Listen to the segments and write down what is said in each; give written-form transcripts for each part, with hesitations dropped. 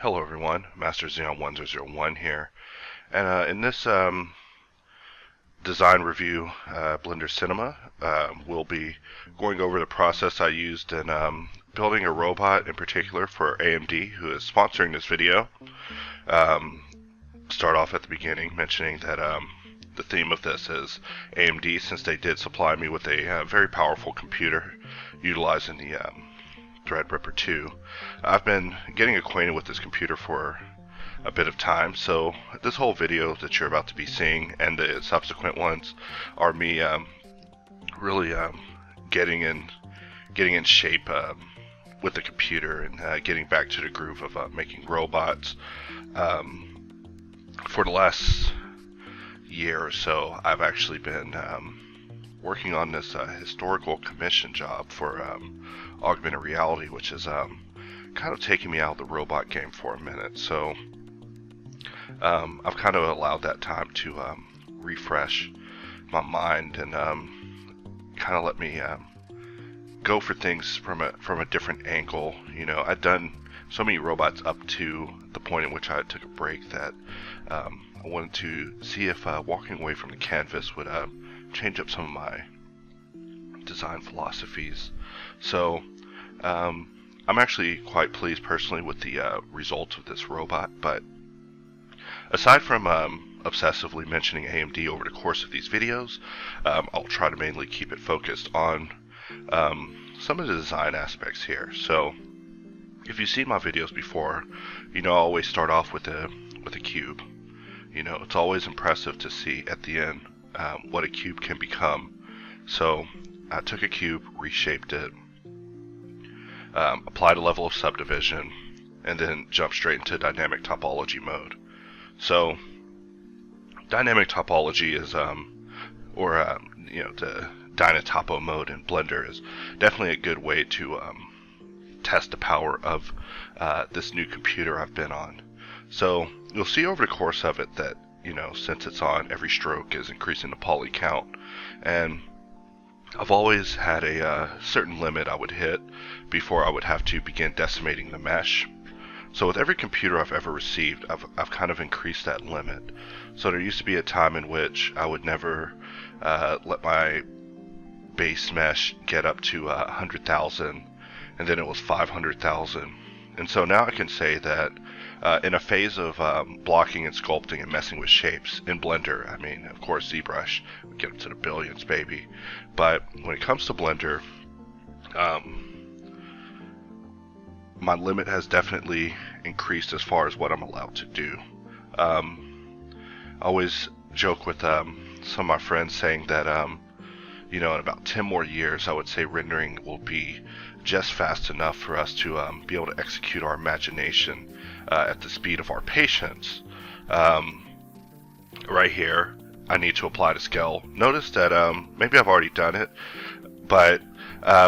Hello everyone, Master Xeon1001 here, and in this design review, Blender Cinema, we'll be going over the process I used in building a robot in particular for AMD, who is sponsoring this video. Start off at the beginning mentioning that the theme of this is AMD, since they did supply me with a very powerful computer utilizing the Threadripper 2. I've been getting acquainted with this computer for a bit of time, so this whole video that you're about to be seeing and the subsequent ones are me really getting in shape with the computer and getting back to the groove of making robots. For the last year or so, I've actually been working on this historical commission job for augmented reality, which is kind of taking me out of the robot game for a minute. So I've kind of allowed that time to refresh my mind and kind of let me go for things from a different angle. You know, I'd done so many robots up to the point in which I took a break that I wanted to see if walking away from the canvas would change up some of my design philosophies. So I'm actually quite pleased personally with the results of this robot, but aside from obsessively mentioning AMD over the course of these videos, I'll try to mainly keep it focused on some of the design aspects here. So if you've seen my videos before, you know I always start off with a cube. You know, it's always impressive to see at the end what a cube can become. So I took a cube, reshaped it, applied a level of subdivision, and then jumped straight into dynamic topology mode. So dynamic topology is, you know, the Dynatopo mode in Blender is definitely a good way to test the power of this new computer I've been on. So you'll see over the course of it that, you know, since it's on, every stroke is increasing the poly count, and I've always had a certain limit I would hit before I would have to begin decimating the mesh. So with every computer I've ever received, I've kind of increased that limit. So there used to be a time in which I would never let my base mesh get up to 100,000, and then it was 500,000. And so now I can say that in a phase of blocking and sculpting and messing with shapes in Blender, I mean, of course Zbrush would get up to the billions, baby. But when it comes to Blender, my limit has definitely increased as far as what I'm allowed to do. I always joke with some of my friends saying that, you know, in about 10 more years, I would say rendering will be just fast enough for us to be able to execute our imagination at the speed of our patience. Right here, I need to apply the scale. Notice that maybe I've already done it, but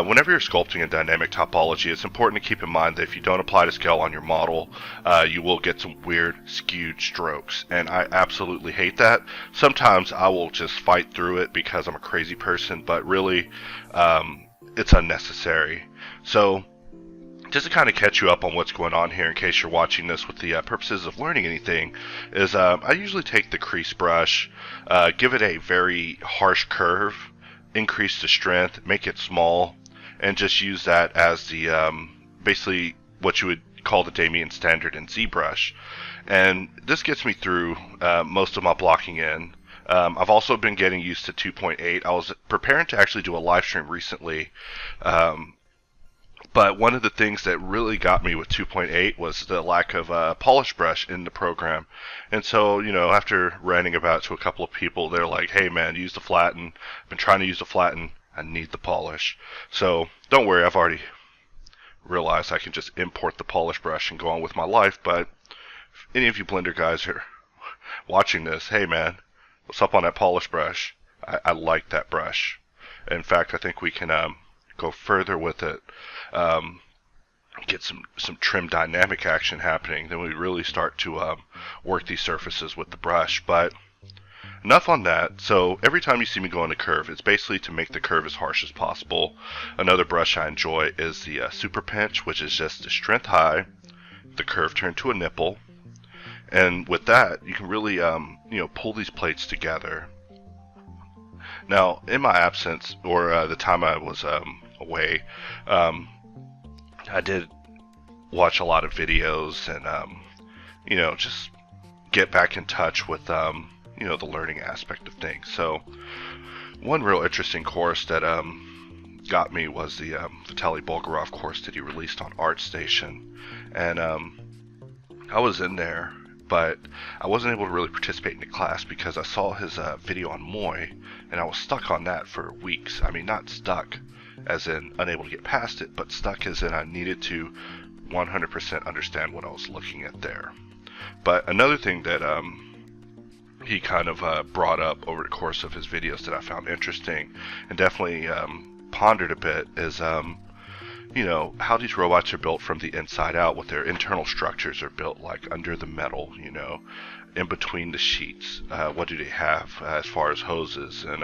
whenever you're sculpting in dynamic topology, it's important to keep in mind that if you don't apply the scale on your model, you will get some weird skewed strokes, and I absolutely hate that. Sometimes I will just fight through it because I'm a crazy person, but really it's unnecessary. So just to kind of catch you up on what's going on here in case you're watching this with the purposes of learning anything, is I usually take the crease brush, give it a very harsh curve, increase the strength, make it small, and just use that as the basically what you would call the Damien standard in Zbrush. And this gets me through most of my blocking in. I've also been getting used to 2.8. I was preparing to actually do a live stream recently, but one of the things that really got me with 2.8 was the lack of polish brush in the program. And so, you know, after ranting about it to a couple of people, they're like, hey man, use the flatten. I've been trying to use the flatten. I need the polish. So don't worry, I've already realized I can just import the polish brush and go on with my life. But if any of you Blender guys are watching this, hey man, what's up on that polish brush? I like that brush. In fact, I think we can go further with it, get some trim dynamic action happening, then we really start to work these surfaces with the brush. But enough on that. So every time you see me go on a curve, it's basically to make the curve as harsh as possible. Another brush I enjoy is the Super Pinch, which is just the strength high, the curve turn to a nipple, and with that you can really pull these plates together. Now, in my absence, or the time I was away, I did watch a lot of videos and just get back in touch with the learning aspect of things. So one real interesting course that got me was the Vitaly Bulgarov course that he released on ArtStation, and I was in there, but I wasn't able to really participate in the class because I saw his video on Moi, and I was stuck on that for weeks. I mean, not stuck as in unable to get past it, but stuck as in I needed to 100% understand what I was looking at there. But another thing that he kind of brought up over the course of his videos that I found interesting and definitely pondered a bit is how these robots are built from the inside out, what their internal structures are built like under the metal, in between the sheets. What do they have as far as hoses and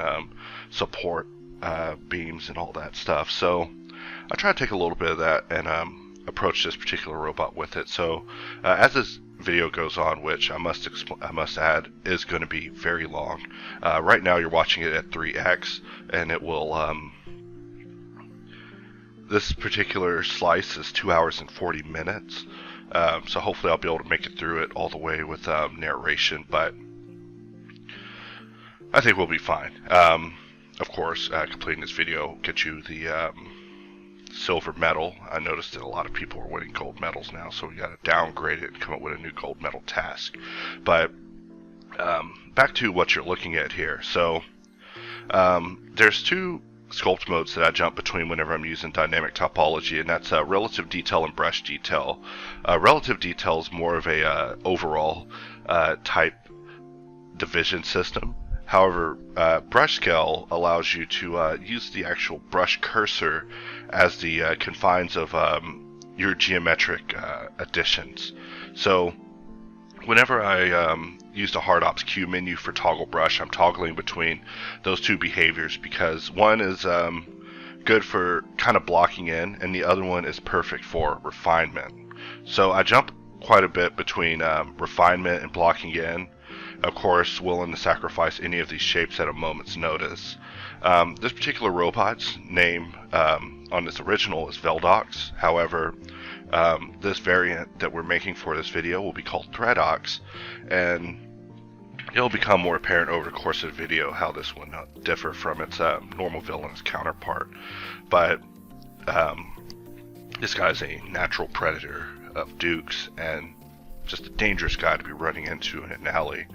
support beams and all that stuff. So I try to take a little bit of that and approach this particular robot with it. So as this video goes on, which I must add is going to be very long. Right now you're watching it at 3x, and it will this particular slice is 2 hours and 40 minutes. So hopefully I'll be able to make it through it all the way with narration, but I think we'll be fine. Of course, completing this video gets you the silver medal. I noticed that a lot of people are winning gold medals now, so we got to downgrade it and come up with a new gold medal task. But back to what you're looking at here. So there's two sculpt modes that I jump between whenever I'm using dynamic topology, and that's relative detail and brush detail. Relative detail is more of a overall type division system. However, brush scale allows you to use the actual brush cursor as the confines of your geometric additions. So whenever I use the hard ops Q menu for toggle brush, I'm toggling between those two behaviors because one is good for kind of blocking in, and the other one is perfect for refinement. So I jump quite a bit between refinement and blocking in. Of course, willing to sacrifice any of these shapes at a moment's notice. This particular robot's name on this original is Threadox. However, this variant that we're making for this video will be called Threadox, and it'll become more apparent over the course of the video how this will differ from its normal villainous counterpart. But this guy's a natural predator of dukes and just a dangerous guy to be running into in an alley.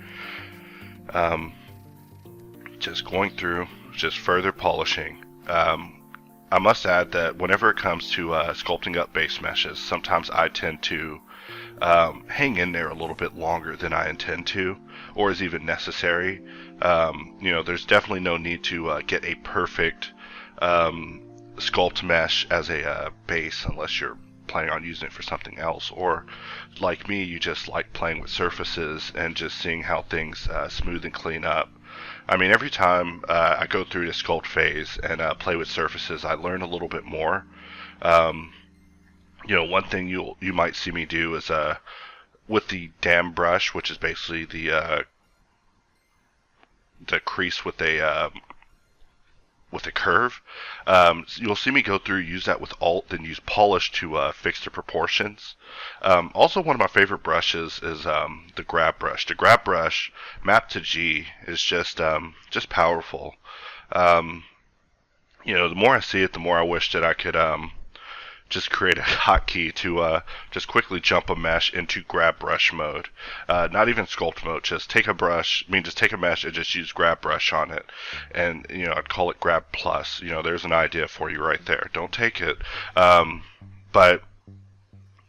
Just going through, just further polishing. I must add that whenever it comes to sculpting up base meshes, sometimes I tend to hang in there a little bit longer than I intend to, or is even necessary. There's definitely no need to get a perfect sculpt mesh as a base unless you're planning on using it for something else, or like me, you just like playing with surfaces and just seeing how things smooth and clean up. I mean, every time I go through the sculpt phase and play with surfaces, I learn a little bit more. One thing you might see me do is with the dam brush, which is basically the crease with a curve. You'll see me go through, use that with Alt, then use Polish to fix the proportions. Also, one of my favorite brushes is the grab brush. The grab brush mapped to G is just powerful. The more I see it, the more I wish that I could just create a hotkey to just quickly jump a mesh into grab brush mode. Not even sculpt mode, just take a mesh and just use grab brush on it. And, I'd call it grab plus. There's an idea for you right there. Don't take it. But,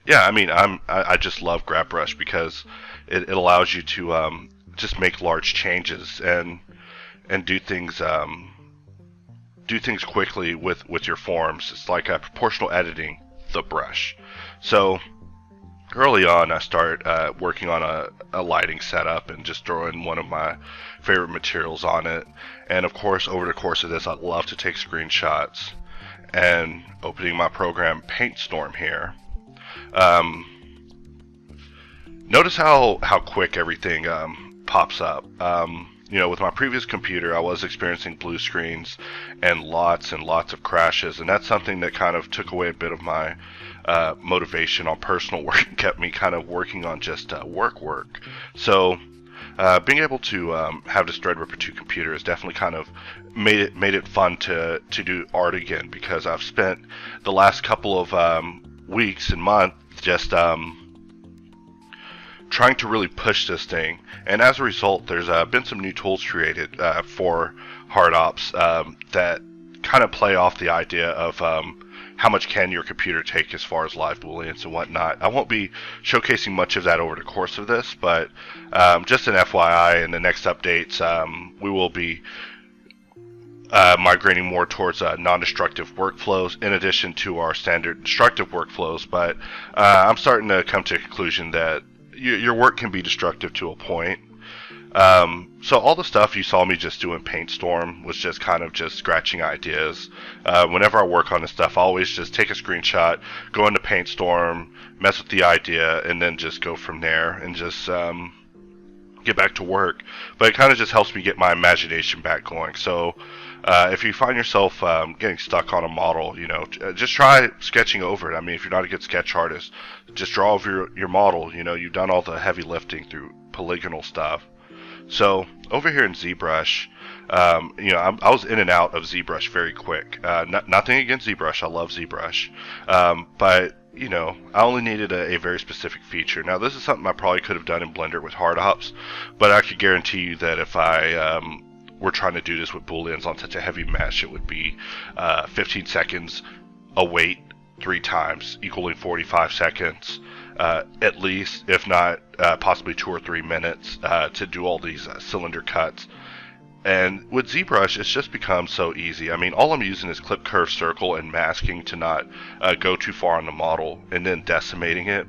yeah, I mean, I just love grab brush because it allows you to just make large changes and do things quickly with your forms. It's like proportional editing the brush. So early on I start working on a lighting setup and just throwing one of my favorite materials on it. And of course, over the course of this, I love to take screenshots. And opening my program Paintstorm here, notice how quick everything pops up. With my previous computer, I was experiencing blue screens and lots of crashes, and that's something that kind of took away a bit of my motivation on personal work and kept me kind of working on just work. So being able to have this Threadripper 2 computer has definitely kind of made it fun to do art again, because I've spent the last couple of weeks and months just trying to really push this thing, and as a result, there's been some new tools created for hard ops that kind of play off the idea of how much can your computer take as far as live booleans and whatnot. I won't be showcasing much of that over the course of this, but just an FYI, in the next updates, we will be migrating more towards non-destructive workflows in addition to our standard destructive workflows. But I'm starting to come to a conclusion that your work can be destructive to a point. So all the stuff you saw me just do in Paintstorm was just kind of just scratching ideas. Whenever I work on this stuff, I always just take a screenshot, go into Paintstorm, mess with the idea, and then just go from there and just get back to work. But it kind of just helps me get my imagination back going. So if you find yourself getting stuck on a model, just try sketching over it. I mean, if you're not a good sketch artist, just draw over your model. You've done all the heavy lifting through polygonal stuff. So over here in Zbrush, I was in and out of Zbrush very quick. Nothing against Zbrush, I love Zbrush, but I only needed a very specific feature. Now this is something I probably could have done in Blender with hard ops, but I could guarantee you that if I were trying to do this with booleans on such a heavy mesh, it would be 15 seconds, await 3 times, equaling 45 seconds. At least, if not possibly 2 or 3 minutes to do all these cylinder cuts. And with Zbrush, it's just become so easy. I mean, all I'm using is clip, curve, circle, and masking to not go too far on the model, and then decimating it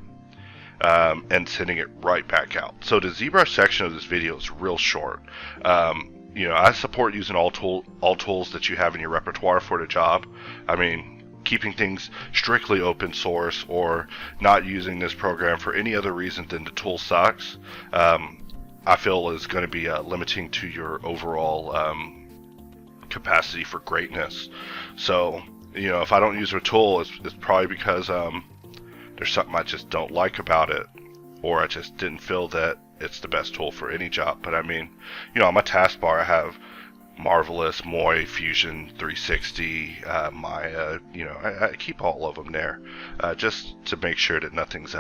and sending it right back out. So the Zbrush section of this video is real short. I support using all tools that you have in your repertoire for the job. I mean, keeping things strictly open source or not using this program for any other reason than the tool sucks, I feel is going to be limiting to your overall capacity for greatness. So, if I don't use a tool, it's probably because there's something I just don't like about it, or I just didn't feel that it's the best tool for any job. But I mean, on my taskbar I have Marvelous, Moi, Fusion, 360, Maya, I keep all of them there, just to make sure that nothing's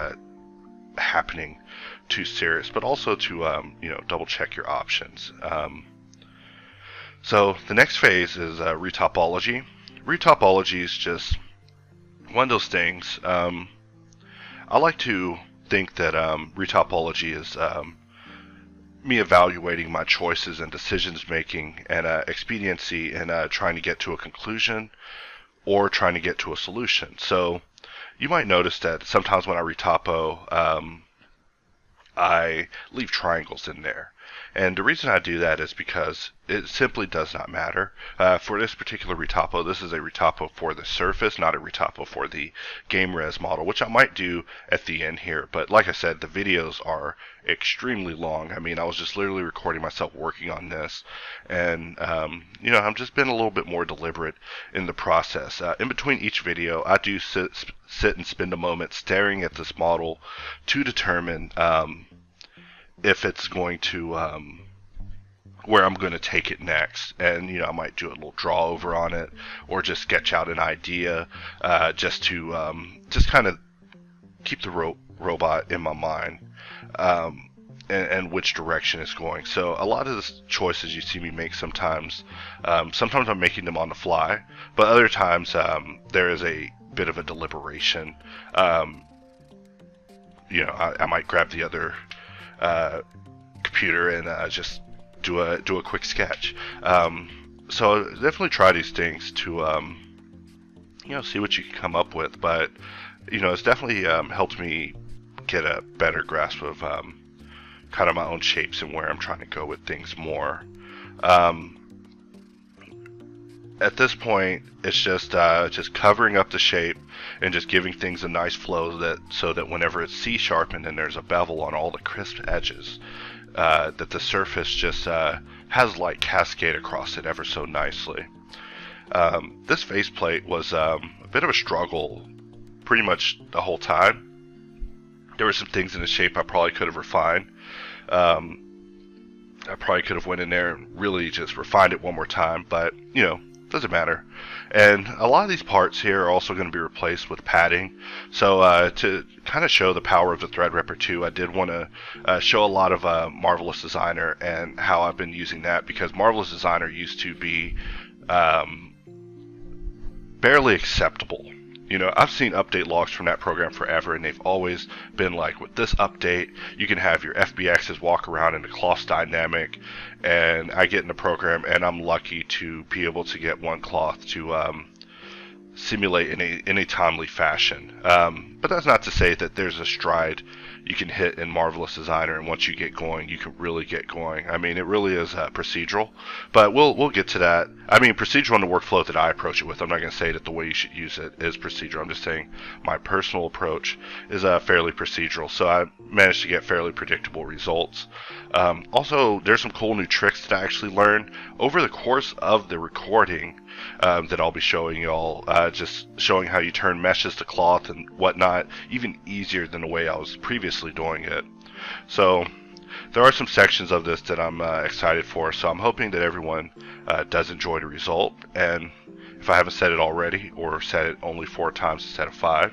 happening too serious, but also to, double check your options. So the next phase is retopology. Retopology is just one of those things. I like to think that retopology is me evaluating my choices and decisions making and expediency in trying to get to a conclusion or trying to get to a solution. So you might notice that sometimes when I retopo, I leave triangles in there. And the reason I do that is because it simply does not matter. For this particular retopo, this is a retopo for the surface, not a retopo for the game res model, which I might do at the end here. But like I said, the videos are extremely long. I mean, I was just literally recording myself working on this. And, I've just been a little bit more deliberate in the process. In between each video, I do sit and spend a moment staring at this model to determine if it's going to where I'm going to take it next. And I might do a little draw over on it or just sketch out an idea just to just kind of keep the robot in my mind and which direction it's going. So a lot of the choices you see me make sometimes I'm making them on the fly, but other times there is a bit of a deliberation. I might grab the other computer and just do a quick sketch. So definitely try these things to see what you can come up with. But it's definitely helped me get a better grasp of kind of my own shapes and where I'm trying to go with things more. at this point, it's just covering up the shape and just giving things a nice flow so that whenever it's C-sharpened and there's a bevel on all the crisp edges, that the surface just has light cascade across it ever so nicely. This faceplate was a bit of a struggle pretty much the whole time. There were some things in the shape I probably could have refined. I probably could have went in there and really just refined it one more time, but, you know, doesn't matter. And a lot of these parts here are also going to be replaced with padding. So to kind of show the power of the Threadripper 2, I did want to show a lot of Marvelous Designer and how I've been using that, because Marvelous Designer used to be barely acceptable. You know, I've seen update logs from that program forever, and they've always been like, with this update, you can have your FBXs walk around in the cloth dynamic, and I get in the program, and I'm lucky to be able to get one cloth to simulate in a timely fashion. But that's not to say that there's a stride you can hit in Marvelous Designer, and once you get going, you can really get going. I mean, it really is procedural, but we'll get to that. I mean, procedural in the workflow that I approach it with. I'm not going to say that the way you should use it is procedural. I'm just saying my personal approach is fairly procedural, so I managed to get fairly predictable results. Also, there's some cool new tricks that I actually learned over the course of the recording that I'll be showing y'all, just showing how you turn meshes to cloth and whatnot, even easier than the way I was previously doing it. So there are some sections of this that I'm excited for, so I'm hoping that everyone does enjoy the result. And if I haven't said it already, or said it only 4 times instead of 5,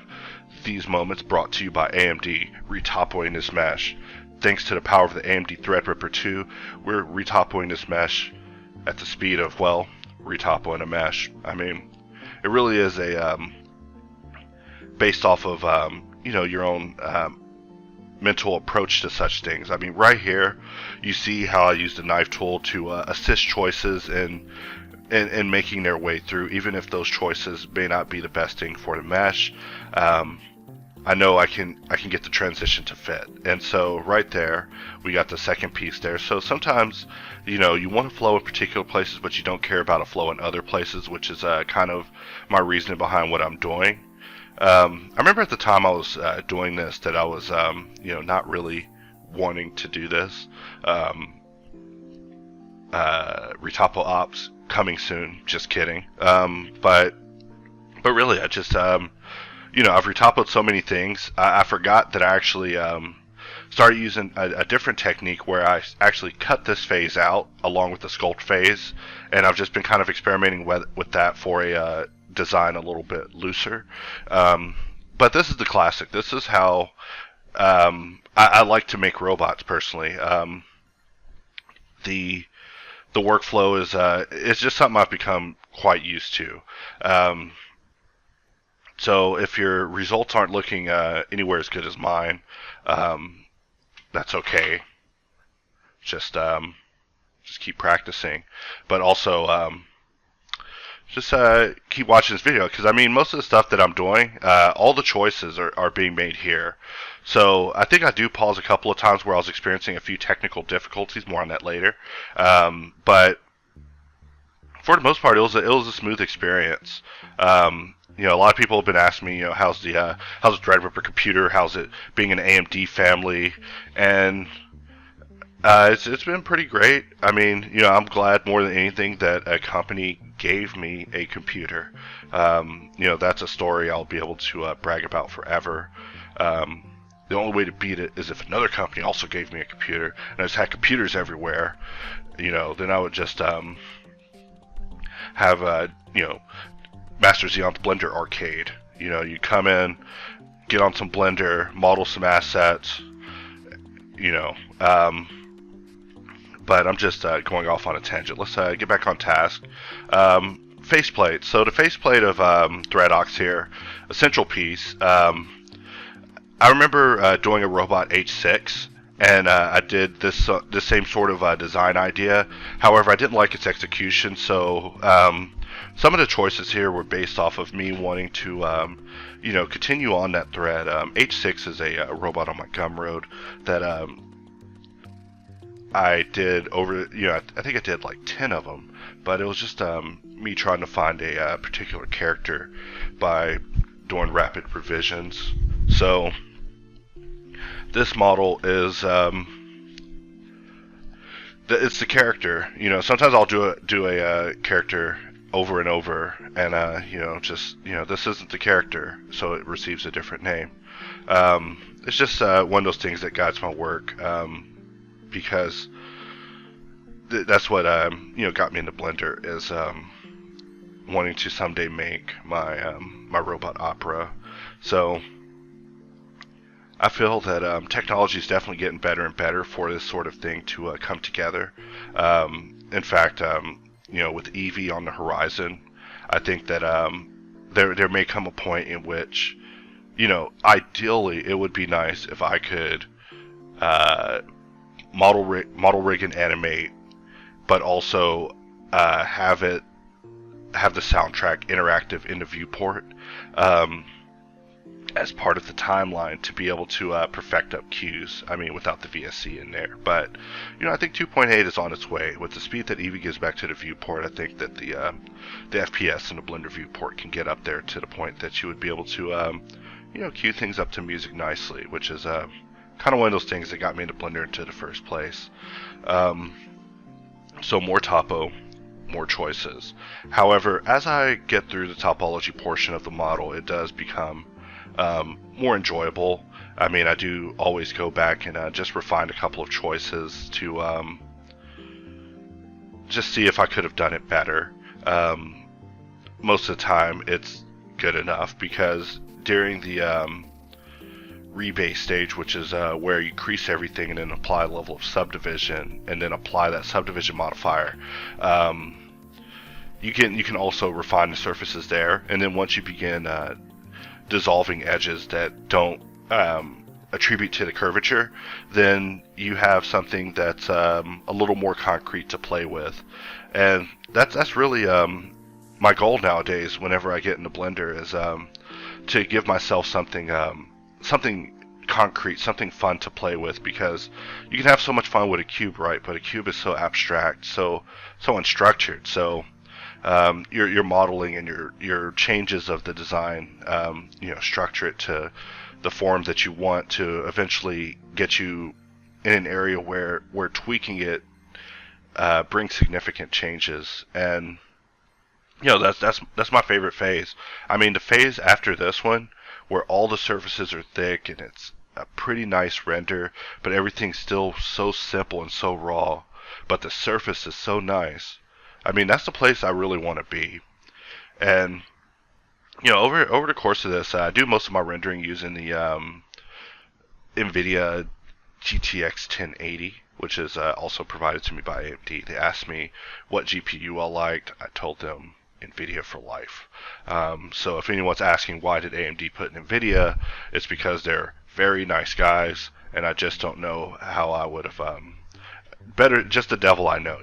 these moments brought to you by AMD, retopoing this mesh. Thanks to the power of the AMD Threadripper 2, we're retopoing this mesh at the speed of, well, retopoing a mesh. I mean, it really is a based off of you know, your own mental approach to such things. I mean, right here you see how I use the knife tool to assist choices in making their way through, even if those choices may not be the best thing for the mesh. I know I can get the transition to fit, and so right there we got the second piece there. So sometimes, you know, you want to flow in particular places, but you don't care about a flow in other places, which is kind of my reasoning behind what I'm doing. I remember at the time I was doing this that I was you know, not really wanting to do this. Retopo ops coming soon, just kidding. But really, I just you know, I've retopoed so many things. I forgot that I actually started using a different technique where I actually cut this phase out along with the sculpt phase, and I've just been kind of experimenting with that for a design a little bit looser. But this is the classic. This is how I like to make robots personally. The workflow is it's just something I've become quite used to. So if your results aren't looking anywhere as good as mine, that's okay. Just keep practicing, but also just keep watching this video, because I mean, most of the stuff that I'm doing, all the choices are being made here. So I think I do pause a couple of times where I was experiencing a few technical difficulties. More on that later. But for the most part, it was a smooth experience. You know, a lot of people have been asking me, you know, how's the Threadripper computer? How's it being an AMD family? And it's been pretty great. I mean, you know, I'm glad more than anything that a company gave me a computer. You know, that's a story I'll be able to brag about forever. The only way to beat it is if another company also gave me a computer, and I just had computers everywhere. You know, then I would just have you know, Master Xeon's Blender Arcade. You know, you come in, get on some Blender, model some assets, you know. But I'm just going off on a tangent. Let's get back on task. Faceplate. So the faceplate of Threadox here, a central piece. I remember doing a robot H6, and I did this same sort of design idea. However, I didn't like its execution, so some of the choices here were based off of me wanting to, you know, continue on that thread. H6 is a robot on my Gumroad that I did over, I think I did like 10 of them, but it was just me trying to find a particular character by doing rapid revisions. So this model is it's the character. Sometimes I'll do a character over and over, and this isn't the character, so it receives a different name. It's just one of those things that guides my work, because that's what got me into Blender, is wanting to someday make my robot opera. So I feel that technology is definitely getting better and better for this sort of thing to come together. In fact, with Eevee on the horizon, I think that there may come a point in which, ideally it would be nice if I could model rig and animate, but also have the soundtrack interactive in the viewport as part of the timeline, to be able to perfect up cues. I mean, without the VSC in there. But, I think 2.8 is on its way. With the speed that Eevee gives back to the viewport, I think that the FPS in the Blender viewport can get up there to the point that you would be able to, cue things up to music nicely, which is kind of one of those things that got me into Blender into the first place. So more topo, more choices. However, as I get through the topology portion of the model, it does become more enjoyable. I mean, I do always go back and just refine a couple of choices to just see if I could have done it better. Most of the time it's good enough, because during the rebase stage, which is where you crease everything and then apply a level of subdivision and then apply that subdivision modifier, you can also refine the surfaces there. And then once you begin dissolving edges that don't attribute to the curvature, then you have something that's a little more concrete to play with. And that's really my goal nowadays whenever I get into Blender, is to give myself something concrete, something fun to play with, because you can have so much fun with a cube, right? But a cube is so abstract, so unstructured. So your modeling and your changes of the design, structure it to the form that you want to eventually get you in an area where tweaking it brings significant changes. And that's my favorite phase. I mean, the phase after this one, where all the surfaces are thick and it's a pretty nice render, but everything's still so simple and so raw, but the surface is so nice. I mean, that's the place I really want to be. And over the course of this, I do most of my rendering using the NVIDIA GTX 1080, which is also provided to me by AMD. They asked me what GPU I liked. I told them NVIDIA for life. So if anyone's asking why did AMD put in NVIDIA, it's because they're very nice guys, and I just don't know how I would have better, just the devil I know,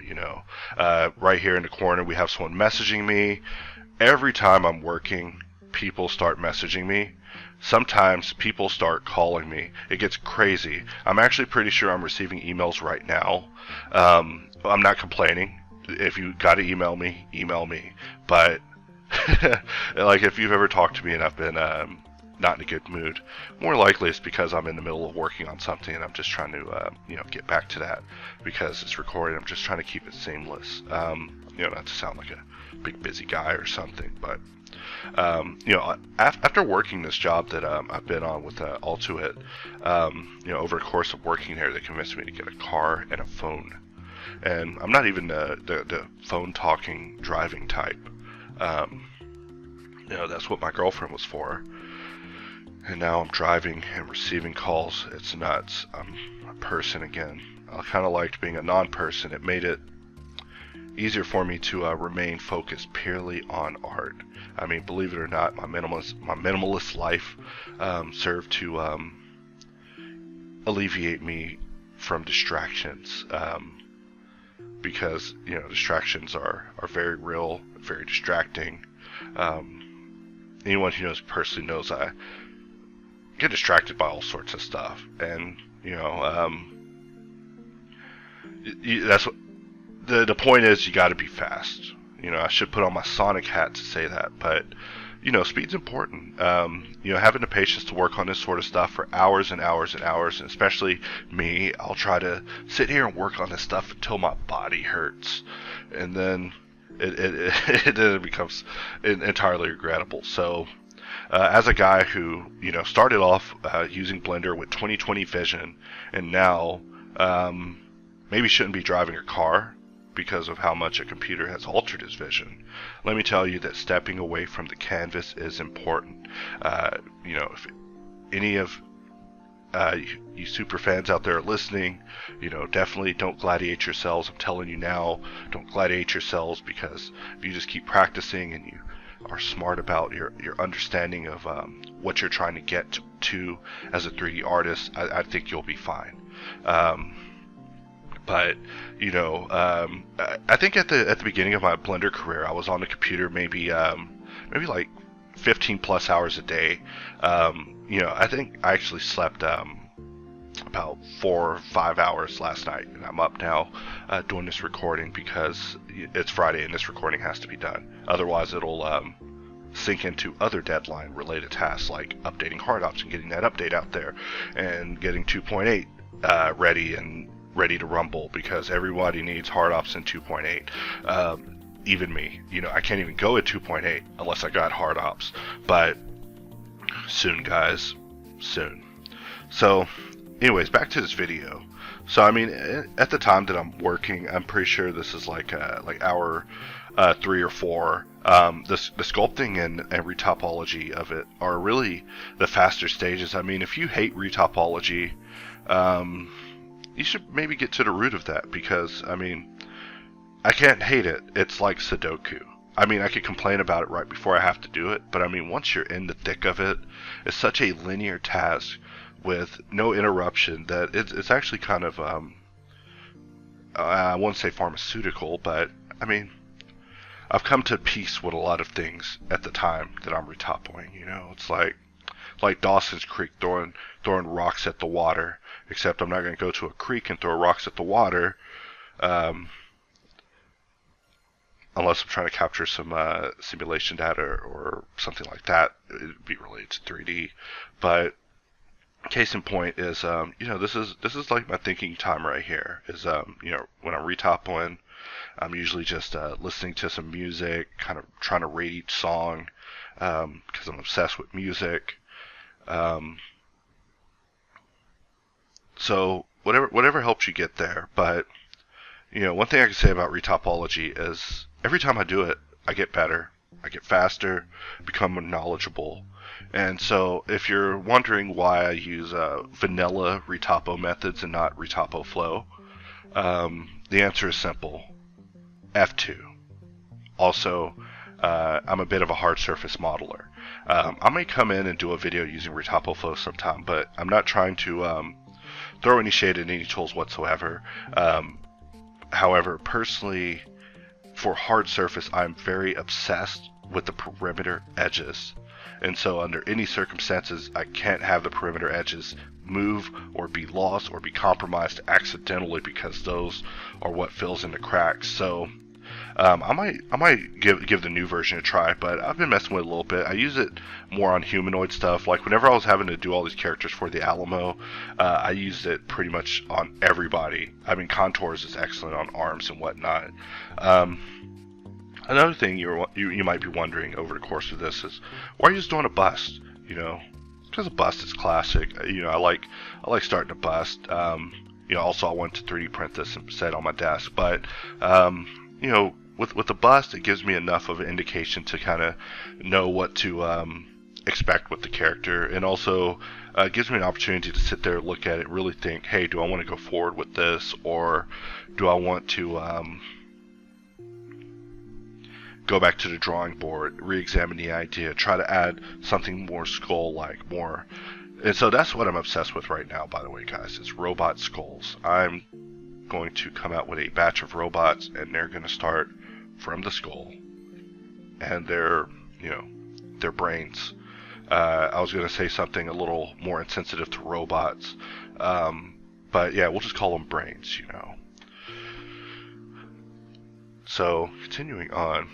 right here in the corner we have someone messaging me. Every time I'm working, people start messaging me. Sometimes people start calling me. It gets crazy. I'm actually pretty sure I'm receiving emails right now. I'm not complaining. If you gotta email me, but like, if you've ever talked to me and I've been not in a good mood, more likely it's because I'm in the middle of working on something and I'm just trying to get back to that, because it's recorded. I'm just trying to keep it seamless, not to sound like a big busy guy or something. But after working this job that I've been on with Altuit, over the course of working here, they convinced me to get a car and a phone. And I'm not even the phone talking driving type. That's what my girlfriend was for. And now I'm driving and receiving calls. It's nuts. I'm a person again. I kind of liked being a non-person. It made it easier for me to remain focused purely on art. I mean, believe it or not, my minimalist life served to alleviate me from distractions. Because distractions are very real, very distracting. Anyone who knows personally knows I get distracted by all sorts of stuff, and that's what the point is. You got to be fast. I should put on my Sonic hat to say that, but speed's important. Having the patience to work on this sort of stuff for hours and hours and hours, and especially me, I'll try to sit here and work on this stuff until my body hurts, and then it becomes entirely regrettable. So, as a guy who started off using Blender with 20/20 vision, and now maybe shouldn't be driving a car because of how much a computer has altered his vision, let me tell you that stepping away from the canvas is important. If any of you super fans out there are listening, definitely don't gladiate yourselves. I'm telling you now, don't gladiate yourselves, because if you just keep practicing and you are smart about your understanding of what you're trying to get to as a 3D artist, I think you'll be fine. But I think at the beginning of my Blender career, I was on the computer maybe like 15 plus hours a day. I think I actually slept about 4 or 5 hours last night, and I'm up now doing this recording because it's Friday and this recording has to be done. Otherwise, it'll sink into other deadline related tasks like updating hard ops and getting that update out there, and getting 2.8 ready to rumble, because everybody needs hard ops in 2.8. Even me, I can't even go at 2.8 unless I got hard ops. But soon, guys, soon. So, anyways, back to this video. So, I mean, at the time that I'm working, I'm pretty sure this is like hour 3 or 4. The sculpting and retopology of it are really the faster stages. I mean, if you hate retopology, you should maybe get to the root of that, because, I mean, I can't hate it. It's like Sudoku. I mean, I could complain about it right before I have to do it, but I mean, once you're in the thick of it, it's such a linear task with no interruption that it's actually kind of, I wouldn't say pharmaceutical, but, I mean, I've come to peace with a lot of things at the time that I'm retopoing, It's like Dawson's Creek throwing rocks at the water, except I'm not going to go to a creek and throw rocks at the water, unless I'm trying to capture some simulation data or something like that. It'd be related to 3D. But case in point is, this is like my thinking time right here. Is when I'm retopoing, I'm usually just listening to some music, kind of trying to rate each song, because I'm obsessed with music. So whatever helps you get there. But one thing I can say about retopology is every time I do it, I get better, I get faster, become more knowledgeable. And so if you're wondering why I use vanilla retopo methods and not retopo flow, the answer is simple: F2. Also, I'm a bit of a hard surface modeler. I may come in and do a video using retopo flow sometime, but I'm not trying to throw any shade at any tools whatsoever. However, personally, for hard surface, I'm very obsessed with the perimeter edges. And so under any circumstances, I can't have the perimeter edges move or be lost or be compromised accidentally, because those are what fills in the cracks. So I might give the new version a try, but I've been messing with it a little bit. I use it more on humanoid stuff. Like whenever I was having to do all these characters for the Alamo, I used it pretty much on everybody. I mean, contours is excellent on arms and whatnot. Another thing you might be wondering over the course of this is, why are you just doing a bust? Because a bust is classic. I like starting a bust. Also I wanted to 3D print this and set it on my desk, but with the bust, it gives me enough of an indication to kind of know what to expect with the character, and also gives me an opportunity to sit there, look at it, really think, hey, do I want to go forward with this, or do I want to go back to the drawing board, re-examine the idea, try to add something more skull-like, more. And so that's what I'm obsessed with right now, by the way, guys. It's robot skulls. I'm going to come out with a batch of robots, and they're going to start from the skull and their brains. I was going to say something a little more insensitive to robots, but yeah, we'll just call them brains. So continuing on,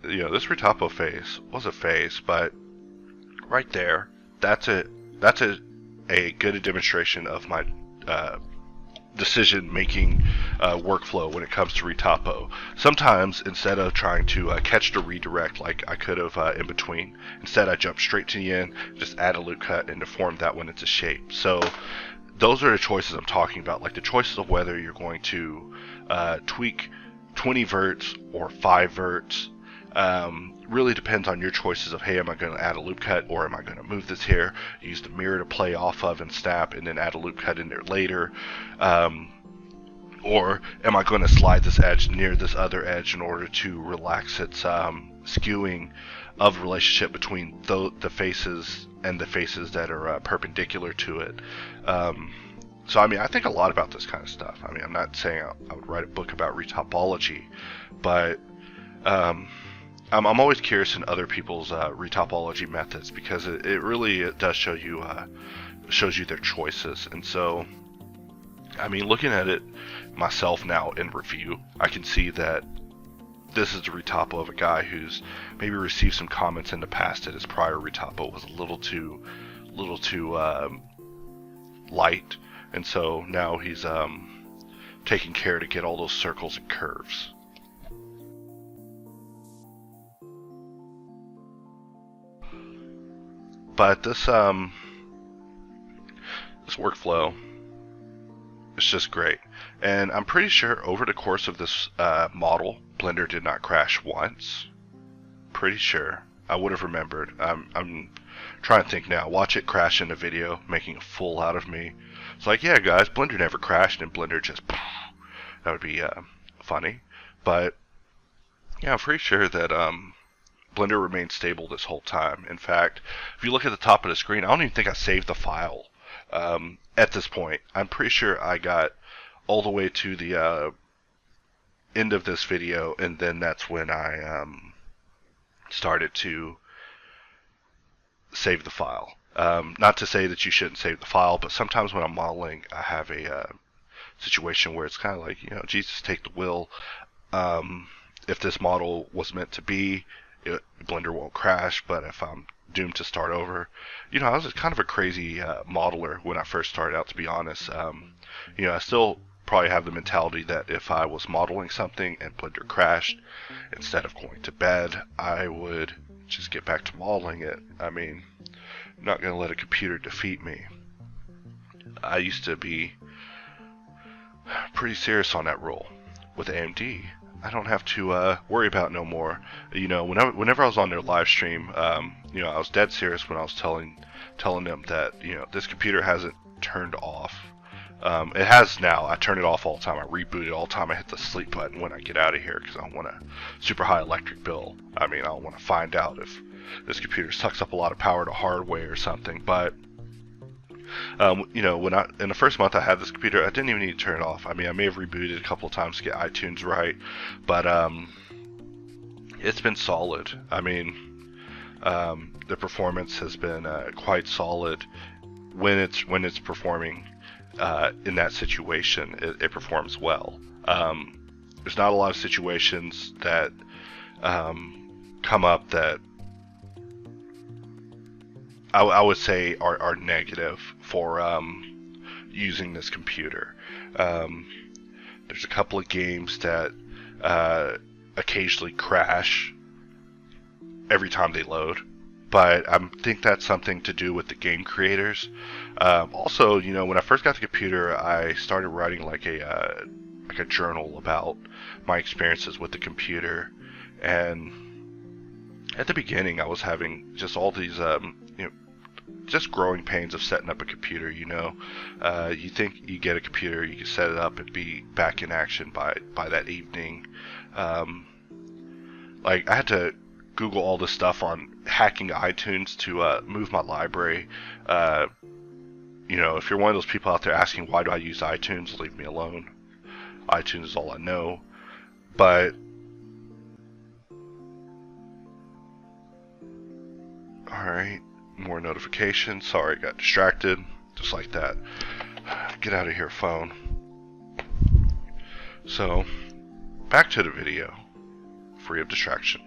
this retopo face was a face, but right there, that's a good demonstration of my decision-making workflow when it comes to retopo. Sometimes, instead of trying to catch the redirect like I could have in between, instead I jump straight to the end, just add a loop cut and deform that when it's a shape. So those are the choices I'm talking about, like the choices of whether you're going to tweak 20 verts or 5 verts. Really depends on your choices of, hey, am I going to add a loop cut, or am I going to move this here, use the mirror to play off of and snap, and then add a loop cut in there later, or am I going to slide this edge near this other edge in order to relax its skewing of relationship between the faces and the faces that are perpendicular to it. So I mean, I think a lot about this kind of stuff. I mean, I'm not saying I would write a book about retopology, but I'm always curious in other people's retopology methods, because it really does show you shows you their choices. And so, I mean, looking at it myself now in review, I can see that this is the retopo of a guy who's maybe received some comments in the past that his prior retopo was a little too light, and so now he's taking care to get all those circles and curves. But this workflow is just great, and I'm pretty sure over the course of this model, Blender did not crash once. Pretty sure. I would have remembered. I'm trying to think now. Watch it crash in the video, making a fool out of me. It's like, yeah, guys, Blender never crashed, and Blender just that would be funny. But yeah, I'm pretty sure that Blender remained stable this whole time. In fact, if you look at the top of the screen, I don't even think I saved the file at this point. I'm pretty sure I got all the way to the end of this video, and then that's when I started to save the file. Not to say that you shouldn't save the file, but sometimes when I'm modeling, I have a situation where it's kind of like, Jesus, take the wheel. If this model was meant to be, Blender won't crash, but if I'm doomed to start over, I was kind of a crazy modeler when I first started out, to be honest. I still probably have the mentality that if I was modeling something and Blender crashed, instead of going to bed, I would just get back to modeling it. I mean, I'm not going to let a computer defeat me. I used to be pretty serious on that rule. With AMD, I don't have to worry about no more. Whenever I was on their live stream, I was dead serious when I was telling them that this computer hasn't turned off. It has now. I turn it off all the time. I reboot it all the time. I hit the sleep button when I get out of here because I don't want a super high electric bill. I mean, I don't want to find out if this computer sucks up a lot of power to hardware or something. But when in the first month I had this computer, I didn't even need to turn it off. I mean, I may have rebooted a couple of times to get iTunes right, but it's been solid. I mean, the performance has been quite solid when it's performing in that situation. It performs well. There's not a lot of situations that come up that I would say are negative for using this computer. There's a couple of games that occasionally crash every time they load, but I think that's something to do with the game creators. Also, when I first got the computer, I started writing like a journal about my experiences with the computer, and at the beginning I was having just all these just growing pains of setting up a computer. You think you get a computer, you can set it up and be back in action by that evening. Like, I had to Google all this stuff on hacking iTunes to move my library. If you're one of those people out there asking why do I use iTunes, leave me alone. iTunes is all I know. But alright, more notifications. Sorry, got distracted. Just like that. Get out of here, phone. So, back to the video. free of distraction.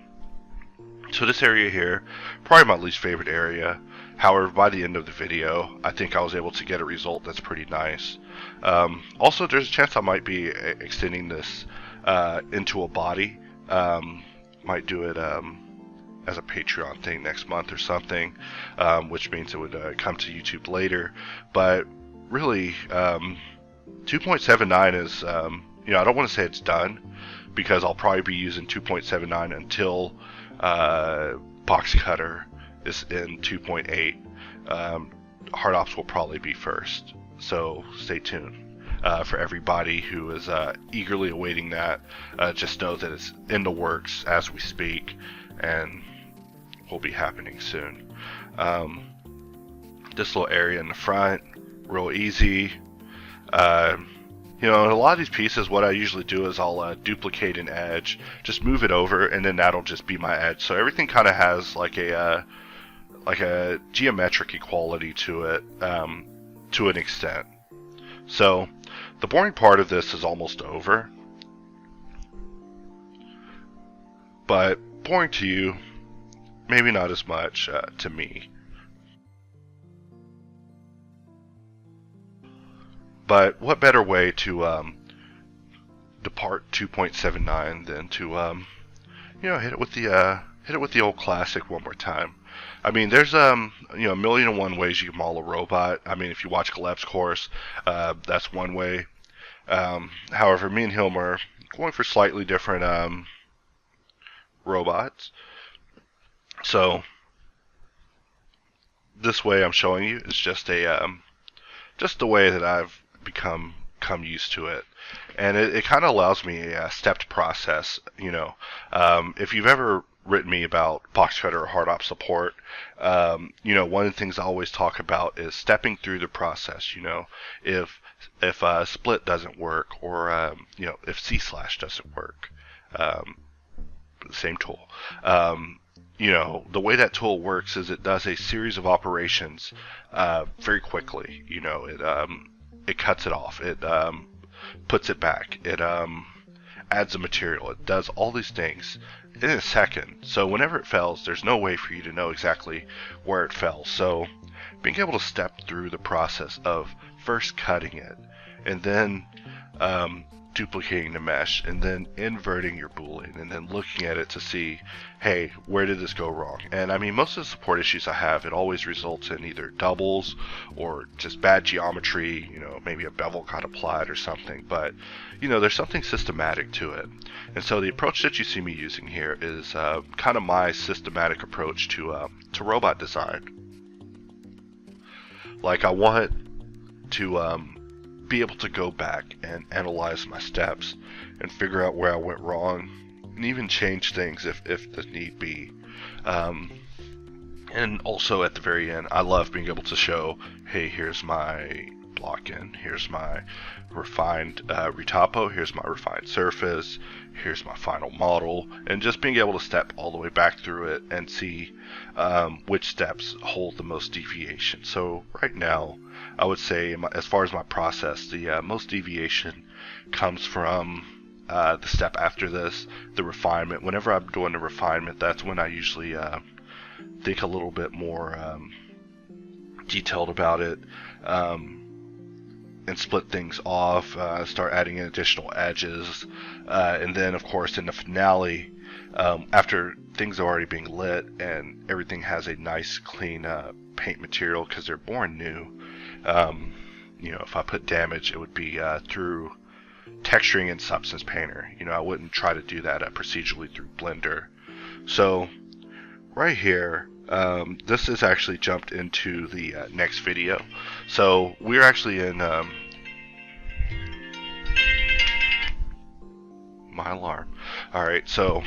So this area here, probably my least favorite area. However, by the end of the video, I think I was able to get a result that's pretty nice. Also, there's a chance I might be extending this into a body. Might do it as a Patreon thing next month or something, which means it would come to YouTube later. But really, 2.79 is, you know, I don't want to say it's done, because I'll probably be using 2.79 until box cutter is in 2.8. Hard ops will probably be first, so stay tuned. For everybody who is eagerly awaiting that, just know that it's in the works as we speak, and will be happening soon. This little area in the front, real easy. You know, in a lot of these pieces, what I usually do is I'll duplicate an edge, just move it over, and then that'll just be my edge. So everything kind of has like a geometric equality to it, to an extent. So the boring part of this is almost over, but boring to you, maybe not as much to me. But what better way to depart 2.79 than to you know, hit it with the old classic one more time. I mean, there's you know, 1,000,001 ways you can model a robot. I mean, if you watch Gleb's course, that's one way. However, me and him are going for slightly different robots. So this way I'm showing you is just the way that I've come used to it, and it kind of allows me a stepped process. You know, if you've ever written me about box cutter or hard op support, you know, one of the things I always talk about is stepping through the process. You know, if split doesn't work, or you know, if C/ doesn't work, same tool. You know, the way that tool works is it does a series of operations very quickly. You know, it cuts it off, it puts it back, it adds a material, it does all these things in a second. So whenever it fails, there's no way for you to know exactly where it fell. So being able to step through the process of first cutting it, and then duplicating the mesh, and then inverting your boolean, and then looking at it to see, hey, where did this go wrong? And I mean, most of the support issues I have, it always results in either doubles or just bad geometry, you know, maybe a bevel got applied or something. But you know, there's something systematic to it. And so the approach that you see me using here is kind of my systematic approach to robot design. Like, I want to be able to go back and analyze my steps and figure out where I went wrong, and even change things if the need be. And also at the very end, I love being able to show, hey, here's my block-in, here's my refined retopo, here's my refined surface, here's my final model, and just being able to step all the way back through it and see which steps hold the most deviation. So right now, I would say, as far as my process, the most deviation comes from the step after this, the refinement. Whenever I'm doing the refinement, that's when I usually think a little bit more detailed about it, and split things off, start adding in additional edges, and then of course in the finale, after things are already being lit and everything has a nice clean paint material, because they're born new. You know, if I put damage, it would be through texturing in Substance Painter. You know, I wouldn't try to do that procedurally through Blender. So right here, this is actually jumped into the next video. So we're actually in my alarm. Alright, so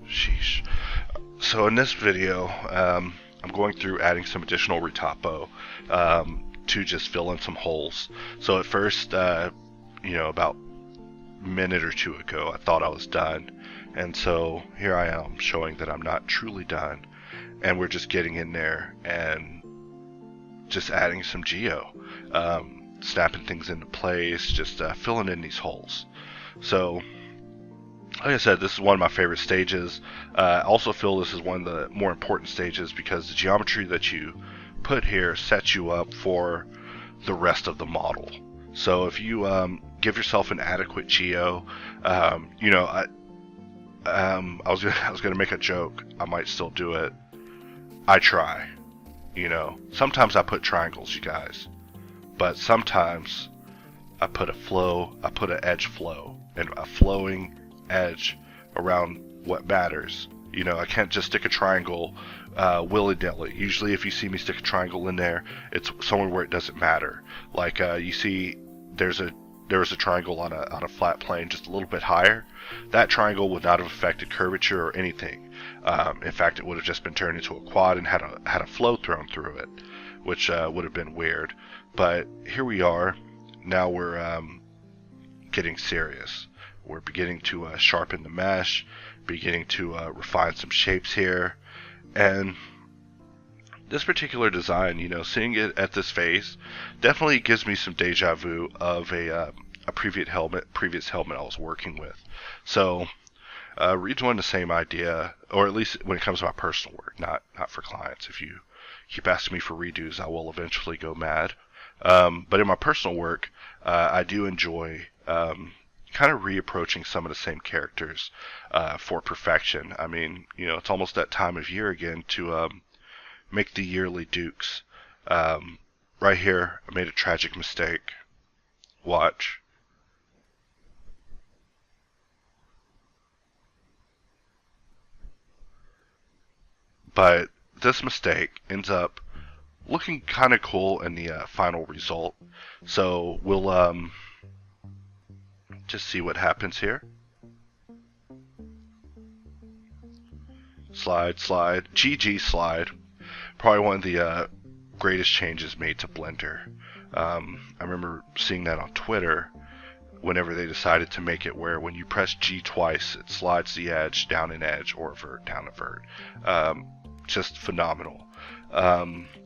sheesh. So in this video, I'm going through adding some additional retopo to just fill in some holes. So at first, you know, about a minute or two ago, I thought I was done, and so here I am showing that I'm not truly done, and we're just getting in there and just adding some geo, snapping things into place, just filling in these holes. So like I said, this is one of my favorite stages. I also feel this is one of the more important stages because the geometry that you put here sets you up for the rest of the model. So if you give yourself an adequate geo, you know, I was gonna make a joke. I might still do it. I try. You know, sometimes I put triangles, you guys, but sometimes I put an edge flow, and a flowing edge around what matters. You know, I can't just stick a triangle willy-nilly. Usually if you see me stick a triangle in there, it's somewhere where it doesn't matter. Like you see there was a triangle on a flat plane just a little bit higher. That triangle would not have affected curvature or anything. In fact, it would have just been turned into a quad and had a flow thrown through it, which would have been weird. But here we are. Now we're getting serious. We're beginning to sharpen the mesh, beginning to refine some shapes here, and this particular design, you know, seeing it at this phase definitely gives me some deja vu of a previous helmet I was working with. So rejoin the same idea, or at least when it comes to my personal work, not for clients. If you keep asking me for redos, I will eventually go mad. But in my personal work, I do enjoy kind of reapproaching some of the same characters for perfection. I mean, you know, it's almost that time of year again to make the yearly dukes. Right here, I made a tragic mistake. Watch. But this mistake ends up looking kind of cool in the final result. So we'll just see what happens here. Slide, slide, GG slide. Probably one of the greatest changes made to Blender. I remember seeing that on Twitter whenever they decided to make it where when you press G twice, it slides the edge down an edge or vert down a vert. Just phenomenal.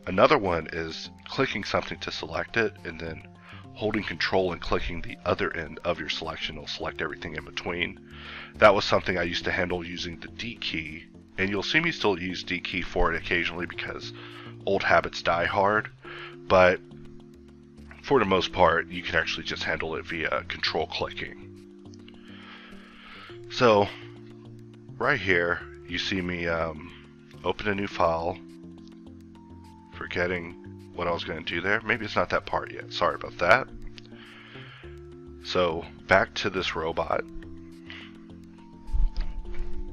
Another one is clicking something to select it and then holding control and clicking the other end of your selection will select everything in between. That was something I used to handle using the D key, and you'll see me still use D key for it occasionally because old habits die hard, but for the most part you can actually just handle it via control clicking. So right here you see me open a new file, forgetting what I was going to do there. Maybe it's not that part yet. Sorry about that. So back to this robot.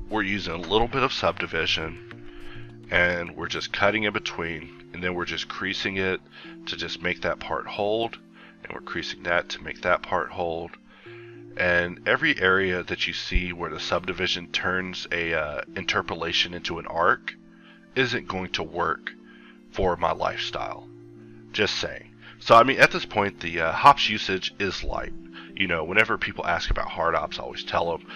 We're using a little bit of subdivision and we're just cutting in between, and then we're just creasing it to just make that part hold, and we're creasing that to make that part hold. And every area that you see where the subdivision turns a interpolation into an arc isn't going to work for my lifestyle. Just saying. So I mean, at this point the hops usage is light. You know, whenever people ask about hard ops, I always tell them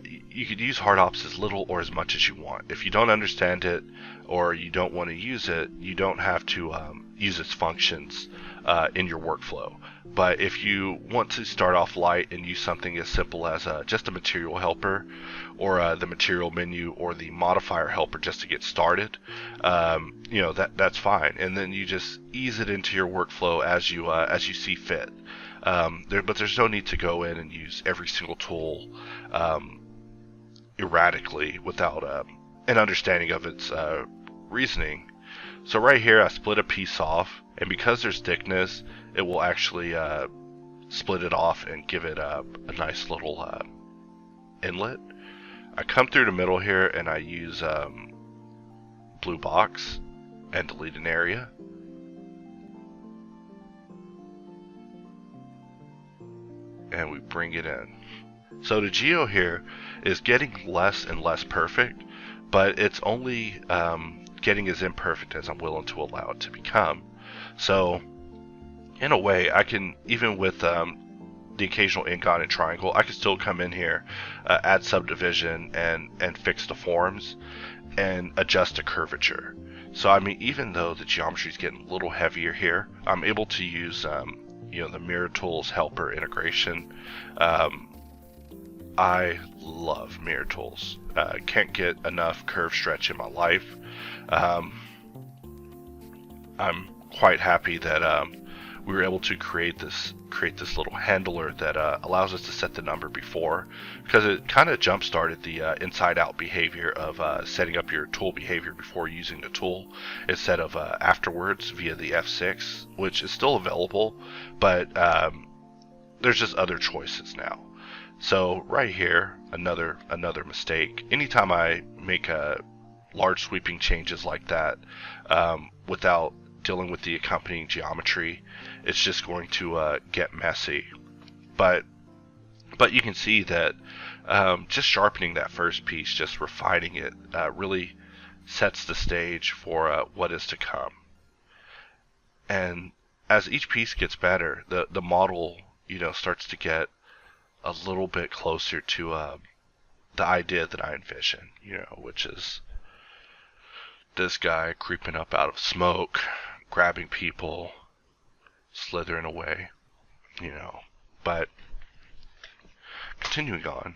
you could use hard ops as little or as much as you want. If you don't understand it or you don't want to use it, you don't have to use its functions in your workflow. But if you want to start off light and use something as simple as just a material helper, or the material menu, or the modifier helper just to get started, you know, that's fine. And then you just ease it into your workflow as you see fit. But there's no need to go in and use every single tool erratically without an understanding of its reasoning. So right here I split a piece off, and because there's thickness, it will actually split it off and give it a nice little inlet. I come through the middle here and I use blue box and delete an area. And we bring it in. So the geo here is getting less and less perfect, but it's only getting as imperfect as I'm willing to allow it to become. So in a way, I can, even with the occasional ingot and triangle, I can still come in here, add subdivision and fix the forms and adjust the curvature. So I mean, even though the geometry is getting a little heavier here, I'm able to use you know, the mirror tools helper integration I love mirror tools. Can't get enough curve stretch in my life. I'm quite happy that we were able to create this little handler that allows us to set the number before, because it kind of jump started the inside out behavior of setting up your tool behavior before using the tool instead of afterwards via the F6, which is still available, but there's just other choices now. So right here, another mistake. Anytime I make large sweeping changes like that without dealing with the accompanying geometry, it's just going to get messy. But you can see that just sharpening that first piece, just refining it, really sets the stage for what is to come. And as each piece gets better, the model, starts to get a little bit closer to the idea that I envision, which is this guy creeping up out of smoke, grabbing people, slithering away, But continuing on,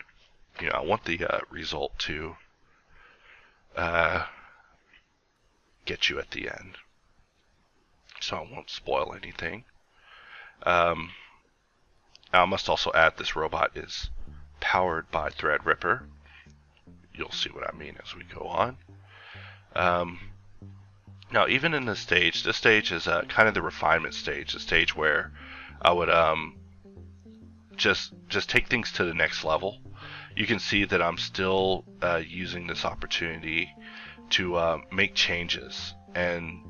I want the result to get you at the end. So I won't spoil anything. I must also add this robot is powered by Threadripper. You'll see what I mean as we go on. Now, even in this stage is kind of the refinement stage, the stage where I would just take things to the next level. You can see that I'm still using this opportunity to make changes and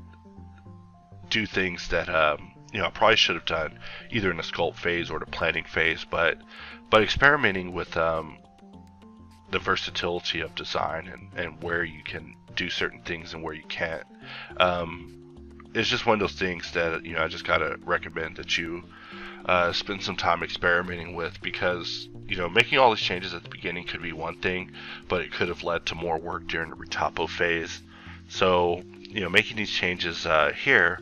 do things that I probably should have done either in the sculpt phase or the planning phase, but experimenting with the versatility of design and where you can do certain things and where you can't. It's just one of those things that I just gotta recommend that you spend some time experimenting with, because making all these changes at the beginning could be one thing, but it could have led to more work during the retopo phase. So making these changes here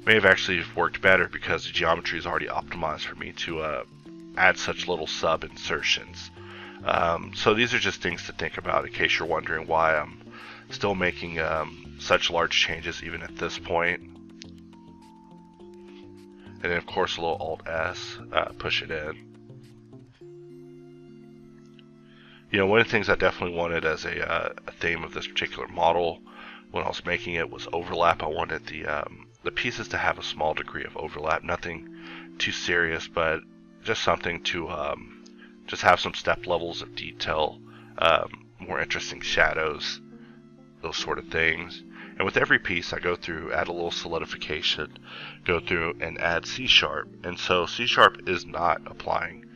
may have actually worked better because the geometry is already optimized for me to add such little sub insertions. So these are just things to think about in case you're wondering why I'm still making such large changes even at this point. And then of course a little Alt-S, push it in. One of the things I definitely wanted as a theme of this particular model when I was making it was overlap. I wanted the pieces to have a small degree of overlap, nothing too serious, but just something to just have some step levels of detail, more interesting shadows, those sort of things. And with every piece I go through, add a little solidification, go through and add C#. And so C# is not applying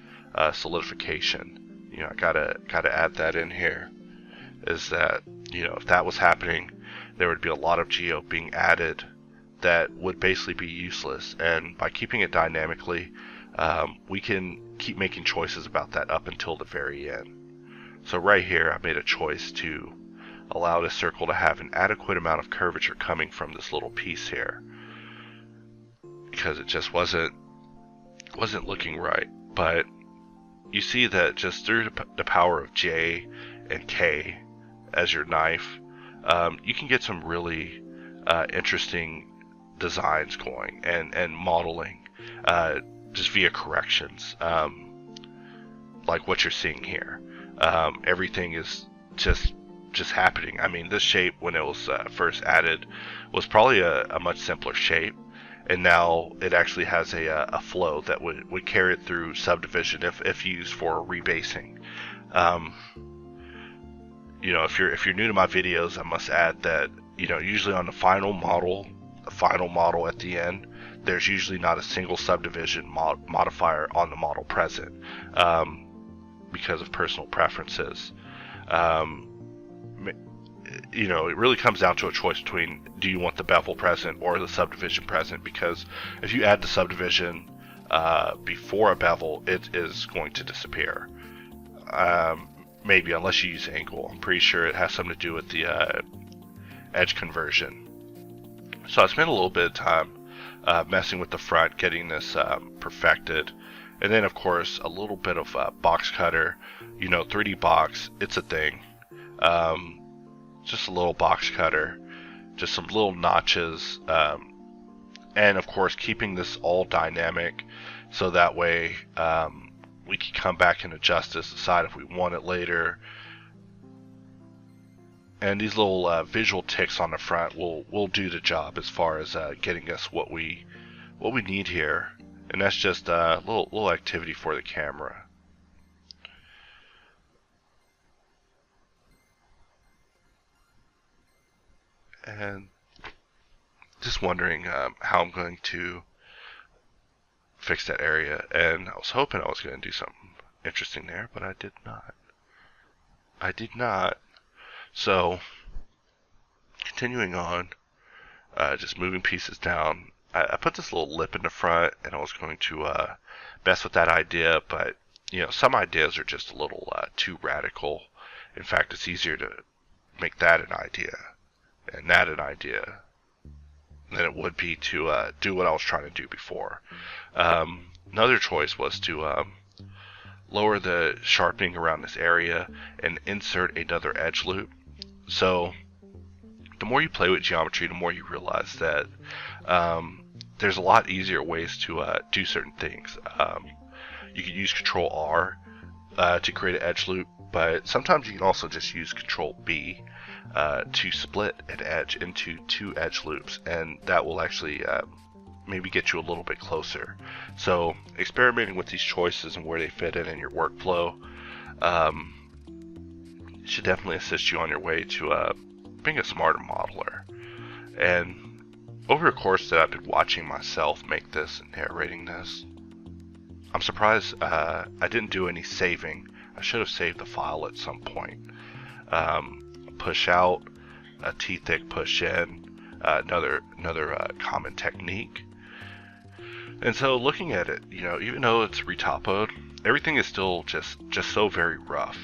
solidification. I gotta add that in here, is that if that was happening, there would be a lot of geo being added that would basically be useless. And by keeping it dynamically, we can keep making choices about that up until the very end. So right here I made a choice to allow this circle to have an adequate amount of curvature coming from this little piece here, because it just wasn't looking right. But you see that just through the power of J and K as your knife, you can get some really interesting designs going and modeling just via corrections, like what you're seeing here. Everything is just happening. I mean, this shape when it was first added was probably a much simpler shape, and now it actually has a flow that would carry it through subdivision if used for rebasing. If you're new to my videos, I must add that usually on the final model at the end, there's usually not a single subdivision modifier on the model present, because of personal preferences. It really comes down to a choice between, do you want the bevel present or the subdivision present? Because if you add the subdivision before a bevel, it is going to disappear. Maybe, unless you use angle. I'm pretty sure it has something to do with the edge conversion. So I spent a little bit of time messing with the front, getting this perfected, And then of course a little bit of box cutter, 3D box, it's a thing. Just a little box cutter, just some little notches, and of course keeping this all dynamic, so that way we can come back and adjust this, decide if we want it later. And these little visual ticks on the front will do the job as far as getting us what we need here. And that's just a little activity for the camera. And just wondering how I'm going to fix that area. And I was hoping I was going to do something interesting there, but I did not. I did not. So, continuing on, just moving pieces down. I put this little lip in the front, and I was going to mess with that idea, but some ideas are just a little too radical. In fact, it's easier to make that an idea and that an idea than it would be to do what I was trying to do before. Another choice was to lower the sharpening around this area and insert another edge loop. So the more you play with geometry, the more you realize that there's a lot easier ways to do certain things. You can use Control R to create an edge loop, but sometimes you can also just use Control B to split an edge into 2 edge loops, and that will actually maybe get you a little bit closer. So experimenting with these choices and where they fit in your workflow should definitely assist you on your way to being a smarter modeler. And over the course that I've been watching myself make this and narrating this, I'm surprised I didn't do any saving. I should have saved the file at some point. Push out, a T-thick push in, another common technique. And so looking at it, even though it's retopoed, everything is still just so very rough.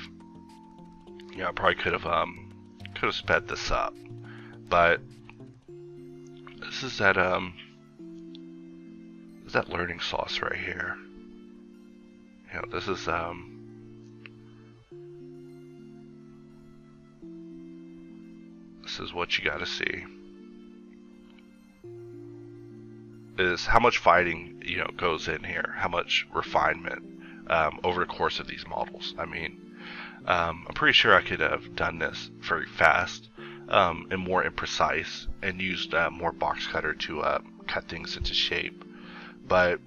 I probably could have sped this up, but this is that learning sauce right here. This is what you got to see. Is how much fighting goes in here, how much refinement over the course of these models. I mean, I'm pretty sure I could have done this very fast and more imprecise, and used more box cutter to cut things into shape. But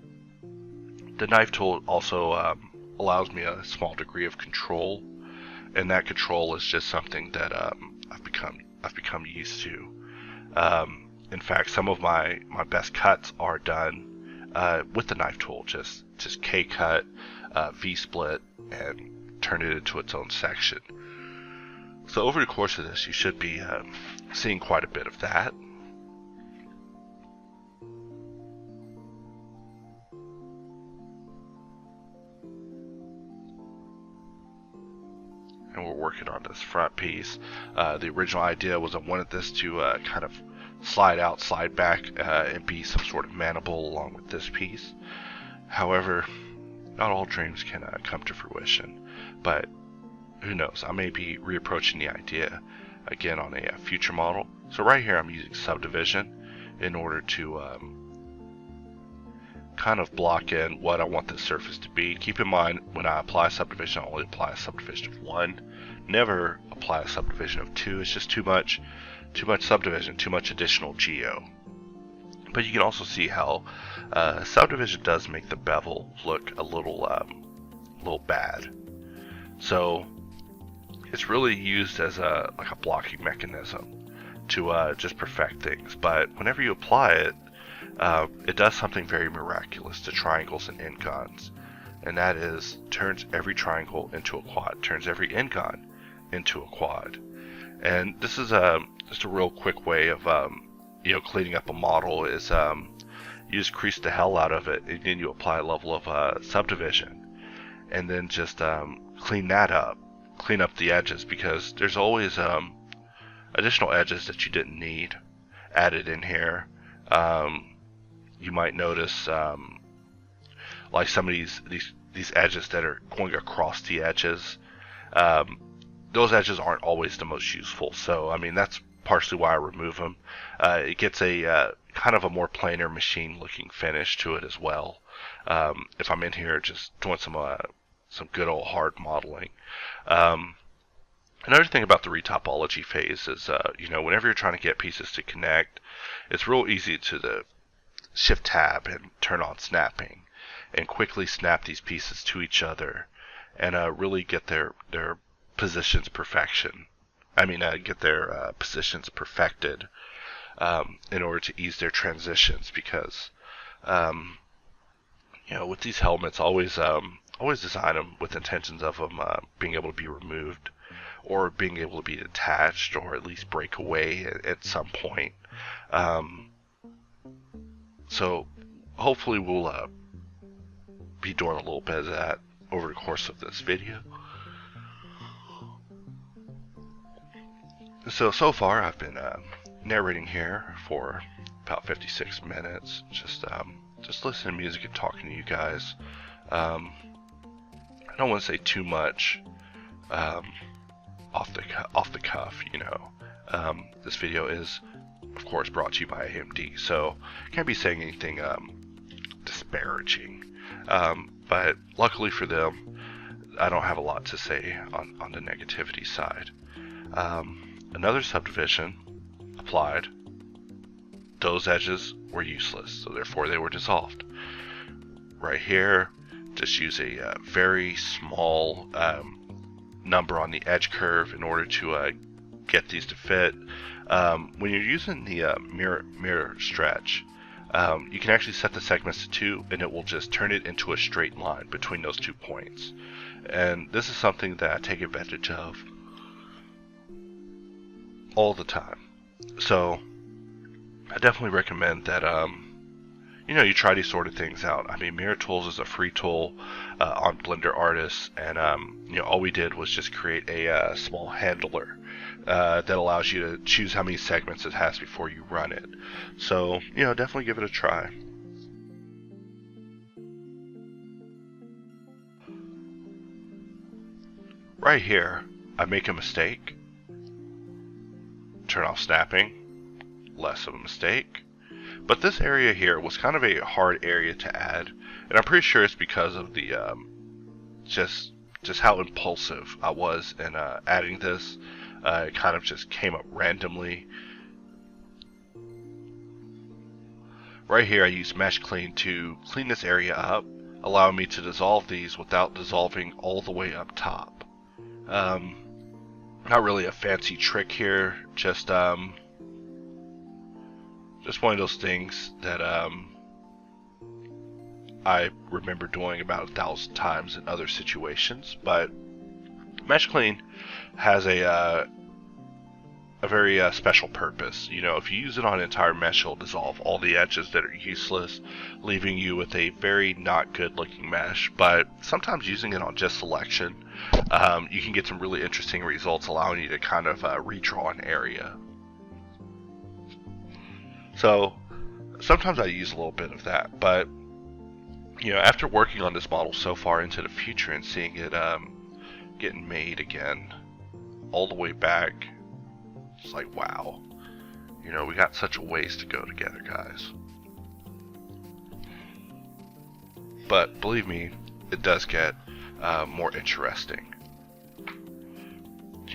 the knife tool also allows me a small degree of control, and that control is just something that I've become used to. In fact, some of my best cuts are done with the knife tool, just K-cut, V-split, and turn it into its own section. So over the course of this, you should be seeing quite a bit of that. And we're working on this front piece. The original idea was I wanted this to kind of slide out, slide back, and be some sort of mandible along with this piece. However, not all dreams can come to fruition, but who knows, I may be reapproaching the idea again on a future model. So right here I'm using subdivision in order to kind of block in what I want the surface to be. Keep in mind, when I apply subdivision, I only apply a subdivision of 1. Never apply a subdivision of 2. It's just too much subdivision, too much additional geo. But you can also see how subdivision does make the bevel look a little bad. So it's really used as a blocking mechanism to just perfect things. But whenever you apply it, it does something very miraculous to triangles and n-gons, and that is turns every triangle into a quad, turns every n-gon into a quad. And this is just a real quick way of cleaning up a model. Is you just crease the hell out of it, and then you apply a level of subdivision, and then just clean that up, clean up the edges, because there's always additional edges that you didn't need added in here. You might notice like some of these edges that are going across the edges. Those edges aren't always the most useful, so I mean that's partially why I remove them. It gets a kind of a more planar machine looking finish to it as well. If I'm in here just doing some good old hard modeling. Another thing about the retopology phase is, whenever you're trying to get pieces to connect, it's real easy to shift tab and turn on snapping and quickly snap these pieces to each other and really get their positions perfection. Get their positions perfected in order to ease their transitions, because with these helmets, always design them with intentions of them being able to be removed or being able to be attached or at least break away at some point. So hopefully we'll be doing a little bit of that over the course of this video. So far I've been narrating here for about 56 minutes, just listening to music and talking to you guys. I don't want to say too much off the cuff, This video is, of course, brought to you by AMD, so can't be saying anything disparaging. But luckily for them, I don't have a lot to say on the negativity side. Another subdivision applied. Those edges were useless, so therefore they were dissolved. Right here, just use a very small number on the edge curve in order to get these to fit. When you're using the mirror stretch, you can actually set the segments to 2 and it will just turn it into a straight line between those 2 points. And this is something that I take advantage of all the time. So I definitely recommend that you try these sort of things out. Mirror Tools is a free tool on Blender Artists, and all we did was just create a small handler that allows you to choose how many segments it has before you run it. So definitely give it a try. Right here, I make a mistake. Turn off snapping. Less of a mistake. But this area here was kind of a hard area to add, and I'm pretty sure it's because of the just how impulsive I was in adding this. It kind of just came up randomly. Right here I use Mesh Clean to clean this area up, allowing me to dissolve these without dissolving all the way up top. Not really a fancy trick here, just one of those things that I remember doing about 1,000 times in other situations. But Mesh Clean has a very special purpose. If you use it on an entire mesh, it'll dissolve all the edges that are useless, leaving you with a very not good looking mesh. But sometimes using it on just selection, you can get some really interesting results, allowing you to kind of redraw an area. So sometimes I use a little bit of that, but after working on this model so far into the future and seeing it getting made again all the way back, it's like, wow, we got such a ways to go together, guys. But believe me, it does get more interesting.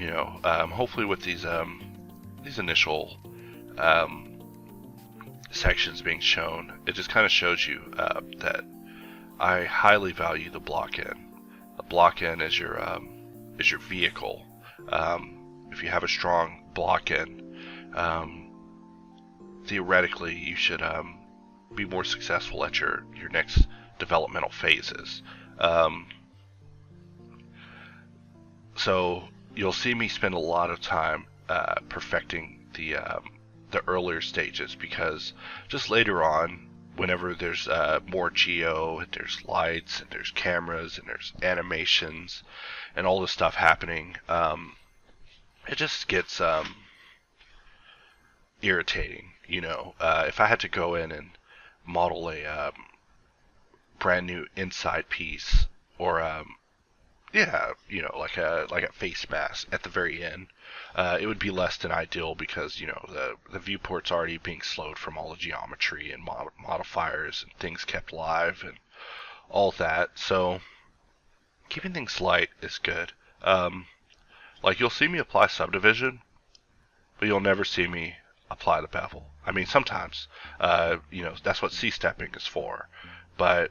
Hopefully with these initial sections being shown, it just kind of shows you that I highly value the block end. The block end is your vehicle. If you have a strong block end, theoretically you should be more successful at your next developmental phases. So you'll see me spend a lot of time perfecting the earlier stages, because just later on, whenever there's more geo, and there's lights, and there's cameras, and there's animations, and all this stuff happening, it just gets irritating. If I had to go in and model a brand new inside piece, or yeah, like a face mask at the very end. It would be less than ideal because the viewport's already being slowed from all the geometry and modifiers and things kept live and all that. So keeping things light is good. Like you'll see me apply subdivision, but you'll never see me apply the bevel. I mean, sometimes, that's what C-stepping is for. But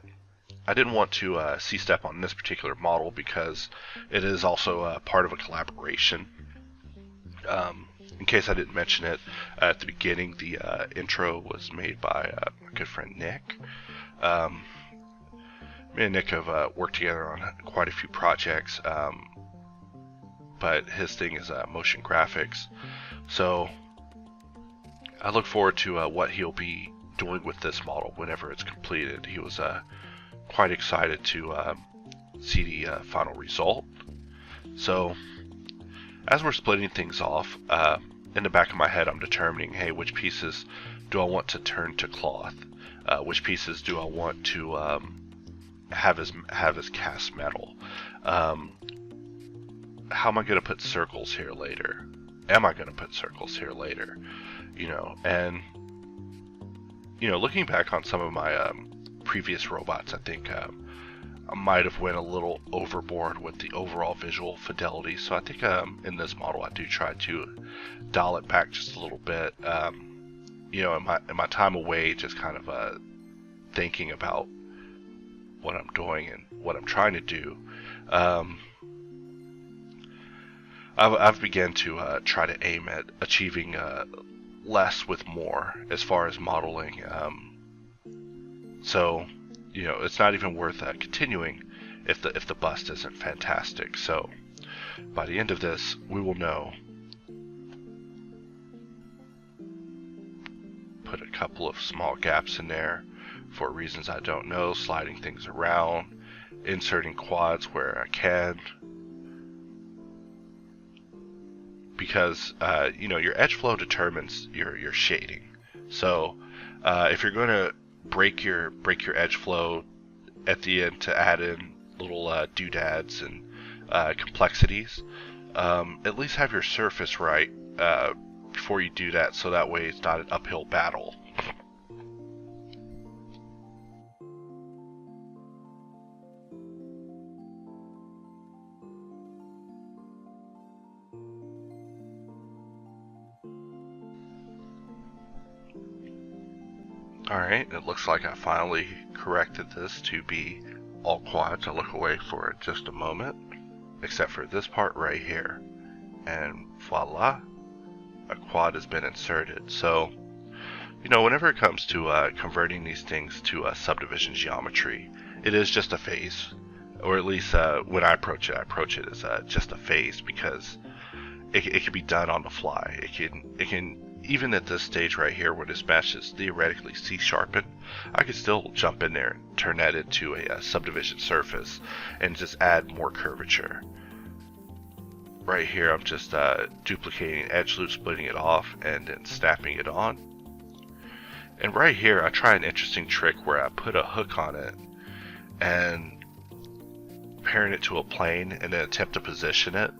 I didn't want to C-step on this particular model because it is also part of a collaboration. In case I didn't mention it at the beginning, the intro was made by my good friend Nick. Me and Nick have worked together on quite a few projects, but his thing is motion graphics. So I look forward to what he'll be doing with this model whenever it's completed. He was quite excited to see the final result. So as we're splitting things off, in the back of my head I'm determining, hey, which pieces do I want to turn to cloth? Which pieces do I want to have as cast metal? How am I going to put circles here later? Am I going to put circles here later? And looking back on some of my previous robots, I think I might have went a little overboard with the overall visual fidelity. So I think in this model I do try to dial it back just a little bit. In my time away, just kind of thinking about what I'm doing and what I'm trying to do. I've begun to try to aim at achieving less with more as far as modeling. So it's not even worth continuing if the bust isn't fantastic. So by the end of this, we will know. Put a couple of small gaps in there for reasons I don't know, sliding things around, inserting quads where I can. Because your edge flow determines your shading. So if you're going to break your edge flow at the end to add in little doodads and complexities, at least have your surface right before you do that, so that way it's not an uphill battle. Alright, it looks like I finally corrected this to be all quads. I'll look away for just a moment, except for this part right here. And voila, a quad has been inserted. So, whenever it comes to converting these things to subdivision geometry, it is just a phase. Or at least when I approach it as just a phase, because it can be done on the fly. It can even at this stage right here where this mesh is theoretically C-sharpened, I could still jump in there and turn that into a subdivision surface and just add more curvature. Right here I'm just duplicating edge loop, splitting it off, and then snapping it on. And right here I try an interesting trick where I put a hook on it and pairing it to a plane and then attempt to position it.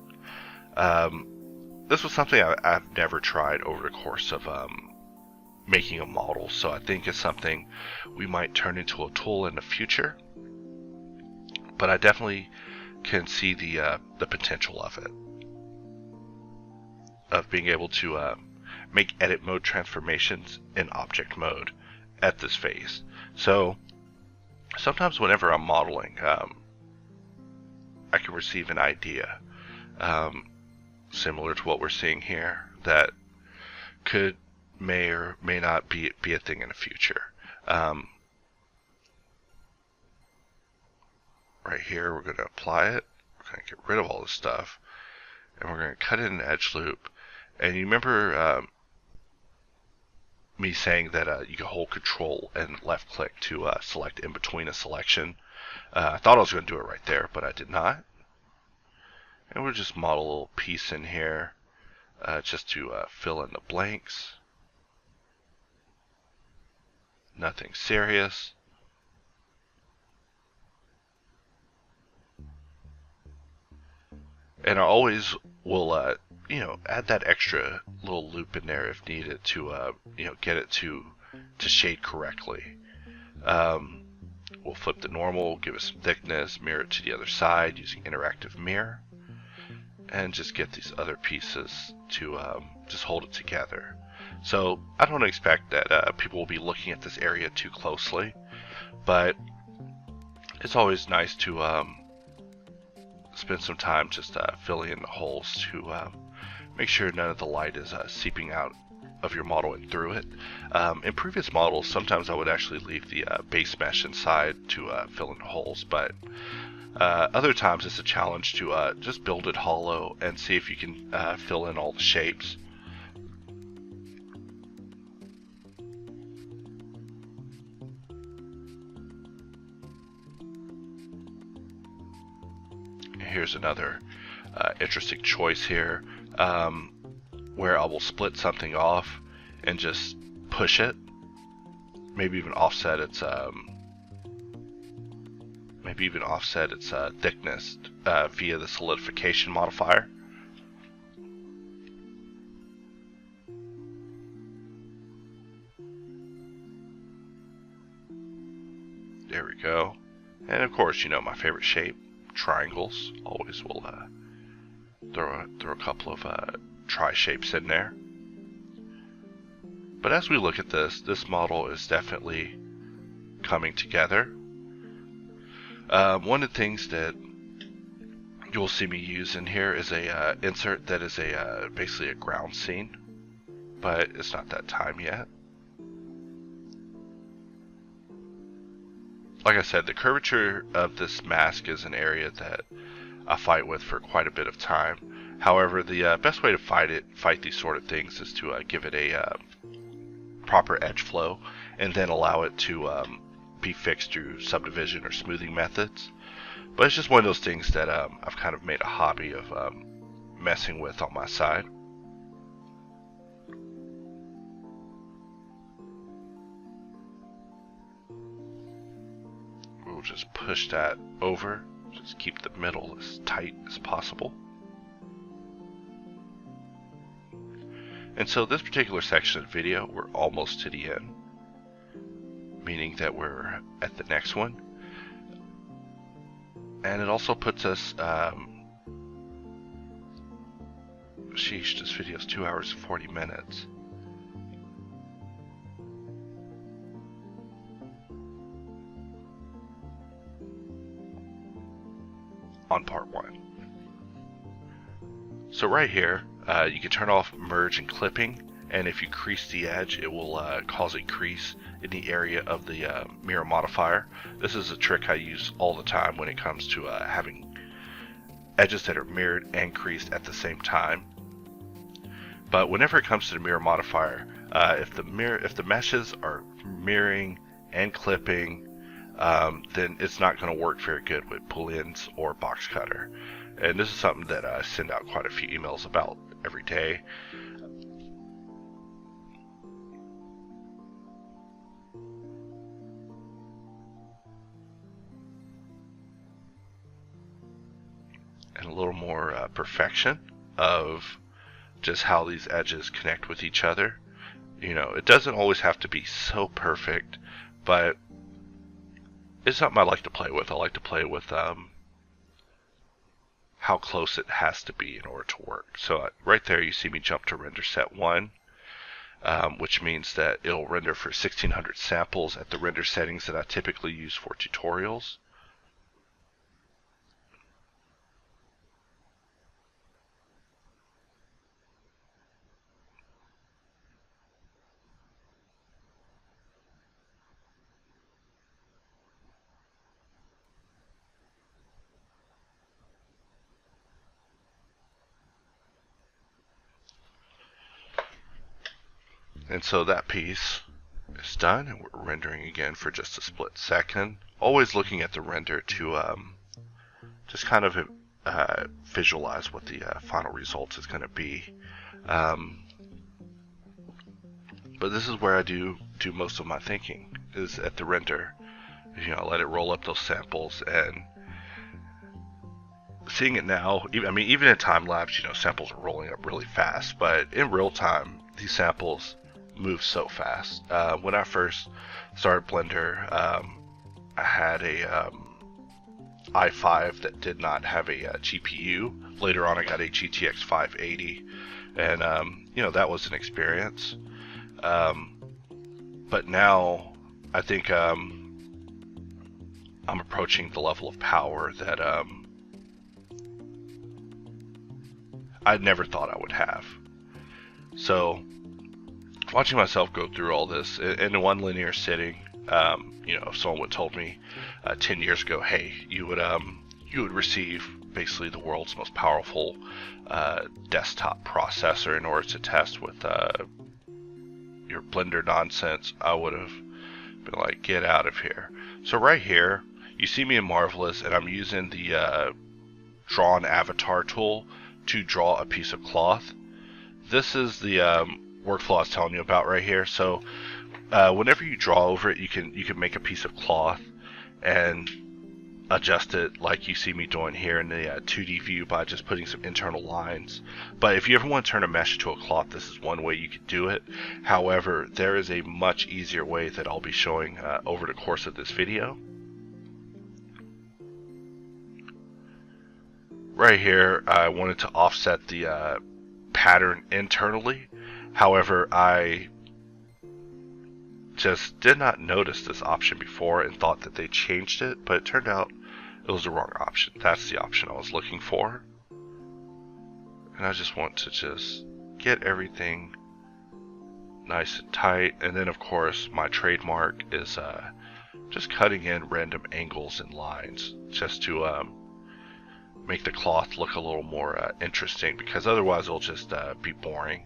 This was something I've never tried over the course of making a model, so I think it's something we might turn into a tool in the future. But I definitely can see the potential of it, of being able to make edit mode transformations in object mode at this phase. So sometimes whenever I'm modeling, I can receive an idea. Similar to what we're seeing here, that may or may not be a thing in the future. Right here, we're going to apply it. We're going to get rid of all this stuff, and we're going to cut in an edge loop. And you remember me saying that you can hold Control and left click to select in between a selection. I thought I was going to do it right there, but I did not. And we'll just model a little piece in here just to fill in the blanks. Nothing serious. And I always will, add that extra little loop in there if needed to, get it to shade correctly. We'll flip the normal, give it some thickness, mirror it to the other side using interactive mirror, and just get these other pieces to just hold it together. So I don't expect that people will be looking at this area too closely, but it's always nice to spend some time just filling in the holes to make sure none of the light is seeping out of your model and through it. In previous models, sometimes I would actually leave the base mesh inside to fill in the holes, but other times it's a challenge to just build it hollow and see if you can fill in all the shapes. Here's another interesting choice here, where I will split something off and just push it, maybe even offset its thickness via the solidification modifier. There we go. And of course, my favorite shape, triangles. Always will throw a couple of tri-shapes in there. But as we look at this model is definitely coming together. One of the things that you'll see me use in here is a insert that is basically a ground scene, but it's not that time yet. Like I said, the curvature of this mask is an area that I fight with for quite a bit of time. However, the best way to fight these sort of things is to give it a proper edge flow and then allow it to be fixed through subdivision or smoothing methods. But it's just one of those things that I've kind of made a hobby of messing with on my side. We'll just push that over, just keep the middle as tight as possible. And so this particular section of the video, we're almost to the end, meaning that we're at the next one. And it also puts us, sheesh, this video is 2 hours and 40 minutes. On part 1. So right here, you can turn off merge and clipping, and if you crease the edge, it will cause a crease in the area of the mirror modifier. This is a trick I use all the time when it comes to having edges that are mirrored and creased at the same time. But whenever it comes to the mirror modifier, if the meshes are mirroring and clipping, then it's not going to work very good with pull-ins or box cutter. And this is something that I send out quite a few emails about every day. And a little more perfection of just how these edges connect with each other. It doesn't always have to be so perfect, but it's something I like to play with. I like to play with how close it has to be in order to work. So right there you see me jump to render set 1, which means that it'll render for 1600 samples at the render settings that I typically use for tutorials. And so that piece is done, and we're rendering again for just a split second. Always looking at the render to just kind of visualize what the final result is going to be. But this is where I do most of my thinking, is at the render. Let it roll up those samples and seeing it now, I mean, even in time lapse, you know, samples are rolling up really fast, but in real time, these samples move so fast. When I first started Blender, I had a i5 that did not have a GPU. Later on, I got a GTX 580, and you know, that was an experience. But now, I think I'm approaching the level of power that I never thought I would have. So, watching myself go through all this in one linear sitting, you know, if someone would have told me 10 years ago, hey, you would receive basically the world's most powerful desktop processor in order to test with your Blender nonsense, I would have been like, get out of here. So right here, you see me in Marvelous, and I'm using the drawn avatar tool to draw a piece of cloth. This is the workflow I was telling you about right here. So whenever you draw over it, you can make a piece of cloth and adjust it like you see me doing here in the 2D view by just putting some internal lines. But if you ever want to turn a mesh into a cloth, this is one way you could do it. However, there is a much easier way that I'll be showing over the course of this video. Right here, I wanted to offset the pattern internally. However, I just did not notice this option before and thought that they changed it, but it turned out it was the wrong option. That's the option I was looking for. And I just want to just get everything nice and tight. And then of course my trademark is just cutting in random angles and lines just to make the cloth look a little more interesting, because otherwise it'll just be boring.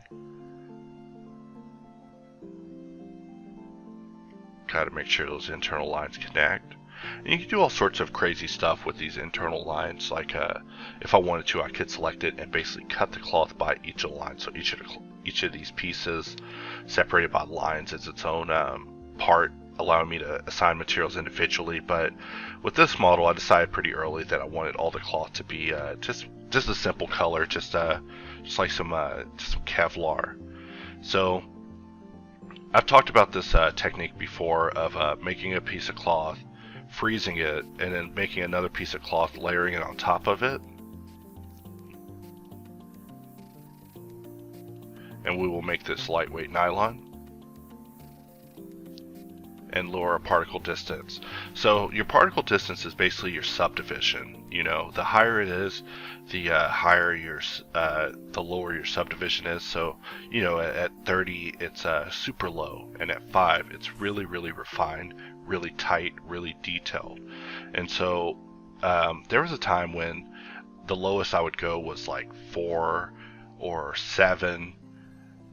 Gotta make sure those internal lines connect. And you can do all sorts of crazy stuff with these internal lines. Like if I wanted to, I could select it and basically cut the cloth by each of the lines. So each of these pieces separated by lines is its own part, allowing me to assign materials individually. But with this model, I decided pretty early that I wanted all the cloth to be just a simple color, just like some Kevlar. So I've talked about this technique before of making a piece of cloth, freezing it, and then making another piece of cloth, layering it on top of it. And we will make this lightweight nylon and lower our particle distance. So your particle distance is basically your subdivision. You know, the higher it is, the higher your the lower your subdivision is. So, you know, at 30 it's super low, and at 5 it's really refined, really tight, really detailed. And so there was a time when the lowest I would go was like 4 or 7,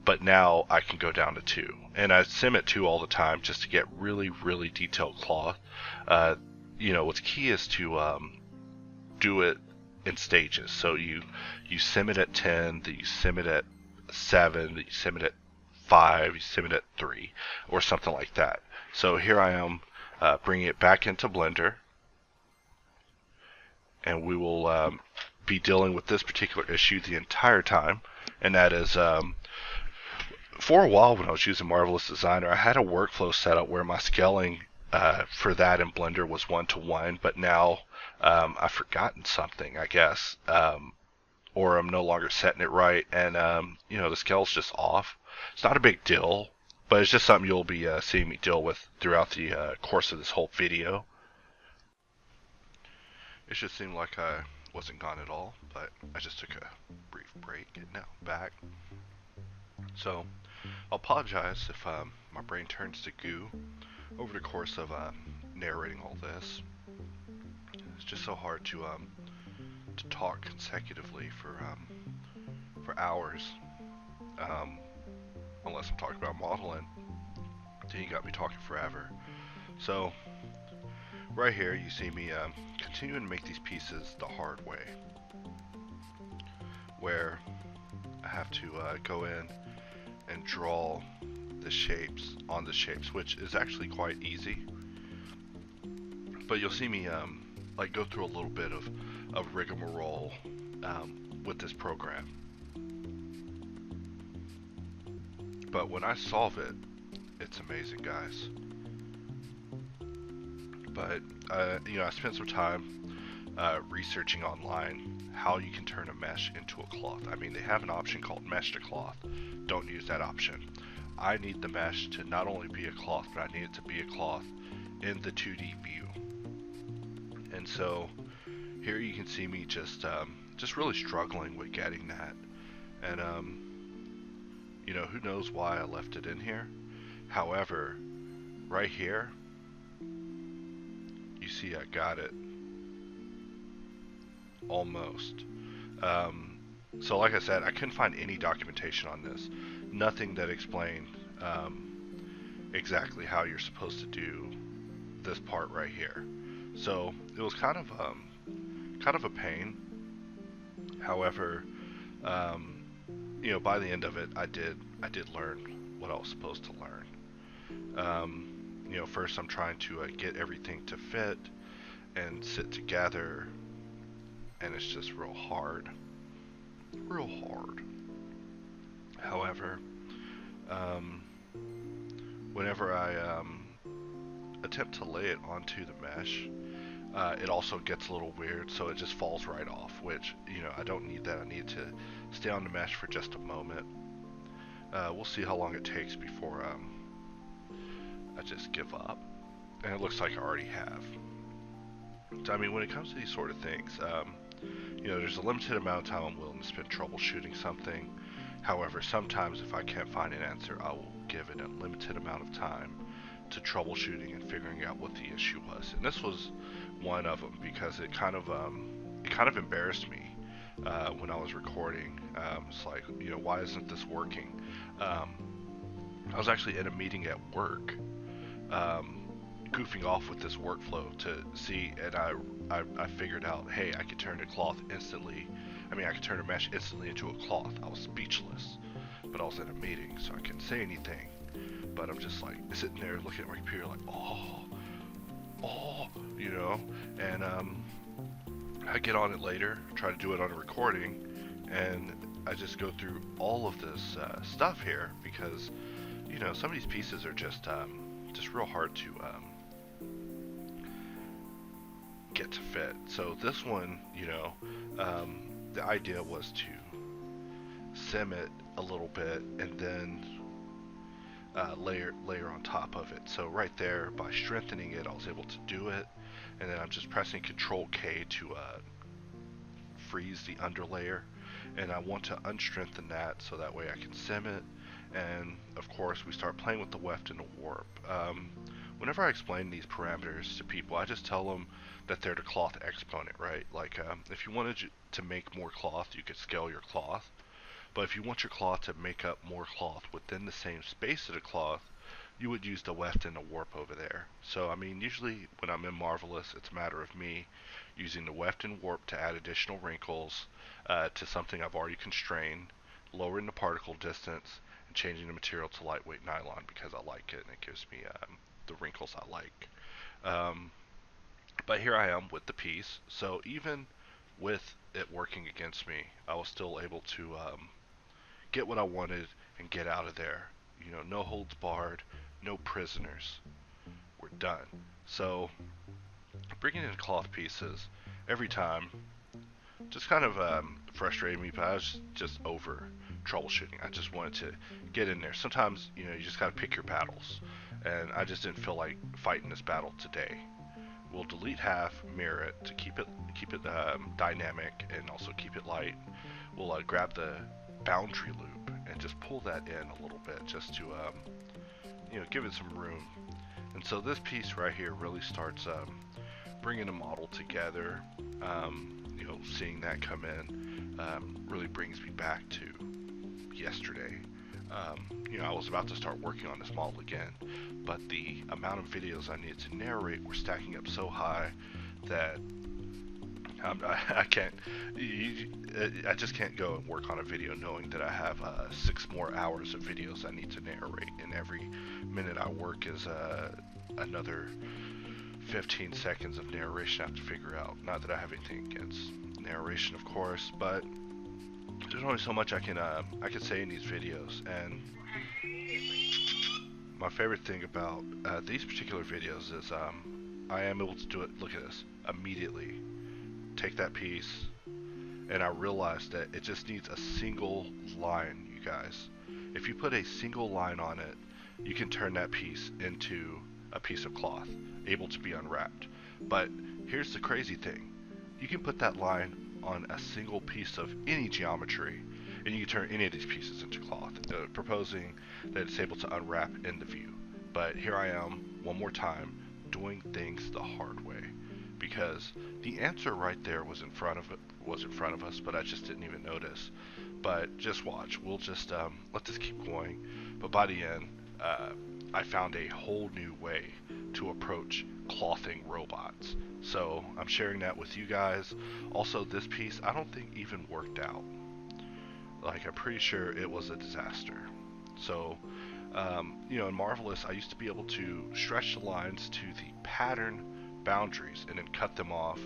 but now I can go down to 2. And I sim at 2 all the time just to get really detailed cloth. You know, what's key is to do it in stages. So you sim it at 10, then you sim it at 7, then you sim it at 5, you sim it at 3, or something like that. So here I am bringing it back into Blender, and we will be dealing with this particular issue the entire time, and that is for a while when I was using Marvelous Designer, I had a workflow set up where my scaling for that in Blender was 1:1, but now I've forgotten something, I guess, or I'm no longer setting it right, and you know, the scale's just off. It's not a big deal, but it's just something you'll be seeing me deal with throughout the course of this whole video. It just seemed like I wasn't gone at all, but I just took a brief break, and now I'm back. So I'll apologize if my brain turns to goo over the course of narrating all this. It's just so hard to talk consecutively for hours, unless I'm talking about modeling. Then you got me talking forever. So right here you see me continuing to make these pieces the hard way, where I have to go in and draw the shapes on the shapes, which is actually quite easy. But you'll see me like go through a little bit of of rigmarole with this program. But when I solve it, it's amazing, guys. But you know, I spent some time researching online how you can turn a mesh into a cloth. I mean, they have an option called mesh to cloth. Don't use that option. I need the mesh to not only be a cloth, but I need it to be a cloth in the 2D view. And so here you can see me just really struggling with getting that. And you know, who knows why I left it in here. However, right here, you see I got it almost. So like I said, I couldn't find any documentation on this. Nothing that explained exactly how you're supposed to do this part right here. So it was kind of a pain. However, you know, by the end of it, I did learn what I was supposed to learn. You know, first I'm trying to get everything to fit and sit together, and it's just real hard. However, whenever I attempt to lay it onto the mesh, it also gets a little weird, so it just falls right off, which, you know, I don't need that. I need to stay on the mesh for just a moment. We'll see how long it takes before I just give up. And it looks like I already have. So, I mean, when it comes to these sort of things, you know, there's a limited amount of time I'm willing to spend troubleshooting something. However, sometimes if I can't find an answer, I will give it a limited amount of time to troubleshooting and figuring out what the issue was. And this was one of them, because it kind of embarrassed me when I was recording. It's like, you know, why isn't this working? I was actually in a meeting at work, goofing off with this workflow to see, and I figured out, hey, I could turn a cloth instantly. I mean, I could turn a mesh instantly into a cloth. I was speechless, but I was in a meeting, so I couldn't say anything. But I'm just like sitting there looking at my computer, like, oh, you know. And I get on it later, try to do it on a recording, and I just go through all of this stuff here, because, you know, some of these pieces are just real hard to get to fit. So this one, you know, the idea was to sim it a little bit and then layer on top of it. So right there, by strengthening it, I was able to do it, and then I'm just pressing Control K to freeze the underlayer, and I want to unstrengthen that so that way I can sim it. And of course, we start playing with the weft and the warp. Whenever I explain these parameters to people, I just tell them that they're the cloth exponent, right? Like, if you wanted to make more cloth, you could scale your cloth. But if you want your cloth to make up more cloth within the same space of the cloth, you would use the weft and the warp over there. So, I mean, usually when I'm in Marvelous, it's a matter of me using the weft and warp to add additional wrinkles to something I've already constrained, lowering the particle distance, and changing the material to lightweight nylon because I like it and it gives me the wrinkles I like. But here I am with the piece, so even with it working against me, I was still able to get what I wanted and get out of there. You know, no holds barred, no prisoners. We're done. So bringing in cloth pieces every time just kind of frustrated me, but I was just over troubleshooting. I just wanted to get in there. Sometimes, you know, you just gotta pick your battles, and I just didn't feel like fighting this battle today. We'll delete half, mirror it to keep it dynamic and also keep it light. We'll grab the boundary loop and just pull that in a little bit just to you know, give it some room. And so this piece right here really starts bringing a model together. You know, seeing that come in really brings me back to yesterday. You know, I was about to start working on this model again, but the amount of videos I needed to narrate were stacking up so high that I can't. I just can't go and work on a video knowing that I have 6 more hours of videos I need to narrate, and every minute I work is another 15 seconds of narration I have to figure out. Not that I have anything against narration, of course, but there's only so much I can say in these videos. And my favorite thing about these particular videos is I am able to do it. Look at this, immediately take that piece, and I realized that it just needs a single line, you guys. If you put a single line on it, you can turn that piece into a piece of cloth, able to be unwrapped. But here's the crazy thing. You can put that line on a single piece of any geometry, and you can turn any of these pieces into cloth, proposing that it's able to unwrap in the view. But here I am, one more time, doing things the hard way, because the answer right there was in front of us, but I just didn't even notice. But just watch. We'll just let this keep going. But by the end, I found a whole new way to approach clothing robots. So I'm sharing that with you guys. Also, this piece I don't think even worked out. Like, I'm pretty sure it was a disaster. So, you know, in Marvelous, I used to be able to stretch the lines to the pattern boundaries and then cut them off.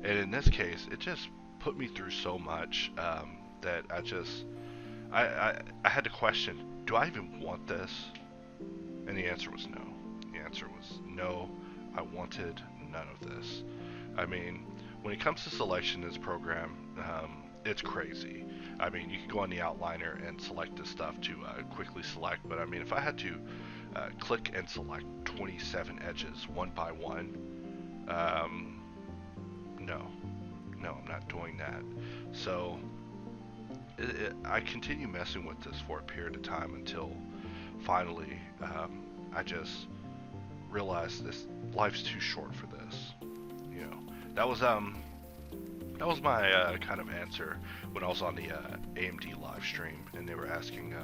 And in this case, it just put me through so much that I had to question, do I even want this? And the answer was no. The answer was no, I wanted none of this. I mean, when it comes to selection in this program, it's crazy. I mean, you can go on the outliner and select this stuff to quickly select, but I mean, if I had to click and select 27 edges one by one, no, I'm not doing that. So I continue messing with this for a period of time until finally I just realized this life's too short for this. You know, that was my kind of answer when I was on the AMD live stream, and they were asking,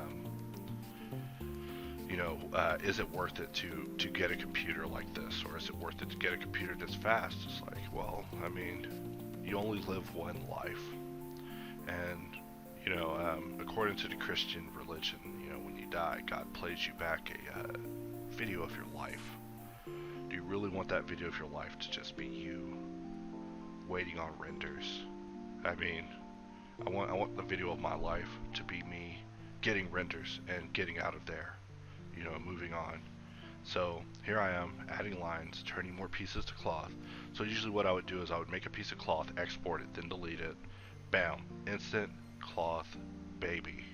you know, is it worth it to get a computer like this, or is it worth it to get a computer that's fast? It's like, well, I mean, you only live one life, and you know, according to the Christian religion, you know, when you die, God plays you back a video of your life. Do you really want that video of your life to just be you waiting on renders? I mean, I want the video of my life to be me getting renders and getting out of there, you know, moving on. So here I am, adding lines, turning more pieces to cloth. So usually what I would do is I would make a piece of cloth, export it, then delete it. Bam, instant cloth, baby,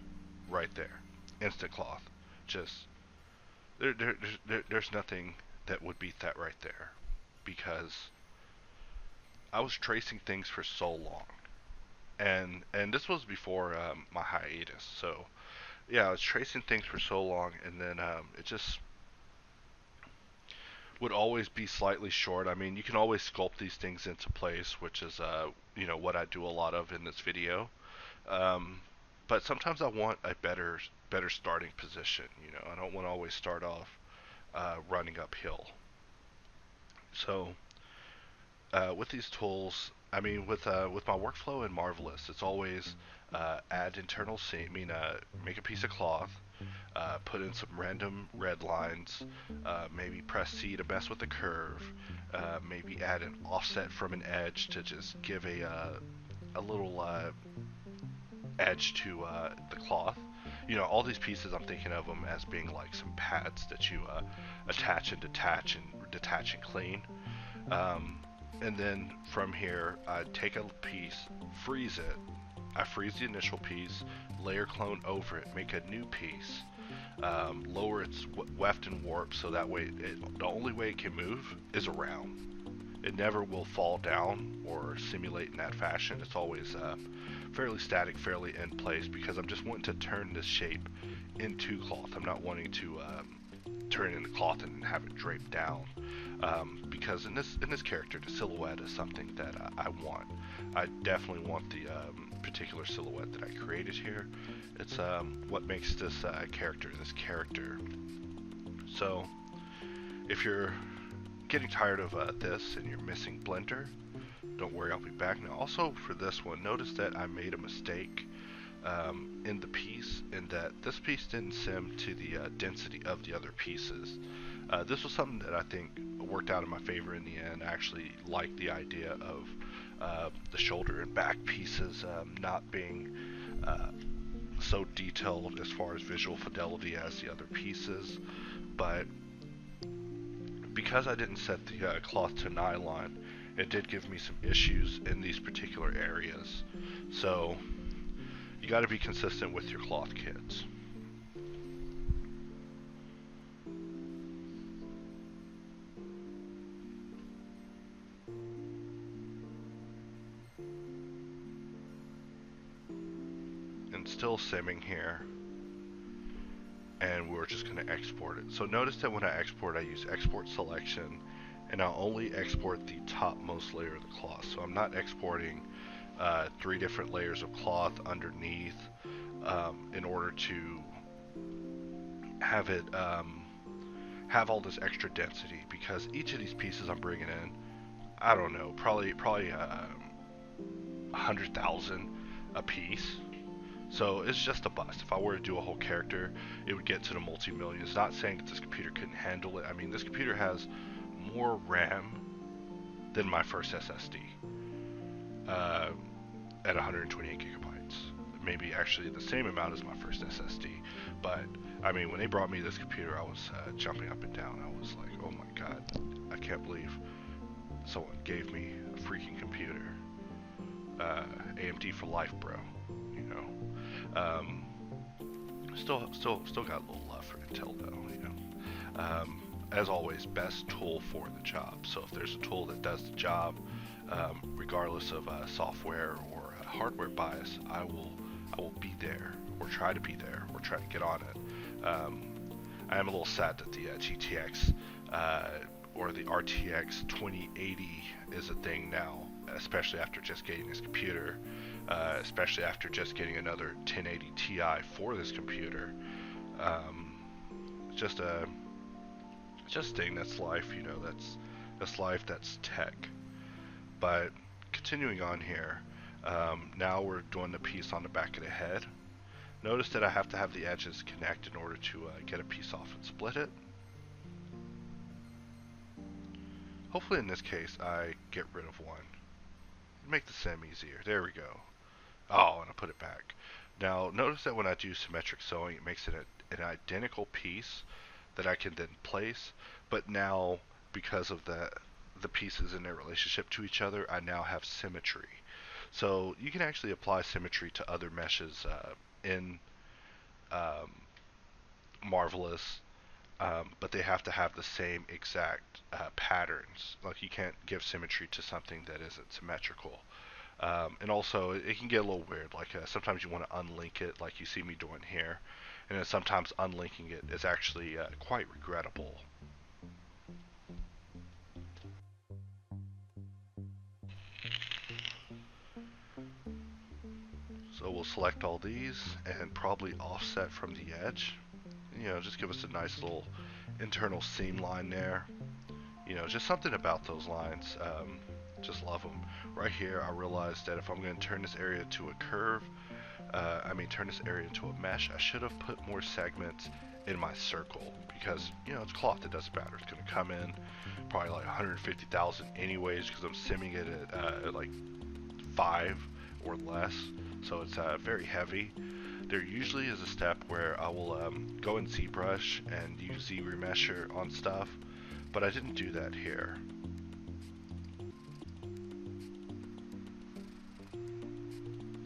right there. Instant cloth. Just there's nothing that would beat that right there, because I was tracing things for so long, and this was before my hiatus. So yeah, I was tracing things for so long, and then it just would always be slightly short. I mean, you can always sculpt these things into place, which is you know, what I do a lot of in this video. But sometimes I want a better starting position. You know, I don't want to always start off running uphill. So with these tools, I mean, with my workflow in Marvelous, it's always add internal seam. I mean, make a piece of cloth, put in some random red lines, maybe press C to mess with the curve, maybe add an offset from an edge to just give a little edge to the cloth. You know, all these pieces, I'm thinking of them as being like some pads that you attach and detach and clean. And then from here, I take a piece, freeze it. I freeze the initial piece, layer clone over it, make a new piece, lower its weft and warp, so that way the only way it can move is around. It never will fall down or simulate in that fashion. It's always fairly static, fairly in place, because I'm just wanting to turn this shape into cloth. I'm not wanting to turn it into cloth and have it drape down, because in this character, the silhouette is something that I want. I definitely want the particular silhouette that I created here. It's what makes this character. So if you're getting tired of this and you're missing Blender, don't worry, I'll be back. Now also for this one, notice that I made a mistake in the piece, in that this piece didn't sim to the density of the other pieces. This was something that I think worked out in my favor in the end. I actually liked the idea of the shoulder and back pieces not being so detailed as far as visual fidelity as the other pieces, but because I didn't set the cloth to nylon, it did give me some issues in these particular areas. So you got to be consistent with your cloth kits. And still simming here, and we're just going to export it. So notice that when I export, I use export selection, and I'll only export the topmost layer of the cloth. So I'm not exporting 3 different layers of cloth underneath in order to have it have all this extra density, because each of these pieces I'm bringing in, I don't know, probably 100,000 a piece. So it's just a bust. If I were to do a whole character, it would get to the multi-millions. Not saying that this computer couldn't handle it. I mean, this computer has more RAM than my first SSD at 128 gigabytes. Maybe actually the same amount as my first SSD. But I mean, when they brought me this computer, I was jumping up and down. I was like, oh my god, I can't believe someone gave me a freaking computer. AMD for life, bro. You know. Still got a little love for Intel though, you know. As always, best tool for the job. So if there's a tool that does the job, regardless of software or hardware bias, I will be there, or try to be there, or try to get on it. I am a little sad that the GTX or the RTX 2080 is a thing now, especially after just getting this computer. Especially after just getting another 1080 Ti for this computer. Just a thing. That's life, you know. That's life. That's tech. But continuing on here, now we're doing the piece on the back of the head. Notice that I have to have the edges connect in order to get a piece off and split it. Hopefully in this case I get rid of one. Make the sim easier. There we go. Oh, and I put it back. Now, notice that when I do symmetric sewing, it makes it an identical piece that I can then place. But now, because of the pieces and their relationship to each other, I now have symmetry. So you can actually apply symmetry to other meshes in Marvelous, but they have to have the same exact patterns. Like, you can't give symmetry to something that isn't symmetrical. And also, it can get a little weird. Like, sometimes you want to unlink it, like you see me doing here. And then sometimes unlinking it is actually quite regrettable. So we'll select all these and probably offset from the edge. You know, just give us a nice little internal seam line there. You know, just something about those lines. Just love them. Right here, I realized that if I'm going to turn this area to a curve, turn this area into a mesh, I should have put more segments in my circle, because, you know, it's cloth, it doesn't matter. It's going to come in probably like 150,000 anyways, because I'm simming it at like 5 or less, so it's very heavy. There usually is a step where I will go in Zbrush and use Z-remesher on stuff, but I didn't do that here.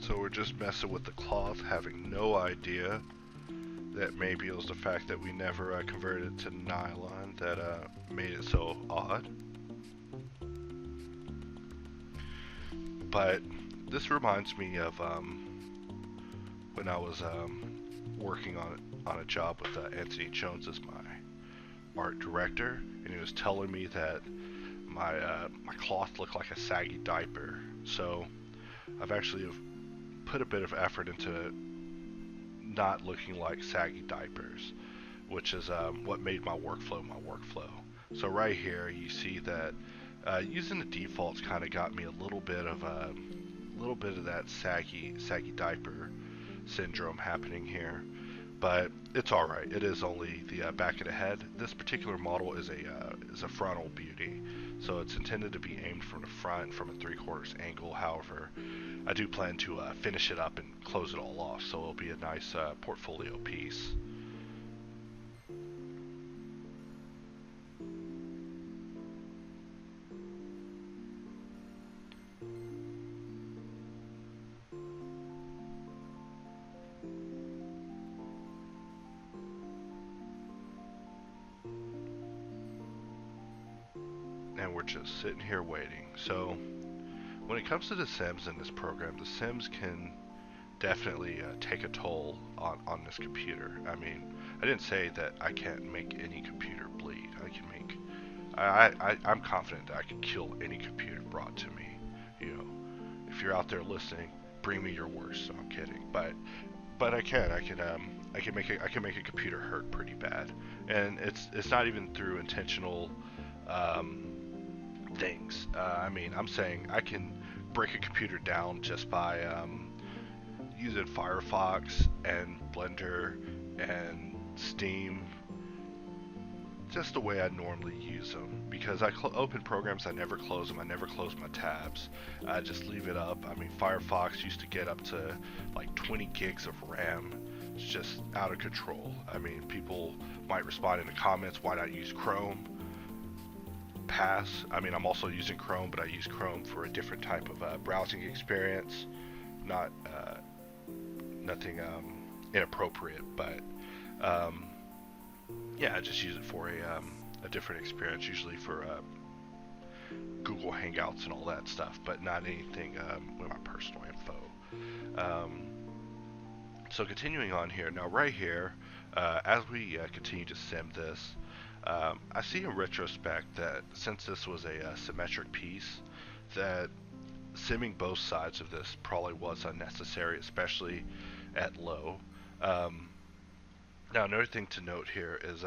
So we're just messing with the cloth, having no idea that maybe it was the fact that we never converted to nylon that made it so odd. But this reminds me of when I was working on a job with Anthony Jones as my art director, and he was telling me that my cloth looked like a saggy diaper. So I've actually put a bit of effort into not looking like saggy diapers, which is what made my workflow. So right here you see that using the defaults kind of got me a little bit of that saggy diaper syndrome happening here. But it's all right. It is only the back of the head. This particular model is a frontal beauty, so it's intended to be aimed from the front from a 3/4 angle. However, I do plan to finish it up and close it all off, so it'll be a nice portfolio piece. And we're just sitting here waiting. So when it comes to the sims in this program, the sims can definitely take a toll on this computer. I mean, I didn't say that I can't make any computer bleed. I can make, I'm confident that I can kill any computer brought to me. You know, if you're out there listening, bring me your worst. No, I'm kidding, but I can make a computer hurt pretty bad, and it's not even through intentional things. I mean, I'm saying I can break a computer down just by using Firefox and Blender and Steam, just the way I normally use them. Because I open programs, I never close them. I never close my tabs. I just leave it up. I mean, Firefox used to get up to like 20 gigs of RAM. It's just out of control. I mean, people might respond in the comments, why not use Chrome? Pass. I mean, I'm also using Chrome, but I use Chrome for a different type of browsing experience. Not nothing inappropriate, but yeah, I just use it for a different experience, usually for Google Hangouts and all that stuff, but not anything with my personal info. So continuing on here, now right here, as we continue to sim this, I see in retrospect that since this was a symmetric piece, that simming both sides of this probably was unnecessary, especially at low. Now another thing to note here is,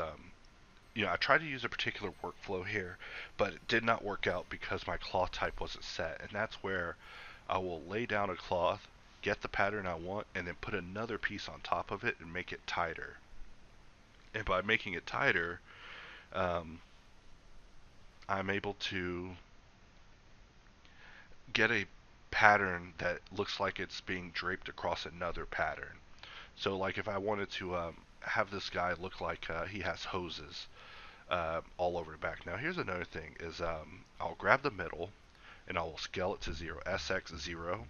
you know, I tried to use a particular workflow here, but it did not work out because my cloth type wasn't set, and that's where I will lay down a cloth, get the pattern I want, and then put another piece on top of it and make it tighter. And by making it tighter, I'm able to get a pattern that looks like it's being draped across another pattern. So like if I wanted to have this guy look like he has hoses all over the back. Now here's another thing is I'll grab the middle and I will scale it to 0, SX0,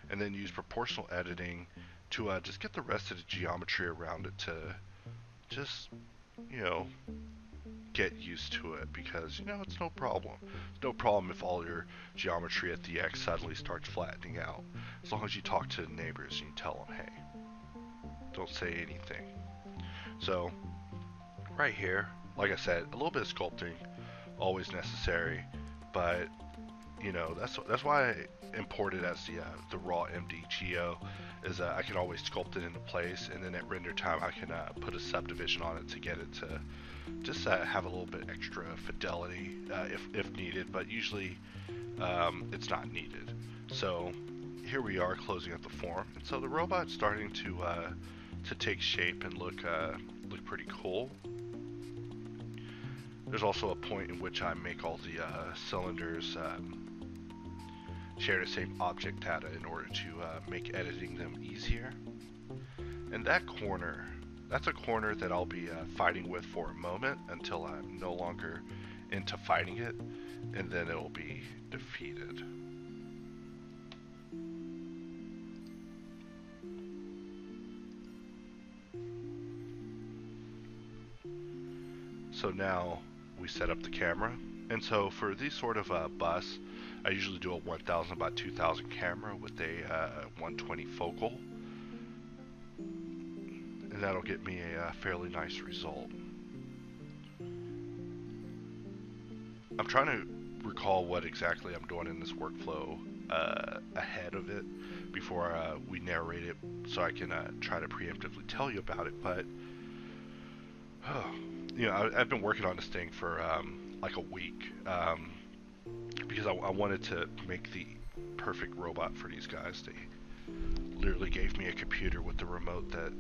and then use proportional editing to just get the rest of the geometry around it to just, you know, get used to it, because, you know, it's no problem. It's no problem if all your geometry at the X suddenly starts flattening out. As long as you talk to the neighbors and you tell them, hey, don't say anything. So, right here, like I said, a little bit of sculpting, always necessary, but, you know, that's why I import it as the raw MD geo, is I can always sculpt it into place, and then at render time I can put a subdivision on it to get it to just have a little bit extra fidelity if needed, but usually it's not needed. So here we are closing up the form, and so the robot's starting to take shape and look pretty cool. There's also a point in which I make all the cylinders share the same object data in order to make editing them easier. And that corner, that's a corner that I'll be fighting with for a moment until I'm no longer into fighting it, and then it'll be defeated. So now we set up the camera, and so for these sort of busts, I usually do a 1000 by 2000 camera with a 120 focal, and that'll get me a fairly nice result. I'm trying to recall what exactly I'm doing in this workflow ahead of it before we narrate it, so I can try to preemptively tell you about it. But you know, I've been working on this thing for like a week because I wanted to make the perfect robot for these guys. They literally gave me a computer with the remote that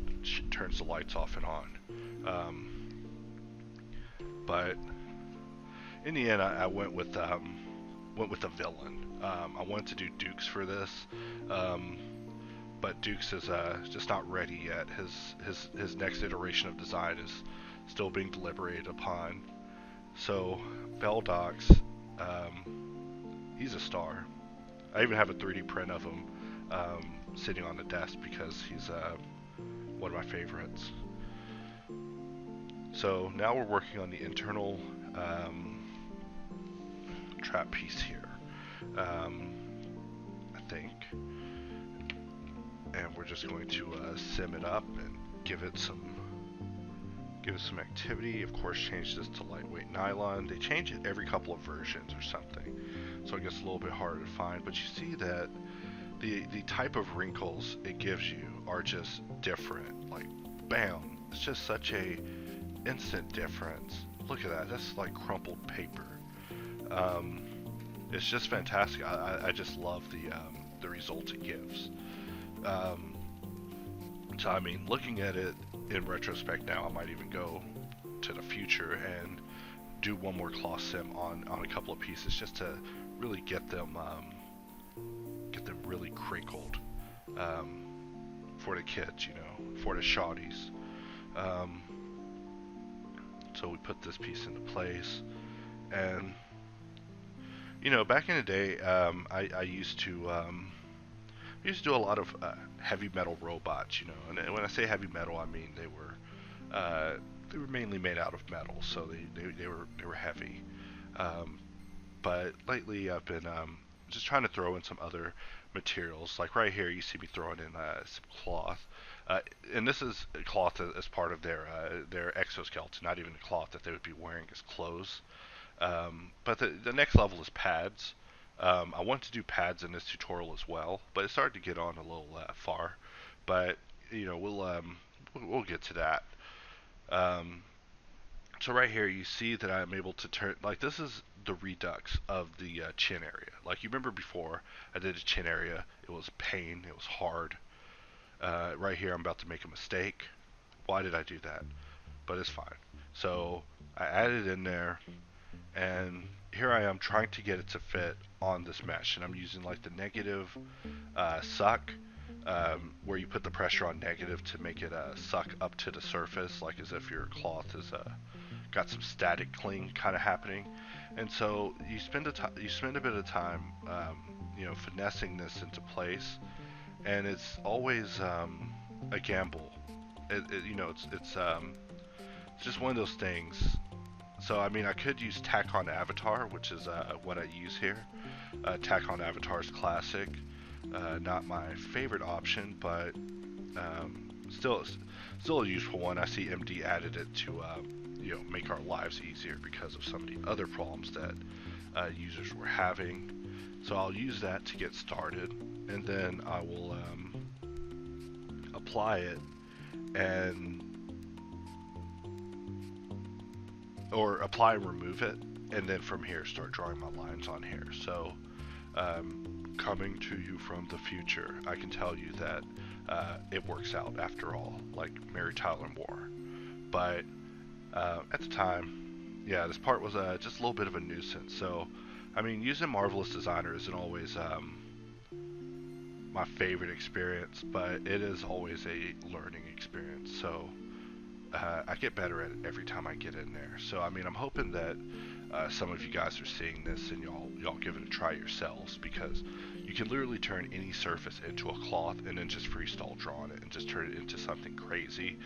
turns the lights off and on. But in the end, I went with a villain. I wanted to do Dukes for this, but Dukes is just not ready yet. His next iteration of design is still being deliberated upon. So Threadox, he's a star. I even have a 3D print of him sitting on the desk because he's one of my favorites. So now we're working on the internal trap piece here, I think, and we're just going to sim it up and give it some activity. Of course, change this to lightweight nylon. They change it every couple of versions or something, so it gets a little bit harder to find. But you see that the type of wrinkles it gives you are just different. Like, bam! It's just such a instant difference. Look at that. That's like crumpled paper. It's just fantastic. I just love the results it gives. So I mean, looking at it in retrospect now, I might even go to the future and do one more cloth sim on a couple of pieces just to really get them really crinkled for the kids, you know, for the shawties. So we put this piece into place, and you know, back in the day, I used to do a lot of heavy metal robots, you know, and when I say heavy metal, I mean they were mainly made out of metal, so they were heavy. But lately, I've been just trying to throw in some other materials. Like right here, you see me throwing in some cloth, and this is cloth as part of their exoskeleton, not even the cloth that they would be wearing as clothes. But the next level is pads. I want to do pads in this tutorial as well, but it started to get on a little far. But you know, we'll get to that. So right here, you see that I'm able to turn, like, this is the redux of the chin area. Like, you remember before I did a chin area, it was pain, it was hard. Right here, I'm about to make a mistake. Why did I do that? But it's fine. So I added in there, and here I am trying to get it to fit on this mesh, and I'm using like the negative suck, where you put the pressure on negative to make it suck up to the surface, like as if your cloth is got some static cling kind of happening. And so you spend a bit of time, you know, finessing this into place, and it's always a gamble. You know, it's just one of those things. So I mean, I could use tack on avatar, which is what I use here. Tack on avatar is classic, not my favorite option, but still a useful one. I see MD added it to you know, make our lives easier because of some of the other problems that users were having. So I'll use that to get started, and then I will apply it or apply and remove it, and then from here start drawing my lines on here. So coming to you from the future, I can tell you that it works out after all, like Mary Tyler Moore. But at the time, yeah, this part was just a little bit of a nuisance. So I mean, using Marvelous Designer isn't always my favorite experience, but it is always a learning experience. So I get better at it every time I get in there. So I mean, I'm hoping that some of you guys are seeing this and y'all give it a try yourselves, because you can literally turn any surface into a cloth and then just freestyle drawing it and just turn it into something crazy.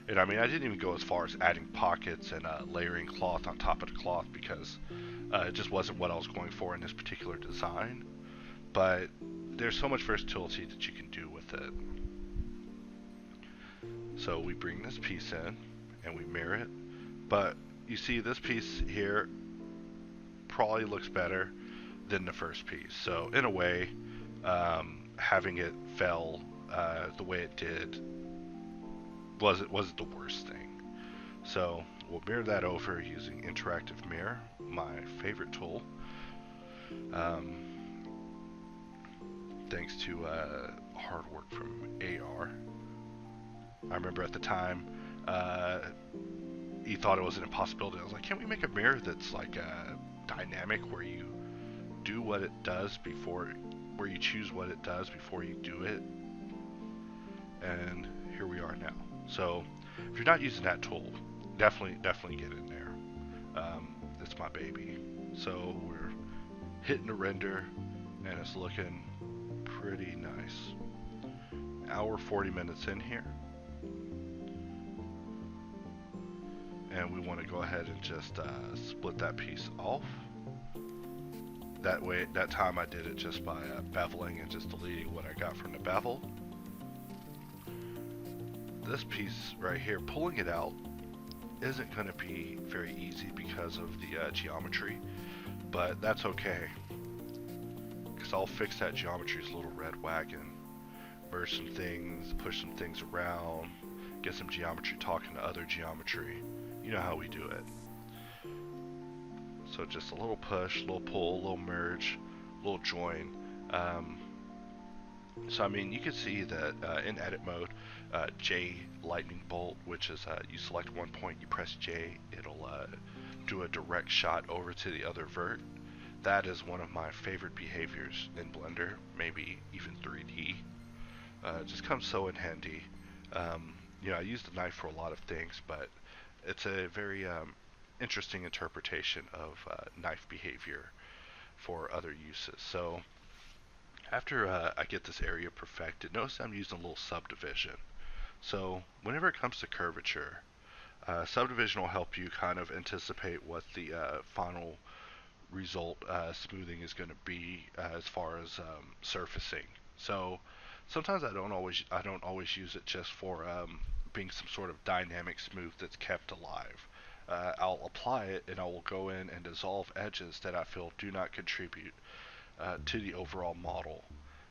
And I mean, I didn't even go as far as adding pockets and layering cloth on top of the cloth, because it just wasn't what I was going for in this particular design. But there's so much versatility that you can do with it. So we bring this piece in and we mirror it, but you see this piece here probably looks better than the first piece. So in a way, having it fell the way it did wasn't the worst thing. So we'll mirror that over using interactive mirror, my favorite tool. Thanks to hard work from AR. I remember at the time, he thought it was an impossibility. I was like, can't we make a mirror that's like dynamic, where you do what it does where you choose what it does before you do it? And here we are now. So if you're not using that tool, definitely get in there. It's my baby. So we're hitting the render, and it's looking pretty nice. Hour 40 minutes in here, and we want to go ahead and just split that piece off. That way, that time I did it just by beveling and just deleting what I got from the bevel. This piece right here, pulling it out isn't going to be very easy because of the geometry, but that's okay, because I'll fix that geometry's little red wagon, merge some things, push some things around, get some geometry talking to other geometry. You know how we do it. So just a little push, a little pull, a little merge, a little join. So I mean, you can see that in edit mode, J lightning bolt, which is you select one point, you press J, it'll do a direct shot over to the other vert. That is one of my favorite behaviors in Blender, maybe even 3D. It just comes so in handy. You know, I use the knife for a lot of things, but it's a very interesting interpretation of knife behavior for other uses. So after I get this area perfected, notice I'm using a little subdivision. So whenever it comes to curvature, subdivision will help you kind of anticipate what the final result smoothing is going to be as far as surfacing. So sometimes I don't always use it just for being some sort of dynamic smooth that's kept alive. I'll apply it, and I will go in and dissolve edges that I feel do not contribute to the overall model.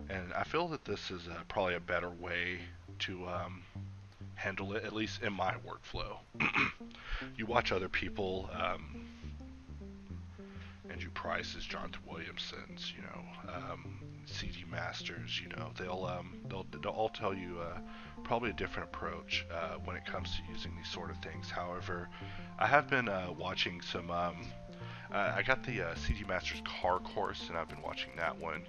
And I feel that this is probably a better way to handle it, at least in my workflow. You watch other people, Andrew Price's, Jonathan Williamson's, you know, CD Masters, you know, they'll all tell you probably a different approach when it comes to using these sort of things. However, I have been watching some. I got the CD Masters car course, and I've been watching that one,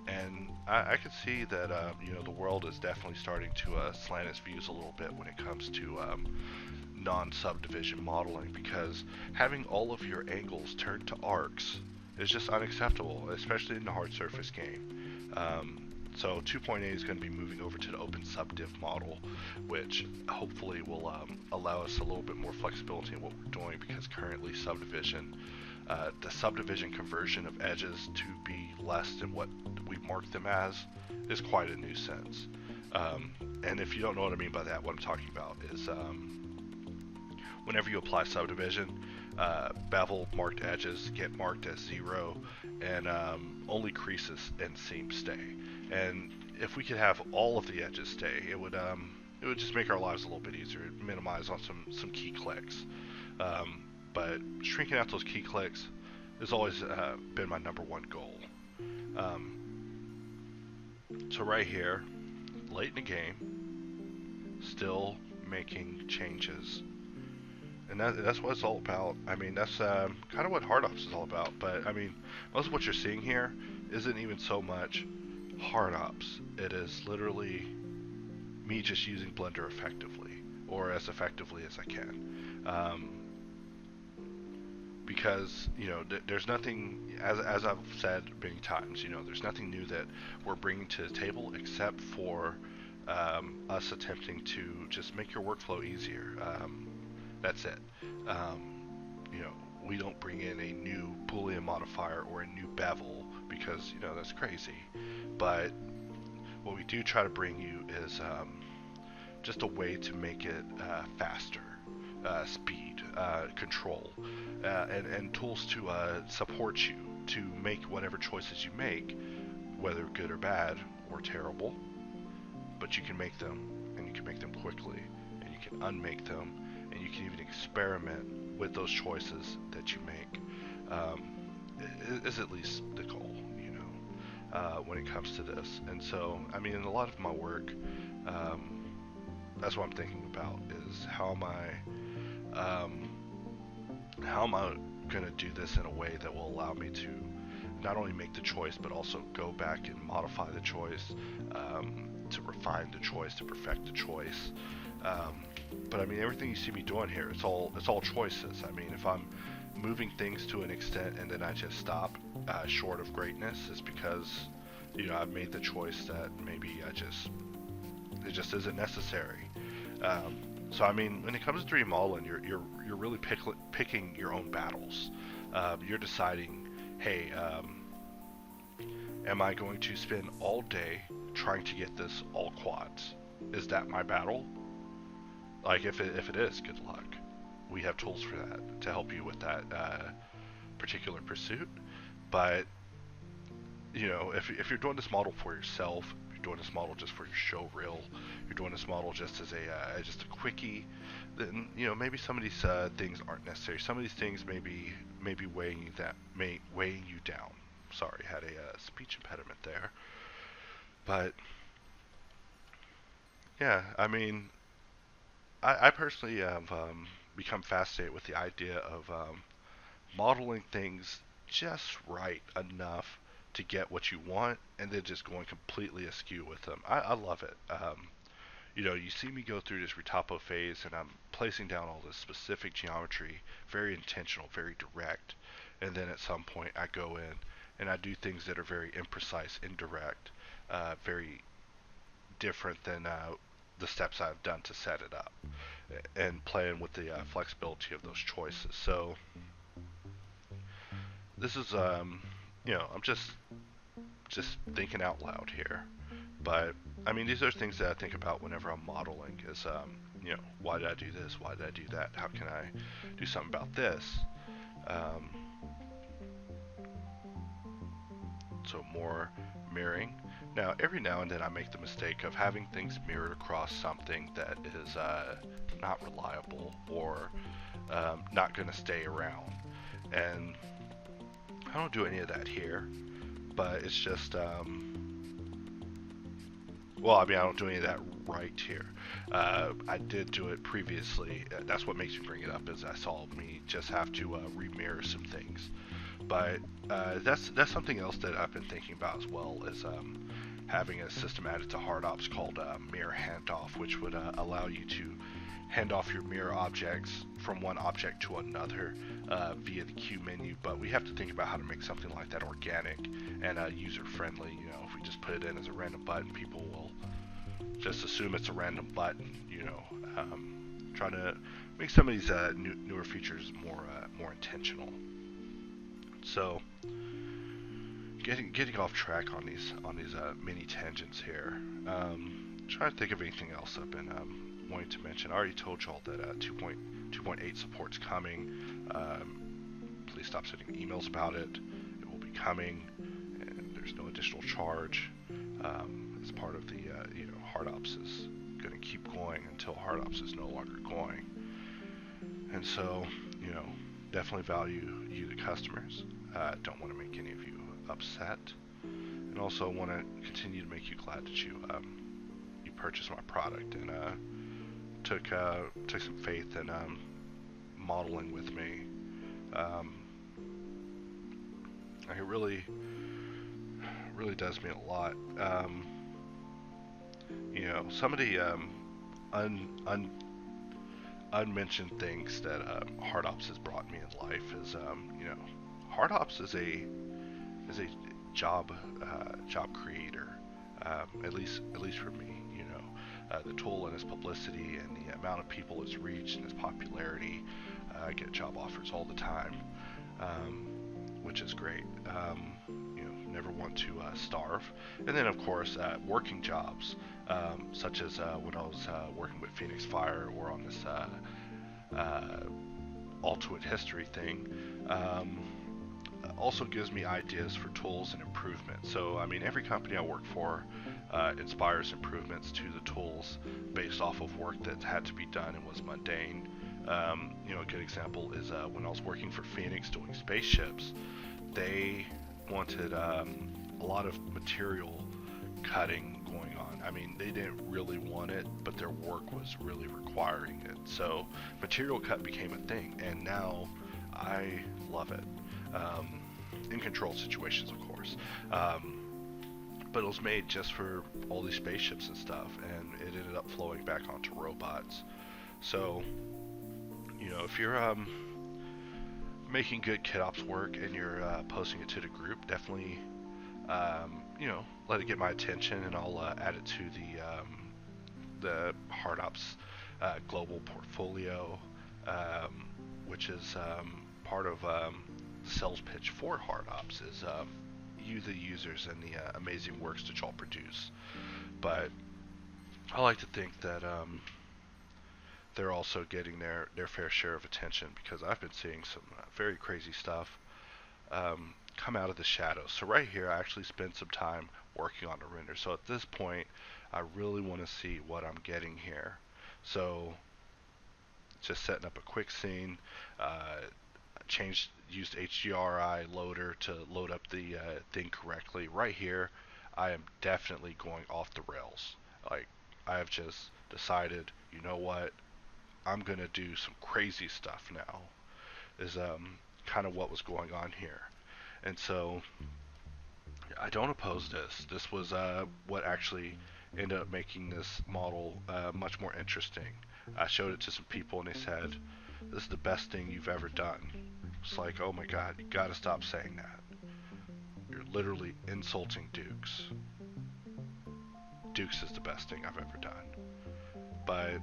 and I can see that you know, the world is definitely starting to slant its views a little bit when it comes to non-subdivision modeling, because having all of your angles turned to arcs is just unacceptable, especially in the hard surface game. So 2.8 is going to be moving over to the open subdiv model, which hopefully will allow us a little bit more flexibility in what we're doing, because currently subdivision, the subdivision conversion of edges to be less than what we mark them as is quite a nuisance. And if you don't know what I mean by that, what I'm talking about is whenever you apply subdivision, bevel marked edges get marked as 0, and only creases and seams stay. And if we could have all of the edges stay, it would just make our lives a little bit easier. It'd minimize on some key clicks. But shrinking out those key clicks has always been my #1 goal. So right here, late in the game, still making changes. And that's what it's all about. I mean, that's kind of what Hard Ops is all about. But I mean, most of what you're seeing here isn't even so much Hard Ops. It is literally me just using Blender effectively, or as effectively as I can. Because, you know, there's nothing, as I've said many times, you know, there's nothing new that we're bringing to the table except for us attempting to just make your workflow easier. That's it. You know, we don't bring in a new Boolean modifier or a new bevel, because, you know, that's crazy. But what we do try to bring you is just a way to make it faster, speed, control, and tools to support you to make whatever choices you make, whether good or bad or terrible. But you can make them, and you can make them quickly, and you can unmake them, and you can even experiment with those choices that you make. Is at least the goal, you know. when it comes to this. And so, I mean, in a lot of my work, that's what I'm thinking about is how am I going to do this in a way that will allow me to not only make the choice, but also go back and modify the choice, to refine the choice, to perfect the choice. But I mean, everything you see me doing here, it's all choices. I mean, if I'm moving things to an extent and then I just stop short of greatness, it's because, you know, I've made the choice that maybe it just isn't necessary. So I mean, when it comes to 3D modeling, you're really picking your own battles. You're deciding, hey, am I going to spend all day trying to get this all quads? Is that my battle? Like, if it is, good luck. We have tools for that to help you with that particular pursuit. But you know, if you're doing this model for yourself, you're doing this model just for your show reel, you're doing this model just as a quickie, then you know maybe some of these things aren't necessary. Some of these things may be weighing you down. Sorry, had a speech impediment there. But yeah, I mean, I personally have become fascinated with the idea of modeling things just right enough to get what you want, and then just going completely askew with them. I love it. You know, you see me go through this retopo phase, and I'm placing down all this specific geometry, very intentional, very direct, and then at some point I go in and I do things that are very imprecise, indirect, very different than the steps I've done to set it up, and playing with the flexibility of those choices. So this is, you know, I'm just thinking out loud here. But I mean, these are things that I think about whenever I'm modeling. Is you know, why did I do this? Why did I do that? How can I do something about this? Um, so more mirroring. Now, every now and then I make the mistake of having things mirrored across something that is not reliable or not going to stay around. And I don't do any of that here, but it's just, well, I mean, I don't do any of that right here. I did do it previously. That's what makes me bring it up, is I saw me just have to remirror some things. But that's something else that I've been thinking about as well, is having a system added to HardOps called mirror handoff, which would allow you to hand off your mirror objects from one object to another via the queue menu. But we have to think about how to make something like that organic and user-friendly. You know, if we just put it in as a random button, people will just assume it's a random button. You know, trying to make some of these newer features more intentional. So, getting off track on these mini tangents here. Trying to think of anything else I've been wanting to mention. I already told y'all that 2.8 support's coming. Please stop sending emails about it. It will be coming, and there's no additional charge. As part of the you know, HardOps is going to keep going until HardOps is no longer going. And so, you know, definitely value you, the customers. Don't want to make any of you upset, and also want to continue to make you glad that you purchased my product and took some faith in modeling with me. It really does mean a lot. You know, some of the unmentioned things that HardOps has brought me in life is, you know, HardOps is a job creator, at least for me. You know, the tool and its publicity and the amount of people it's reached and its popularity. I get job offers all the time, which is great. You know, never want to starve. And then of course, working jobs, such as when I was working with Phoenix Fire or on this alternate history thing. Also gives me ideas for tools and improvements. So I mean, every company I work for inspires improvements to the tools based off of work that had to be done and was mundane. You know, a good example is when I was working for Phoenix doing spaceships, they wanted a lot of material cutting going on. I mean, they didn't really want it, but their work was really requiring it. So material cut became a thing, and now I love it. In controlled situations, of course. But it was made just for all these spaceships and stuff, and it ended up flowing back onto robots. So, you know, if you're making good KitOps work and you're posting it to the group, definitely, you know, let it get my attention, and I'll add it to the HardOps global portfolio, which is part of sales pitch for HardOps is you, the users, and the amazing works that y'all produce. But I like to think that they're also getting their fair share of attention, because I've been seeing some very crazy stuff come out of the shadows. So right here, I actually spent some time working on the render. So at this point, I really want to see what I'm getting here. So just setting up a quick scene, used HDRI loader to load up the thing correctly. Right here, I am definitely going off the rails. Like, I have just decided, you know what, I'm gonna do some crazy stuff now, is kind of what was going on here. And so I don't oppose this. This was what actually ended up making this model much more interesting. I showed it to some people and they said, this is the best thing you've ever done. It's like, oh my god, you gotta stop saying that. You're literally insulting Dukes. Dukes is the best thing I've ever done. But,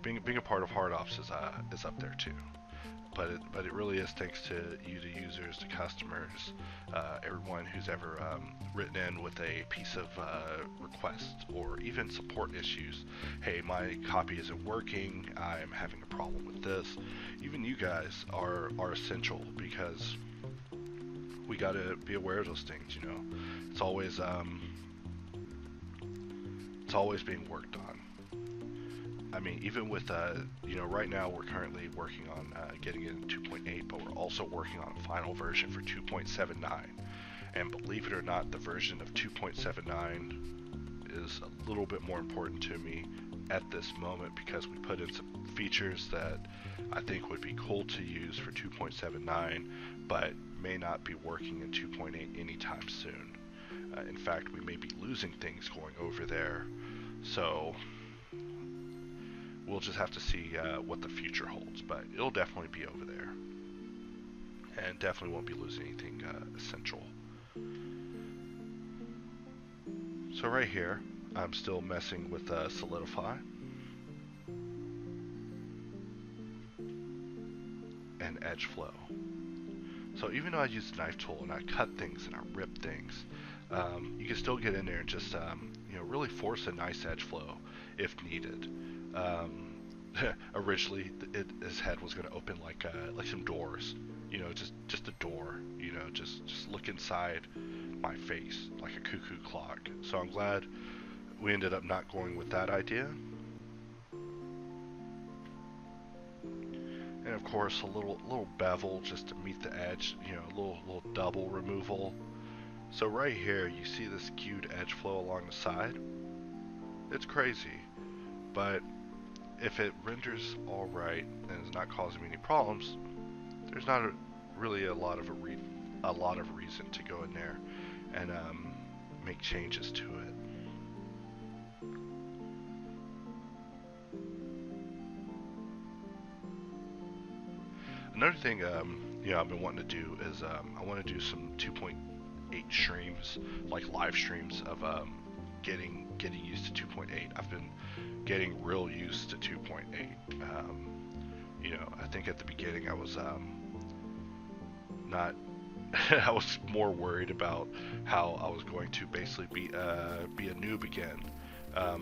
being a part of HardOps is up there too. But it really is thanks to you, the users, the customers, everyone who's ever written in with a piece of request or even support issues. Hey, my copy isn't working. I'm having a problem with this. Even you guys are essential, because we got to be aware of those things. You know, it's always being worked on. I mean, even with, you know, right now we're currently working on getting it in 2.8, but we're also working on a final version for 2.79. And believe it or not, the version of 2.79 is a little bit more important to me at this moment, because we put in some features that I think would be cool to use for 2.79, but may not be working in 2.8 anytime soon. In fact, we may be losing things going over there. So we'll just have to see what the future holds, but it'll definitely be over there, and definitely won't be losing anything essential. So right here, I'm still messing with Solidify and Edge Flow. So even though I use the knife tool and I cut things and I rip things, you can still get in there and just you know, really force a nice edge flow if needed. Originally, his head was going to open like some doors, you know, just a door, you know, just look inside my face like a cuckoo clock. So I'm glad we ended up not going with that idea. And of course, a little bevel just to meet the edge, you know, a little double removal. So right here, you see the skewed edge flow along the side. It's crazy, but if it renders all right and is not causing me any problems, there's not really a lot of reason to go in there and make changes to it. Another thing, you know, I've been wanting to do is I want to do some 2.8 streams, like live streams of getting used to 2.8. I've been getting real used to 2.8. You know, I think at the beginning I was not. I was more worried about how I was going to basically be a noob again.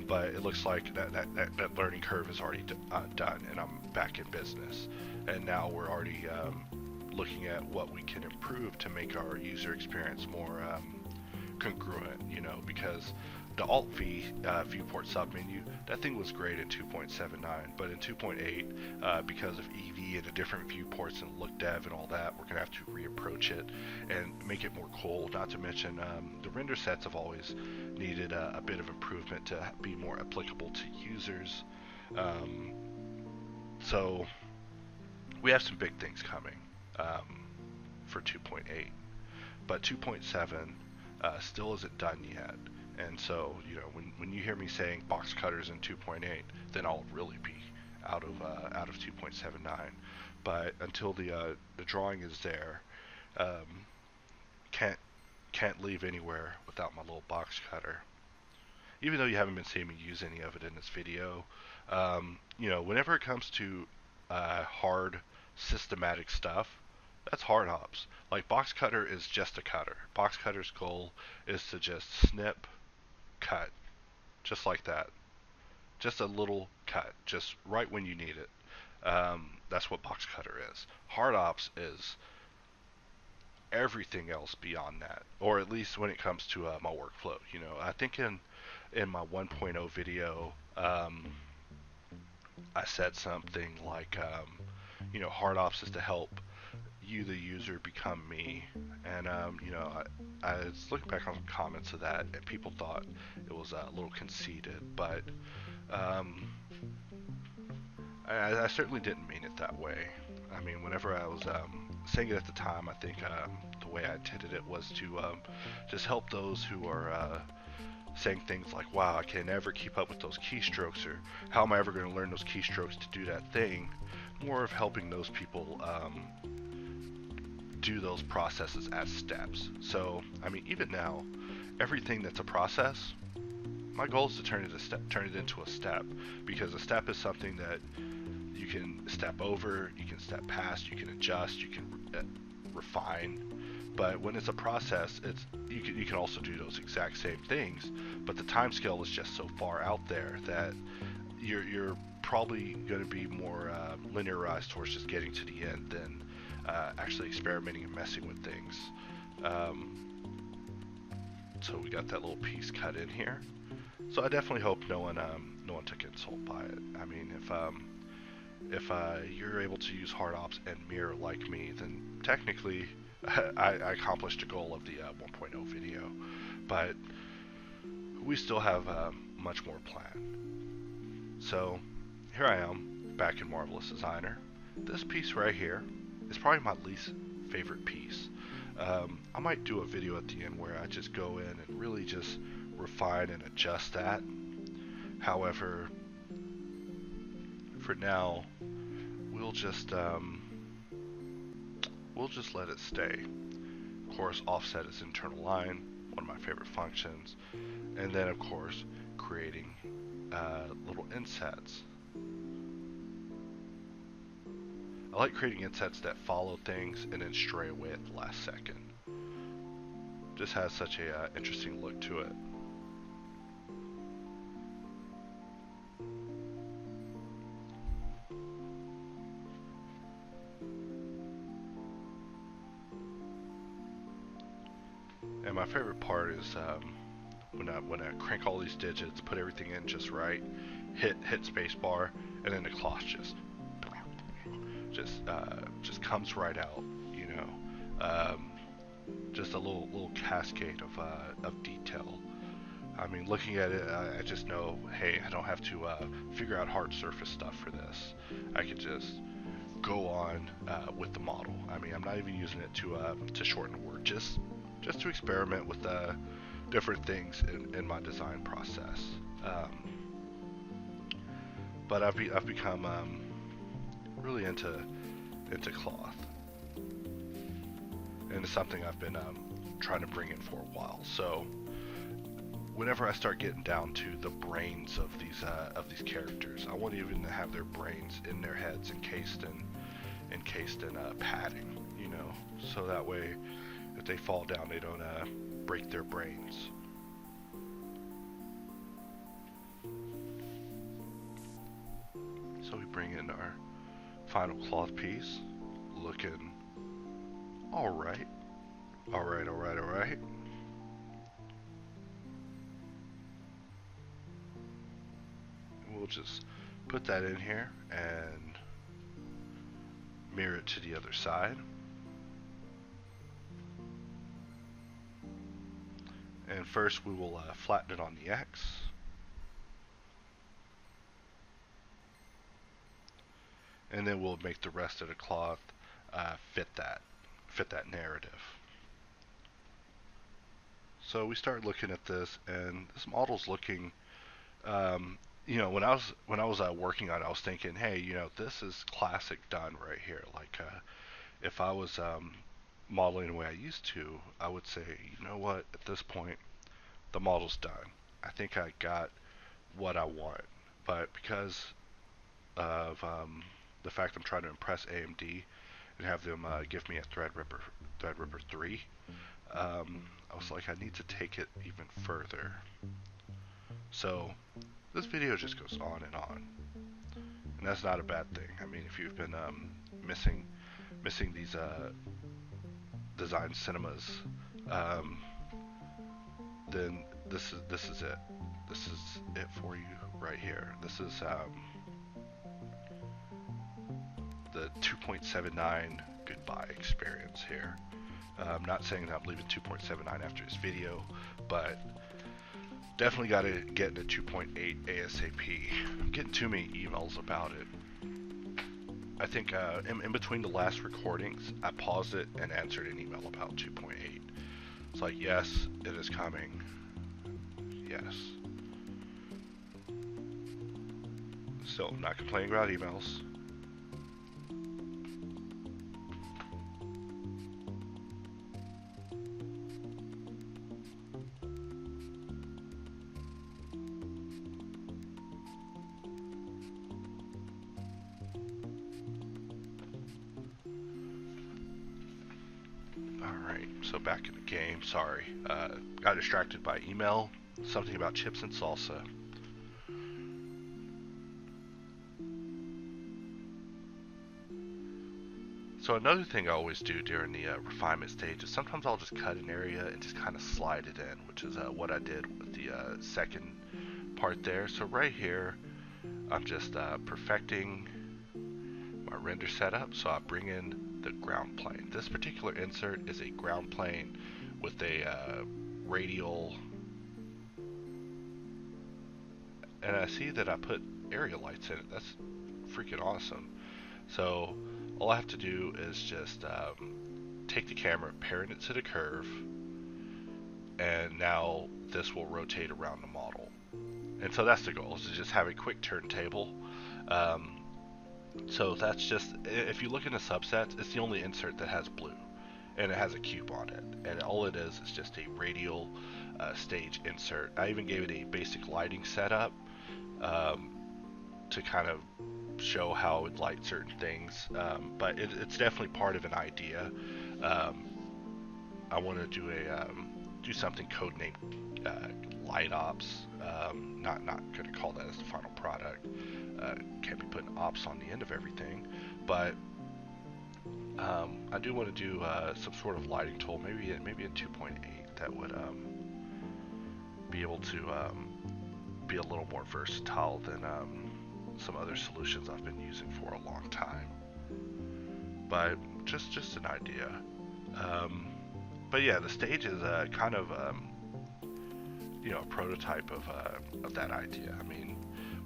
But it looks like that learning curve is already done, and I'm back in business. And now we're already looking at what we can improve to make our user experience more congruent, you know, because the Alt V viewport submenu, that thing was great in 2.79, but in 2.8, because of EV and the different viewports and look dev and all that, we're going to have to reapproach it and make it more cool. Not to mention, the render sets have always needed a bit of improvement to be more applicable to users. So we have some big things coming for 2.8, but 2.7 still isn't done yet. And so, you know, when you hear me saying box cutters in 2.8, then I'll really be out of 2.79. But until the drawing is there, can't leave anywhere without my little box cutter. Even though you haven't been seeing me use any of it in this video, you know, whenever it comes to hard systematic stuff, that's hard hops. Like, box cutter is just a cutter. Box cutter's goal is to just snip, cut, just like that. Just a little cut, just right when you need it. That's what box cutter is. Hard ops is everything else beyond that, or at least when it comes to my workflow. You know, I think in my 1.0 video, I said something like, you know, hard ops is to help you, the user, become me. And you know, I was looking back on the comments of that, and people thought it was a little conceited, but I certainly didn't mean it that way. I mean, whenever I was saying it at the time, I think the way I intended it was to just help those who are saying things like, wow, I can never keep up with those keystrokes, or how am I ever going to learn those keystrokes to do that thing? More of helping those people do those processes as steps. So, I mean, even now, everything that's a process, my goal is to turn it into a step, because a step is something that you can step over, you can step past, you can adjust, you can refine. But when it's a process, you can also do those exact same things, but the time scale is just so far out there that you're probably going to be more linearized towards just getting to the end than actually experimenting and messing with things. So we got that little piece cut in here. So I definitely hope no one took insult by it. I mean, if you're able to use hard ops and mirror like me, then technically I accomplished the goal of the 1.0 video. But we still have much more planned. So here I am, back in Marvelous Designer. This piece right here is probably my least favorite piece. I might do a video at the end where I just go in and really just refine and adjust that. However, for now, we'll just let it stay. Of course, offset is internal line, one of my favorite functions, and then of course creating little insets. I like creating insets that follow things and then stray away at the last second. Just has such a interesting look to it. And my favorite part is when I crank all these digits, put everything in just right, hit spacebar, and then the cloth just comes right out, you know. Just a little cascade of detail. I mean, looking at it, I just know, hey, I don't have to figure out hard surface stuff for this. I could just go on with the model. I mean, I'm not even using it to shorten the work, just to experiment with different things in my design process. But I've become really into cloth, and it's something I've been trying to bring in for a while. So whenever I start getting down to the brains of these characters, I want even to have their brains in their heads encased in padding, you know, so that way if they fall down, they don't break their brains. So we bring in our final cloth piece, looking alright. we'll just put that in here and mirror it to the other side. And first we will flatten it on the X. And then we'll make the rest of the cloth fit that narrative. So we started looking at this, and this model's looking, you know, when I was working on it, I was thinking, hey, you know, this is classic done right here. Like, if I was modeling the way I used to, I would say, you know what, at this point, the model's done. I think I got what I want. But because of the fact I'm trying to impress AMD and have them give me a Threadripper 3, I was like, I need to take it even further. So this video just goes on and on, and that's not a bad thing. I mean, if you've been missing these design cinemas, then this is it. This is it for you right here. This is the 2.79 goodbye experience here. I'm not saying that I'm leaving 2.79 after this video, but definitely got to get into 2.8 ASAP. I'm getting too many emails about it. I think in between the last recordings, I paused it and answered an email about 2.8. It's like, yes, it is coming. Yes. Still, I'm not complaining about emails. Alright, so back in the game, sorry. Got distracted by email, something about chips and salsa. So another thing I always do during the refinement stage is sometimes I'll just cut an area and just kind of slide it in, which is what I did with the second part there. So right here, I'm just perfecting my render setup. So I bring in the ground plane. This particular insert is a ground plane with a radial, and I see that I put area lights in it. That's freaking awesome. So all I have to do is just take the camera, parent it to the curve, and now this will rotate around the model. And so that's the goal, is to just have a quick turntable. So that's just, if you look in the subsets, it's the only insert that has blue, and it has a cube on it. And all it is just a radial stage insert. I even gave it a basic lighting setup to kind of show how it would light certain things, but it's definitely part of an idea. I want to do something codenamed light ops. Not going to call that as the final product. Can't be putting ops on the end of everything, but I do want to do some sort of lighting tool, maybe in 2.8, that would be able to be a little more versatile than some other solutions I've been using for a long time. But just an idea. But yeah, the stage is kind of you know, a prototype of that idea. I mean,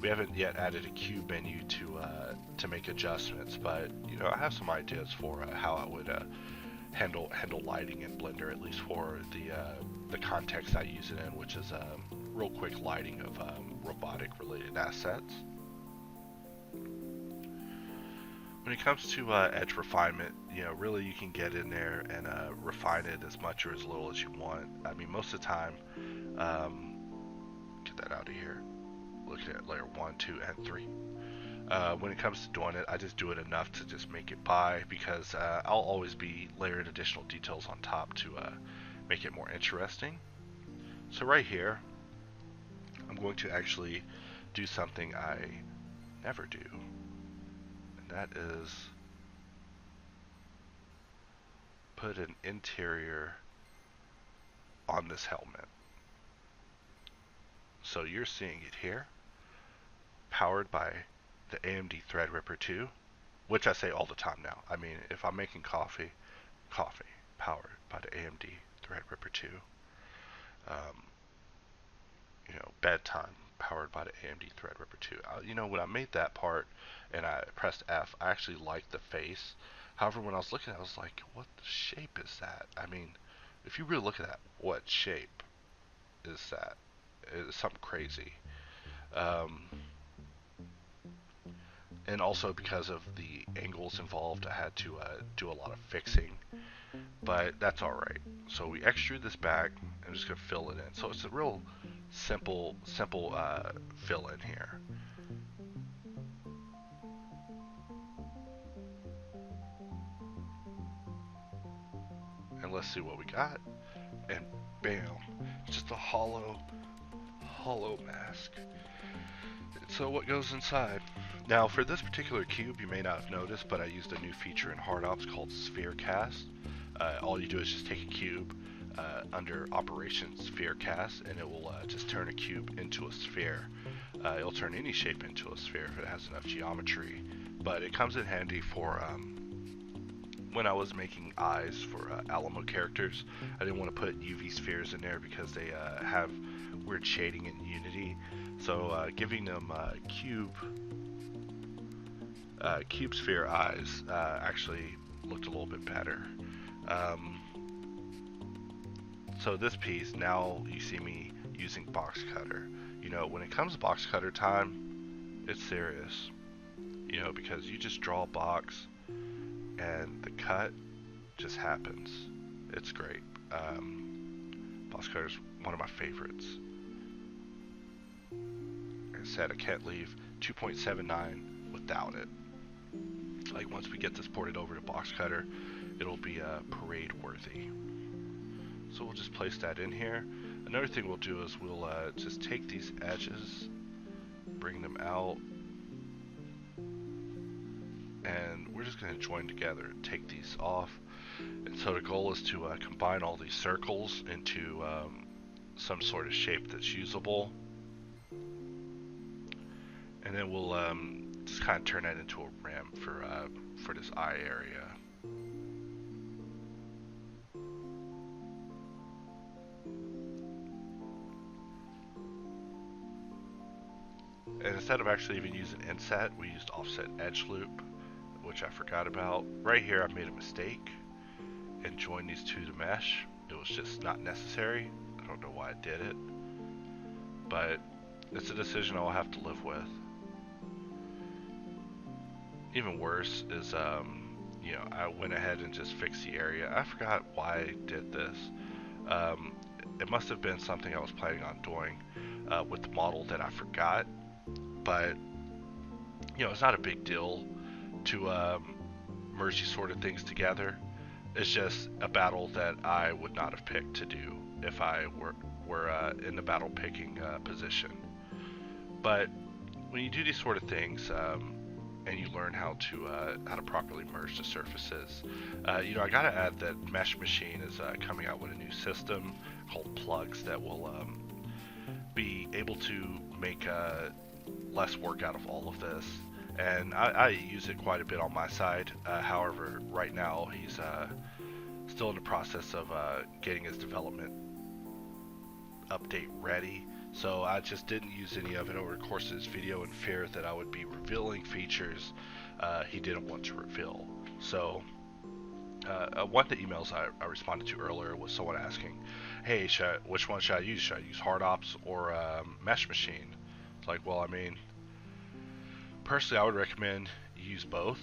we haven't yet added a cube menu to make adjustments, but you know, I have some ideas for how I would handle lighting in Blender, at least for the context I use it in, which is real quick lighting of robotic related assets. When it comes to edge refinement, you know, really you can get in there and refine it as much or as little as you want. I mean, most of the time, get that out of here. Look at layer 1, 2, and 3. When it comes to doing it, I just do it enough to just make it by, because I'll always be layering additional details on top to make it more interesting. So right here, I'm going to actually do something I never do. That is put an interior on this helmet. So you're seeing it here. powered by the AMD Threadripper 2, which I say all the time now. I mean, if I'm making coffee powered by the AMD Threadripper 2. Um, Bedtime powered by the AMD Threadripper 2. When I made that part and I pressed F, I actually liked the face. However, when I was looking at it, I was like, what shape is that? I mean, if you really look at that, what shape is that? It's something crazy. And also because of the angles involved, I had to do a lot of fixing. But that's alright. So we extrude this back. I'm just going to fill it in. So it's a real simple fill in here. And let's see what we got. And bam, just a hollow mask. So what goes inside? Now for this particular cube, you may not have noticed, but I used a new feature in HardOps called Sphere Cast. All you do is just take a cube under Operations Sphere Cast, and it will just turn a cube into a sphere. It'll turn any shape into a sphere if it has enough geometry, but it comes in handy for when I was making eyes for Alamo characters. I didn't want to put UV spheres in there because they have weird shading in Unity, so giving them cube sphere eyes actually looked a little bit better. So this piece, now you see me using box cutter. When it comes to box cutter time, it's serious. Because you just draw a box and the cut just happens. It's great. Box cutter's one of my favorites. Like I said, I can't leave 2.79 without it. Like once we get this ported over to box cutter, it'll be parade worthy. So we'll just place that in here. Another thing we'll do is we'll just take these edges, bring them out, and we're just going to join together and take these off. And so the goal is to combine all these circles into some sort of shape that's usable. And then we'll just kind of turn that into a rim for this eye area. And instead of actually even using inset, we used offset edgeloop, which I forgot about. Right here I made a mistake and joined these two to mesh. It was just not necessary. I don't know why I did it, but it's a decision I'll have to live with. Even worse is, I went ahead and just fixed the area. I forgot why I did this. It must have been something I was planning on doing with the model that I forgot. But it's not a big deal to merge these sort of things together. It's just a battle that I would not have picked to do if I were in the battle picking position. But when you do these sort of things, and you learn how to properly merge the surfaces, I gotta add that Mesh Machine is coming out with a new system called plugs that will be able to make less work out of all of this, and I use it quite a bit on my side. However, right now he's still in the process of getting his development update ready, so I just didn't use any of it over the course of this video in fear that I would be revealing features he didn't want to reveal. So one of the emails I responded to earlier was someone asking, hey, which one should I use? Should I use HardOps or Mesh Machine? It's like, well, I mean, personally I would recommend you use both.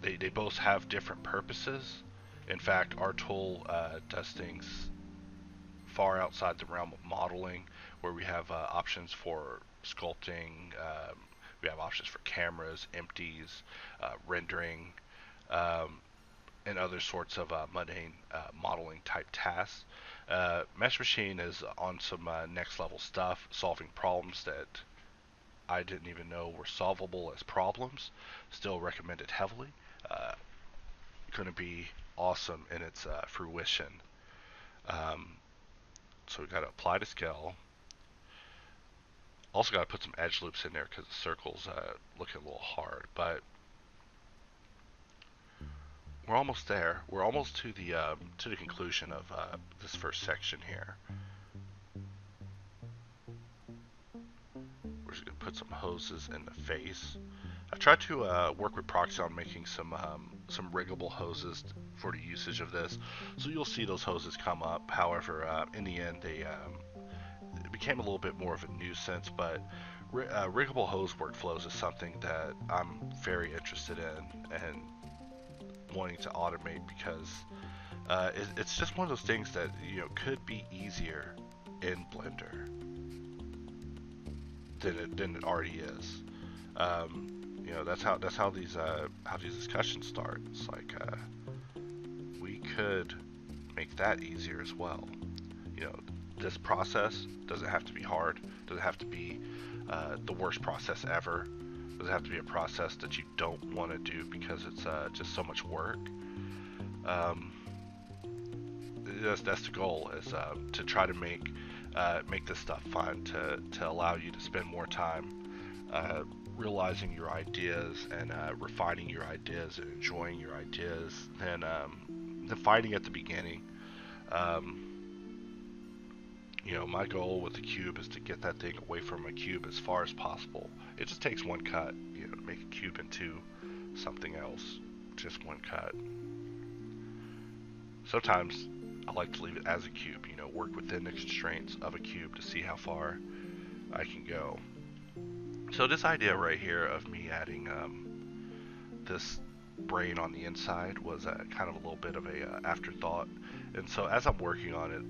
They both have different purposes. In fact, our tool does things far outside the realm of modeling, where we have options for sculpting, we have options for cameras, empties, rendering, and other sorts of mundane modeling type tasks. Mesh Machine is on some next level stuff, solving problems that I didn't even know were solvable as problems. Still recommend it heavily. Going to be awesome in its fruition. So we got to apply to scale. Also got to put some edge loops in there because the circle's looking a little hard, but we're almost there. We're almost to the conclusion of this first section here. We're just gonna put some hoses in the face. I tried to work with Proxy on making some riggable hoses for the usage of this, so you'll see those hoses come up. However, in the end, it became a little bit more of a nuisance. But riggable hose workflows is something that I'm very interested in and wanting to automate because it's just one of those things that could be easier in Blender than it already is. That's how these discussions start. It's like we could make that easier as well. This process doesn't have to be hard. Doesn't have to be the worst process ever. Doesn't have to be a process that you don't want to do because it's just so much work. That's the goal, is to try to make this stuff fun, to allow you to spend more time realizing your ideas and refining your ideas and enjoying your ideas than fighting at the beginning. My goal with the cube is to get that thing away from a cube as far as possible. It just takes one cut, to make a cube into something else. Just one cut. Sometimes I like to leave it as a cube, work within the constraints of a cube to see how far I can go. So this idea right here of me adding this brain on the inside was kind of a little bit of a afterthought, and so as I'm working on it,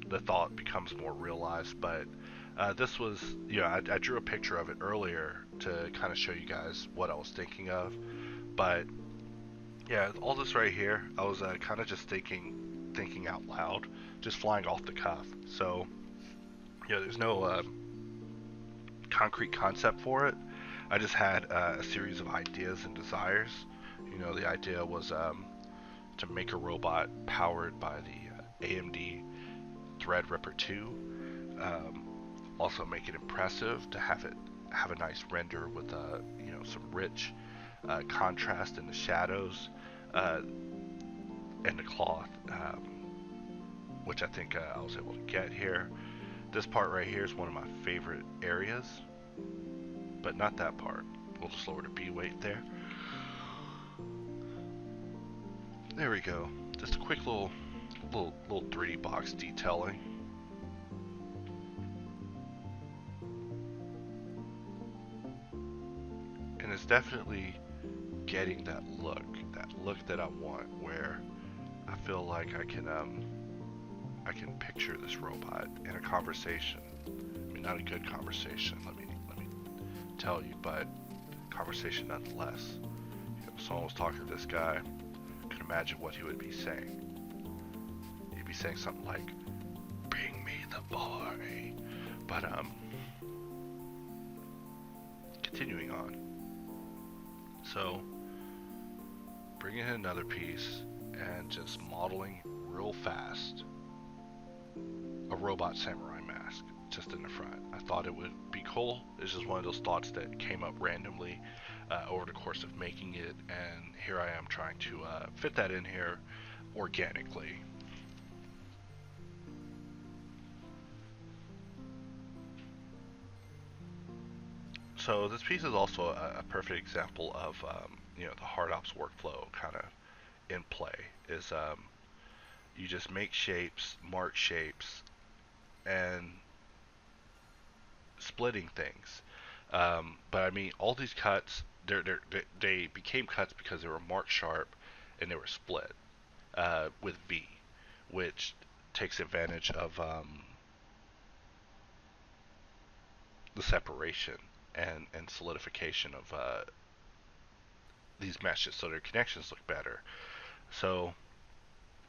the thought becomes more realized. But this was, I drew a picture of it earlier to kind of show you guys what I was thinking of. But yeah, all this right here, I was kind of just thinking out loud, just flying off the cuff. So there's no concrete concept for it. I just had a series of ideas and desires. The idea was to make a robot powered by the AMD Threadripper 2. Also make it impressive, to have a nice render with some rich contrast in the shadows and the cloth, which I think I was able to get here. This part right here is one of my favorite areas, but not that part. We'll just lower the B weight there. There we go. Just a quick little 3D box detailing. And it's definitely getting that look that I want, where I feel like I can picture this robot in a conversation. I mean, not a good conversation, let me tell you, but conversation nonetheless. If someone was talking to this guy, I could imagine what he would be saying. He'd be saying something like, "Bring me the boy." But continuing on. So, bringing in another piece and just modeling real fast a robot samurai mask just in the front. I thought it would be cool. It's just one of those thoughts that came up randomly over the course of making it, and here I am trying to fit that in here organically. So this piece is also a perfect example of the hard ops workflow kind of in play. Is you just make shapes, mark shapes, and splitting things. But I mean, all these cuts, they became cuts because they were marked sharp and they were split with V, which takes advantage of the separation and solidification of these meshes, so their connections look better. So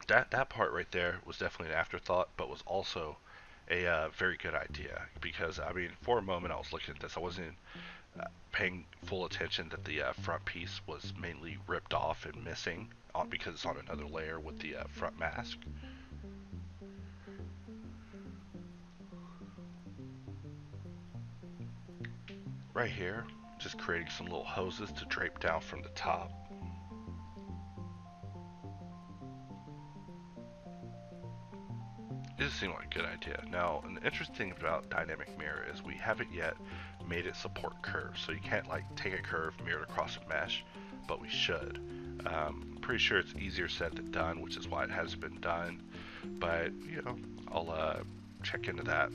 that part right there was definitely an afterthought, but was also a very good idea, because I mean, for a moment I was looking at this, I wasn't paying full attention that the front piece was mainly ripped off and missing because it's on another layer with the front mask. right here, just creating some little hoses to drape down from the top. It just seemed like a good idea. Now, an interesting thing about dynamic mirror is we haven't yet made it support curves, so you can't like take a curve, mirror it across a mesh, but we should. I'm pretty sure it's easier said than done, which is why it hasn't been done, but you know, I'll check into that.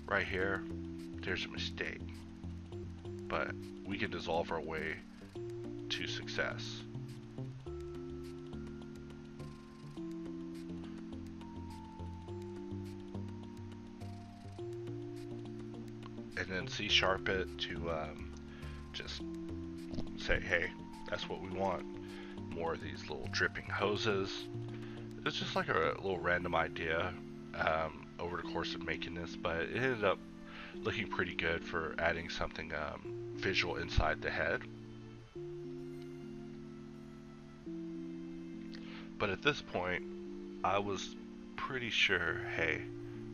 Right here, there's a mistake, but we can dissolve our way to success. And then C-sharp it to just say, hey, that's what we want. More of these little dripping hoses. It's just like a little random idea over the course of making this, but it ended up looking pretty good for adding something visual inside the head. But at this point, I was pretty sure, hey,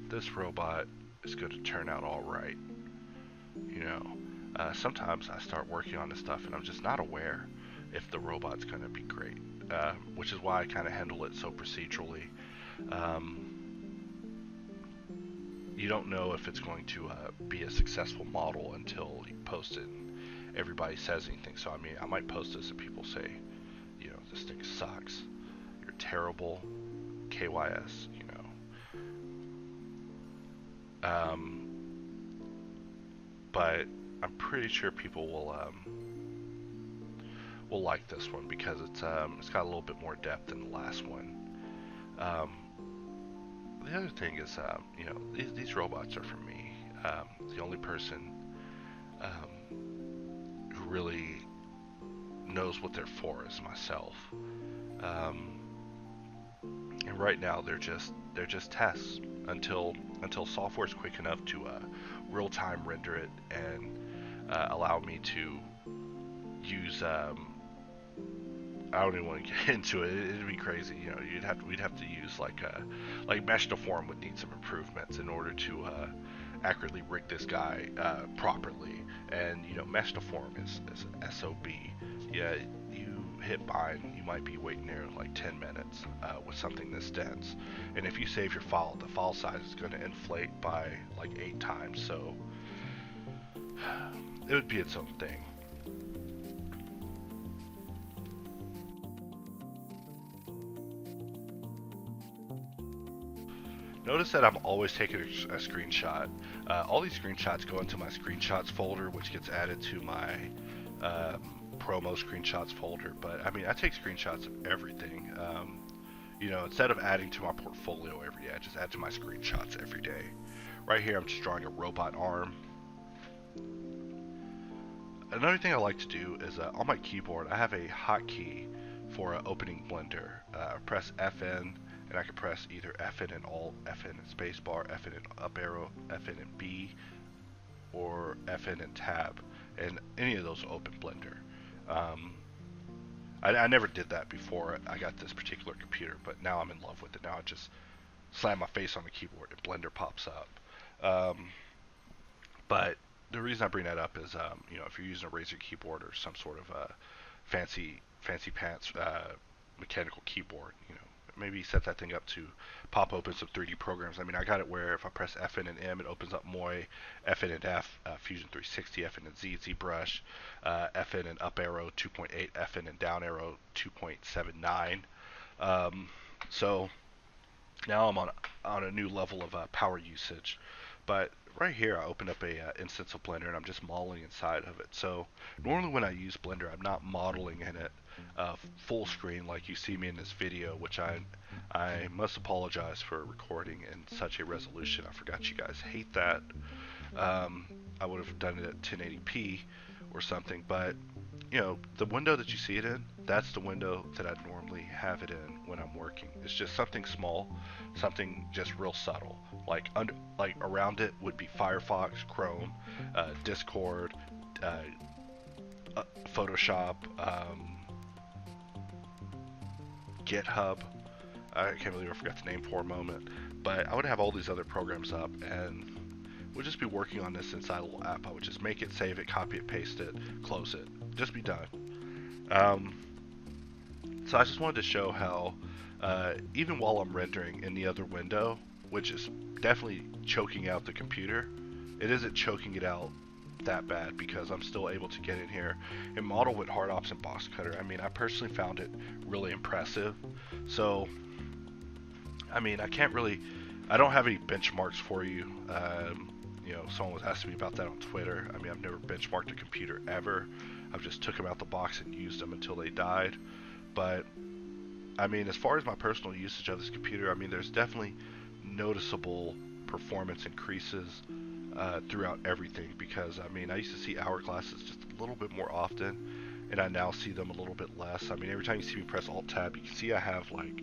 this robot is going to turn out all right. You know, sometimes I start working on this stuff and I'm just not aware if the robot's going to be great, which is why I kind of handle it so procedurally. You don't know if it's going to be a successful model until you post it and everybody says anything. So I mean, I might post this and people say, you know, this thing sucks, you're terrible, KYS, you know. But I'm pretty sure people will like this one because it's got a little bit more depth than the last one. The other thing is, you know, these robots are for me. The only person who really knows what they're for is myself. And right now they're just tests until software is quick enough to real-time render it and allow me to use. I don't even want to get into it. It'd be crazy, you know. We'd have to use like mesh deform would need some improvements in order to accurately rig this guy properly. And you know, mesh deform is SOB. Yeah, you hit bind, you might be waiting there like 10 minutes with something this dense. And if you save your file, the file size is going to inflate by like 8 times. So it would be its own thing. Notice that I'm always taking a screenshot. All these screenshots go into my screenshots folder, which gets added to my promo screenshots folder. But I mean, I take screenshots of everything. You know, instead of adding to my portfolio every day, I just add to my screenshots every day. Right here, I'm just drawing a robot arm. Another thing I like to do is on my keyboard, I have a hotkey for opening Blender. Press FN. And I can press either FN and Alt, FN and spacebar, FN and up arrow, FN and B, or FN and tab, and any of those will open Blender. I never did that before I got this particular computer, but now I'm in love with it. Now I just slam my face on the keyboard and Blender pops up. But the reason I bring that up is, you know, if you're using a Razer keyboard or some sort of fancy pants mechanical keyboard, you know, maybe set that thing up to pop open some 3D programs. I mean, I got it where if I press FN and M, it opens up Moi, FN and F, Fusion 360, FN and Z, Zbrush, FN and up arrow 2.8, FN and down arrow 2.79. So now I'm on a new level of power usage. But right here, I opened up a instance of Blender, and I'm just modeling inside of it. So normally when I use Blender, I'm not modeling in it full screen like you see me in this video, which I must apologize for recording in such a resolution. I forgot you guys hate that. I would have done it at 1080p or something, but you know, the window that you see it in, that's the window that I normally have it in when I'm working. It's just something small, something just real subtle. Like around it would be Firefox, Chrome, Discord, Photoshop, GitHub. I can't believe I forgot the name for a moment. But I would have all these other programs up, and would just be working on this inside a little app. I would just make it, save it, copy it, paste it, close it. Just be done. So I just wanted to show how even while I'm rendering in the other window, which is definitely choking out the computer, it isn't choking it out that bad because I'm still able to get in here and model with hard ops and box cutter. I mean, I personally found it really impressive. So, I mean, I don't have any benchmarks for you. You know, someone was asking me about that on Twitter. I mean, I've never benchmarked a computer ever. I've just took them out the box and used them until they died. But, I mean, as far as my personal usage of this computer, I mean, there's definitely noticeable performance increases throughout everything, because I mean, I used to see hourglasses just a little bit more often, and I now see them a little bit less. I mean, every time you see me press Alt Tab, you can see I have like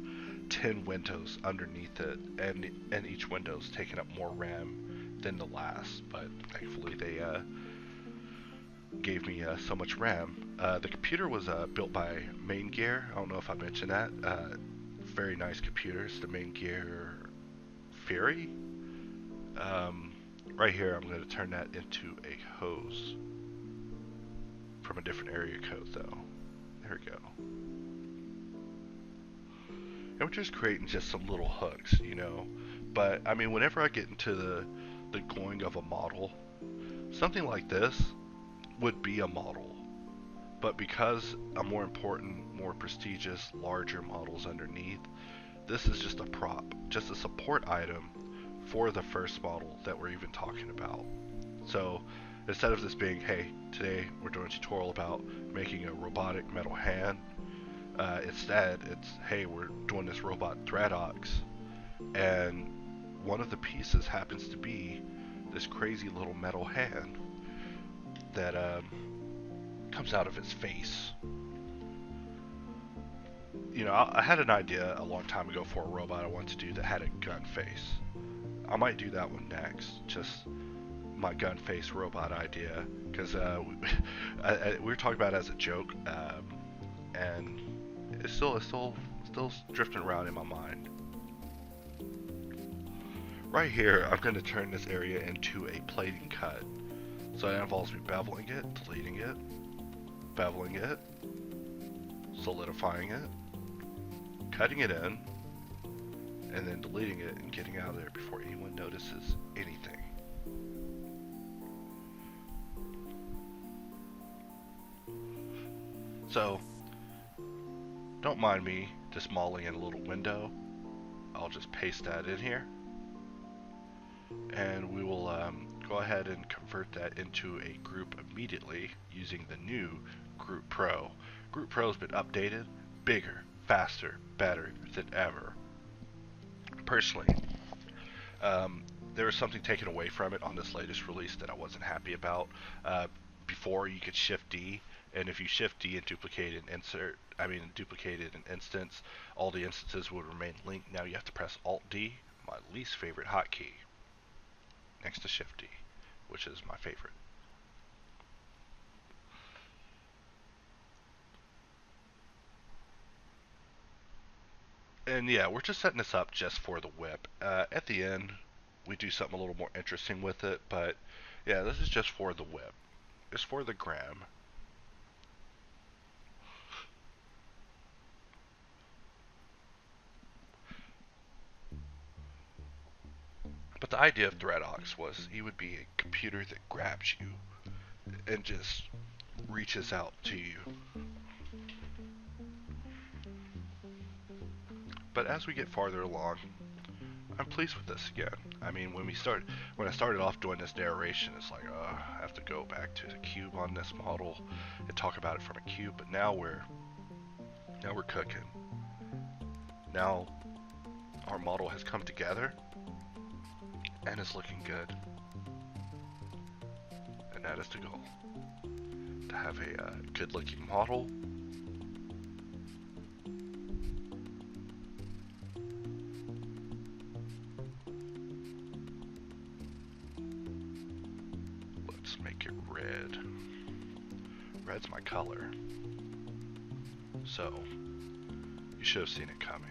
10 windows underneath it, and each window's taking up more RAM than the last. But thankfully, they gave me so much RAM. The computer was built by Maingear. I don't know if I mentioned that. Very nice computer. It's the Maingear Fury. Right here, I'm going to turn that into a hose from a different area code, though. There we go. And we're just creating just some little hooks, you know. But I mean, whenever I get into the going of a model, something like this would be a model. But because a more important, more prestigious, larger model's underneath, this is just a prop, just a support item for the first model that we're even talking about. So instead of this being, hey, today we're doing a tutorial about making a robotic metal hand, instead it's, hey, we're doing this robot Threadox, and one of the pieces happens to be this crazy little metal hand that comes out of its face. You know, I had an idea a long time ago for a robot I wanted to do that had a gun face. I might do that one next, just my gun face robot idea, because we were talking about it as a joke, and it's still drifting around in my mind. Right here, I'm going to turn this area into a plating cut. So that involves me beveling it, deleting it, beveling it, solidifying it, cutting it in, and then deleting it and getting out of there before anyone notices anything. So, don't mind me just modeling in a little window. I'll just paste that in here, and we will go ahead and convert that into a group immediately using the new Group Pro. Group Pro has been updated, bigger, faster, better than ever. Personally, there was something taken away from it on this latest release that I wasn't happy about. Before, you could Shift D, and if you Shift D and duplicate an instance, all the instances would remain linked. Now you have to press Alt D, my least favorite hotkey, next to Shift D, which is my favorite. And yeah, we're just setting this up just for the whip. At the end, we do something a little more interesting with it, but yeah, this is just for the whip. It's for the gram. But the idea of Threadox was he would be a computer that grabs you and just reaches out to you. But as we get farther along, I'm pleased with this again. I mean, when I started off doing this narration, it's like, I have to go back to the cube on this model and talk about it from a cube. But now we're cooking. Now our model has come together and is looking good. And that is the goal: to have a good-looking model. Make it red. Red's my color. So, you should have seen it coming.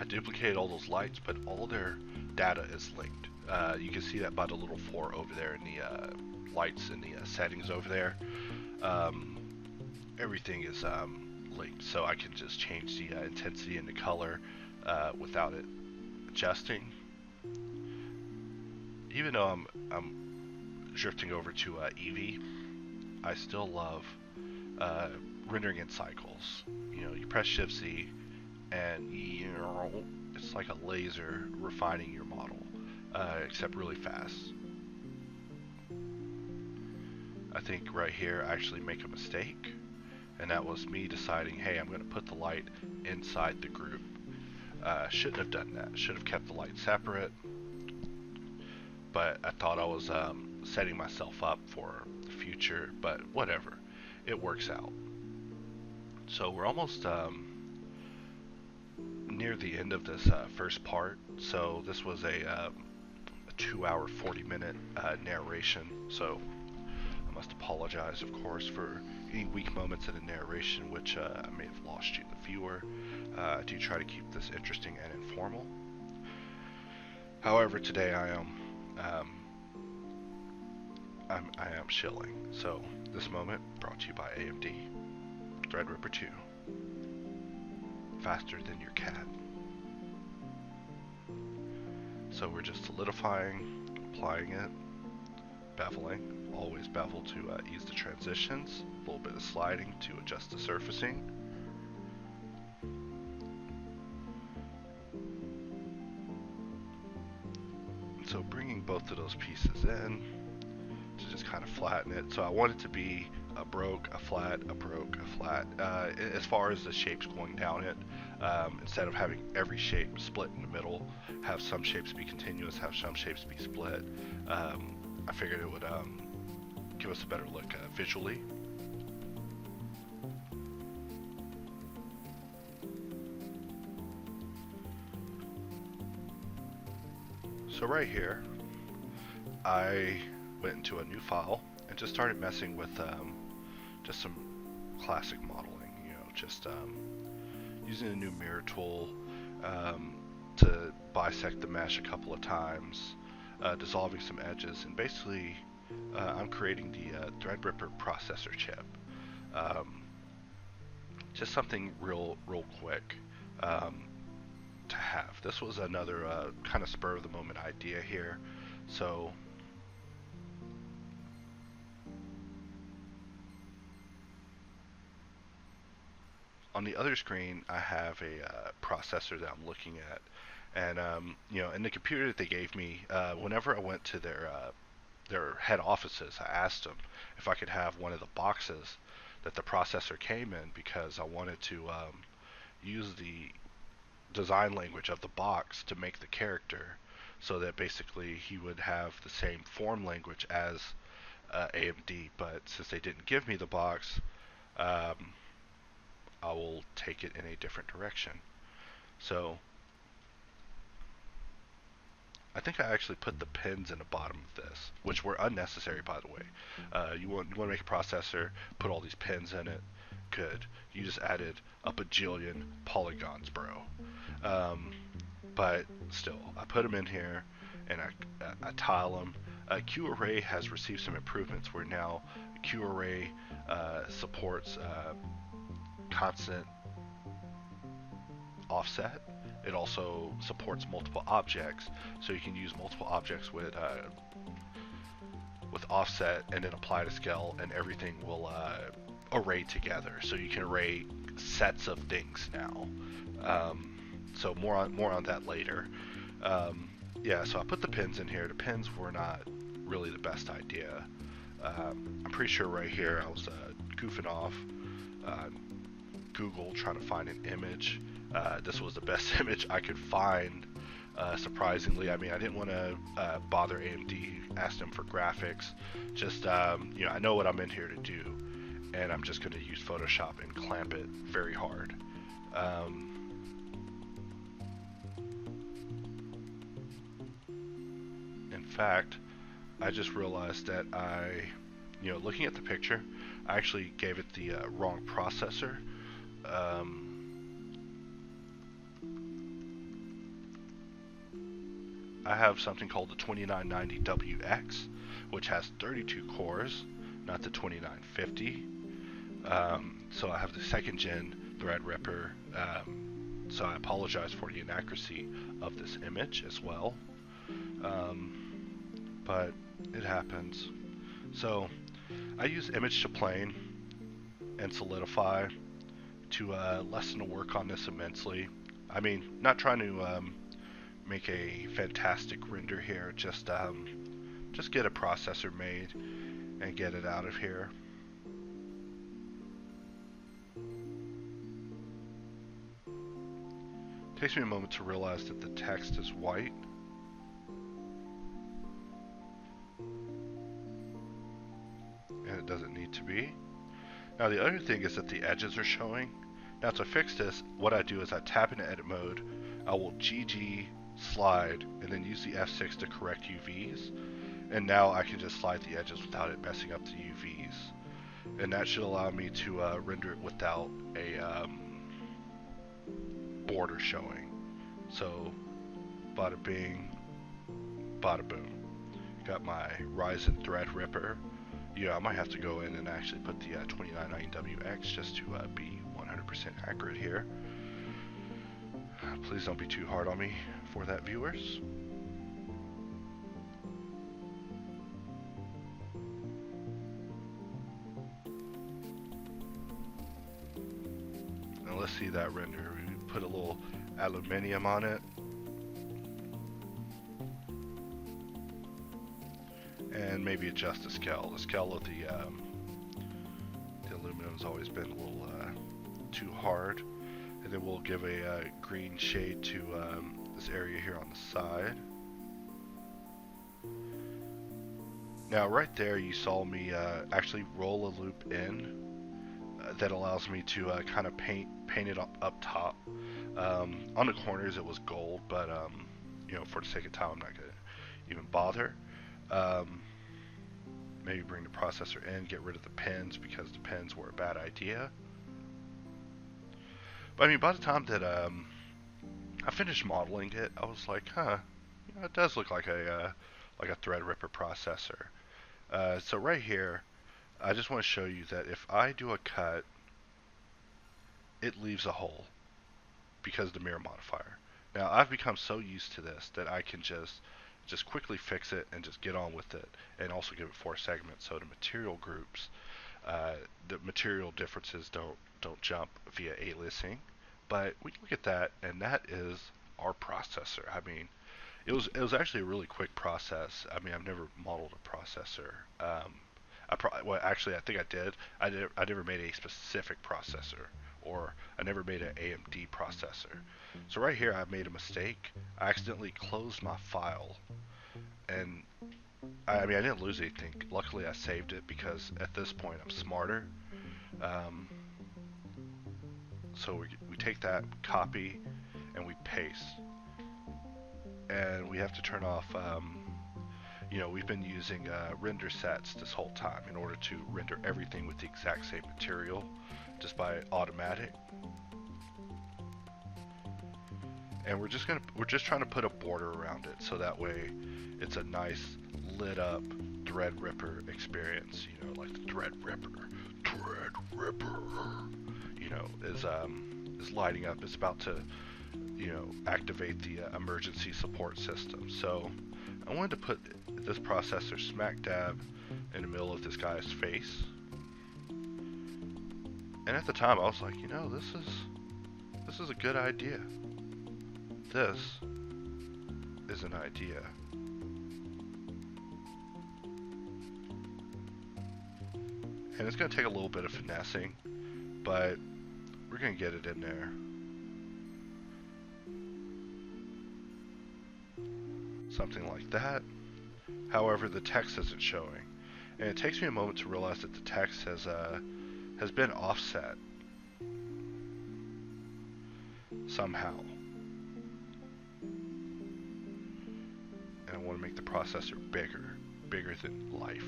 I duplicated all those lights, but all their data is linked. You can see that by the little 4 over there in the lights in the settings over there. Everything is linked, so I can just change the intensity and the color without it adjusting. Even though I'm drifting over to Eevee, I still love rendering in cycles. You know, you press Shift Z, and it's like a laser refining your model, except really fast. I think right here I actually make a mistake, and that was me deciding, hey, I'm going to put the light inside the group. Shouldn't have done that. Should have kept the light separate, but I thought I was setting myself up for the future, but whatever, it works out. So we're almost near the end of this first part. So this was a 2-hour 40-minute narration, so I must apologize, of course, for any weak moments in the narration, which I may have lost you, the viewer. I do try to keep this interesting and informal. However, today I am shilling. So this moment brought to you by AMD Threadripper 2. Faster than your cat. So we're just solidifying, applying it, beveling. Always bevel to ease the transitions. A little bit of sliding to adjust the surfacing. So bringing both of those pieces in to just kind of flatten it. So I want it to be a broke, a flat, a broke, a flat. As far as the shapes going down it, instead of having every shape split in the middle, have some shapes be continuous, have some shapes be split. I figured it would give us a better look visually. So right here, I went into a new file and just started messing with just some classic modeling, you know, just using a new mirror tool to bisect the mesh a couple of times, dissolving some edges, and basically I'm creating the Threadripper processor chip. Just something real quick to have. This was another kind of spur of the moment idea here. So on the other screen I have a processor that I'm looking at, and you know, in the computer that they gave me, whenever I went to their head offices, I asked them if I could have one of the boxes that the processor came in, because I wanted to use the design language of the box to make the character, so that basically he would have the same form language as AMD. But since they didn't give me the box, I will take it in a different direction. So I think I actually put the pins in the bottom of this, which were unnecessary, by the way. You want to make a processor, put all these pins in it. Good. You just added a bajillion polygons, bro. But still, I put them in here, and I tile them. cooooress has received some improvements where now cooooress supports constant offset. It also supports multiple objects, so you can use multiple objects with offset and then apply to scale, and everything will array together. So you can array sets of things now. So more on that later. Yeah, so I put the pins in here. The pins were not really the best idea. I'm pretty sure right here I was goofing off Google trying to find an image. This was the best image I could find, surprisingly. I mean, I didn't want to bother AMD, ask them for graphics. Just, you know, I know what I'm in here to do, and I'm just going to use Photoshop and clamp it very hard. In fact, I just realized that you know, looking at the picture, I actually gave it the wrong processor. I have something called the 2990WX, which has 32 cores, not the 2950. So I have the second gen Threadripper, so I apologize for the inaccuracy of this image as well, but it happens. So I use image to plane and solidify to lessen the work on this immensely. I mean, not trying to make a fantastic render here, just get a processor made and get it out of here. Takes me a moment to realize that the text is white. And it doesn't need to be. Now the other thing is that the edges are showing. Now to fix this, what I do is I tap into edit mode, I will GG slide, and then use the F6 to correct UVs. And now I can just slide the edges without it messing up the UVs. And that should allow me to render it without a border showing. So, bada bing, bada boom. Got my Ryzen Threadripper. Yeah, I might have to go in and actually put the 2990WX just to be 100% accurate here. Please don't be too hard on me for that, viewers. Now let's see that render. We put a little aluminium on it. And maybe adjust the scale. The scale of the aluminum has always been a little too hard. And then we'll give a green shade to this area here on the side. Now right there you saw me actually roll a loop in that allows me to kind of paint it up top. On the corners it was gold, but you know, for the sake of time I'm not going to even bother. Maybe bring the processor in, get rid of the pins because the pins were a bad idea. But I mean, by the time that I finished modeling it, I was like, huh, you know, it does look like a Threadripper processor. So right here, I just want to show you that if I do a cut, it leaves a hole because of the mirror modifier. Now I've become so used to this that I can just quickly fix it and just get on with it, and also give it 4 segments so the material groups, the material differences don't jump via aliasing. But we look at that, and that is our processor. I mean, it was actually a really quick process. I mean, I've never modeled a processor. Well, actually, I think I did. I never made a specific processor, or I never made an AMD processor. So right here, I made a mistake. I accidentally closed my file, and I mean, I didn't lose anything. Luckily, I saved it because at this point, I'm smarter. So we take that copy and we paste, and we have to turn off. You know, we've been using render sets this whole time in order to render everything with the exact same material, just by automatic. And we're just trying to put a border around it, so that way it's a nice lit up Threadripper experience. You know, like the Threadripper, you know, is lighting up. It's about to, you know, activate the emergency support system. So I wanted to put this processor smack dab in the middle of this guy's face. And at the time I was like, you know, this is a good idea. This is an idea. And it's going to take a little bit of finessing, but we're going to get it in there. Something like that. However, the text isn't showing. And it takes me a moment to realize that the text has been offset somehow. And I want to make the processor bigger than life.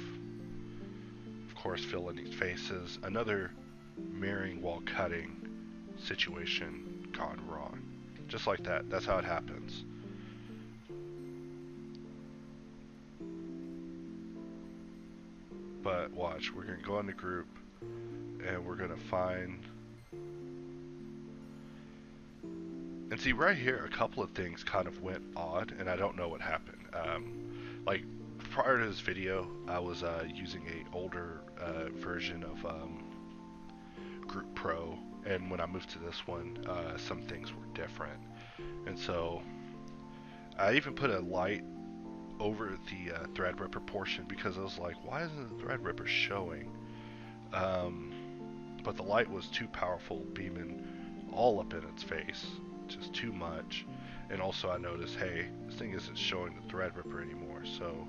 Of course, fill in these faces. Another mirroring while cutting situation gone wrong. Just like that. That's how it happens. But watch, we're gonna go into group and we're gonna find, and see right here a couple of things kind of went odd and I don't know what happened. Like prior to this video I was using a older version of Group Pro, and when I moved to this one some things were different, and so I even put a light over the Threadripper portion because I was like, why isn't the Threadripper showing? But the light was too powerful, beaming all up in its face, just too much. And also I noticed, hey, this thing isn't showing the Threadripper anymore, so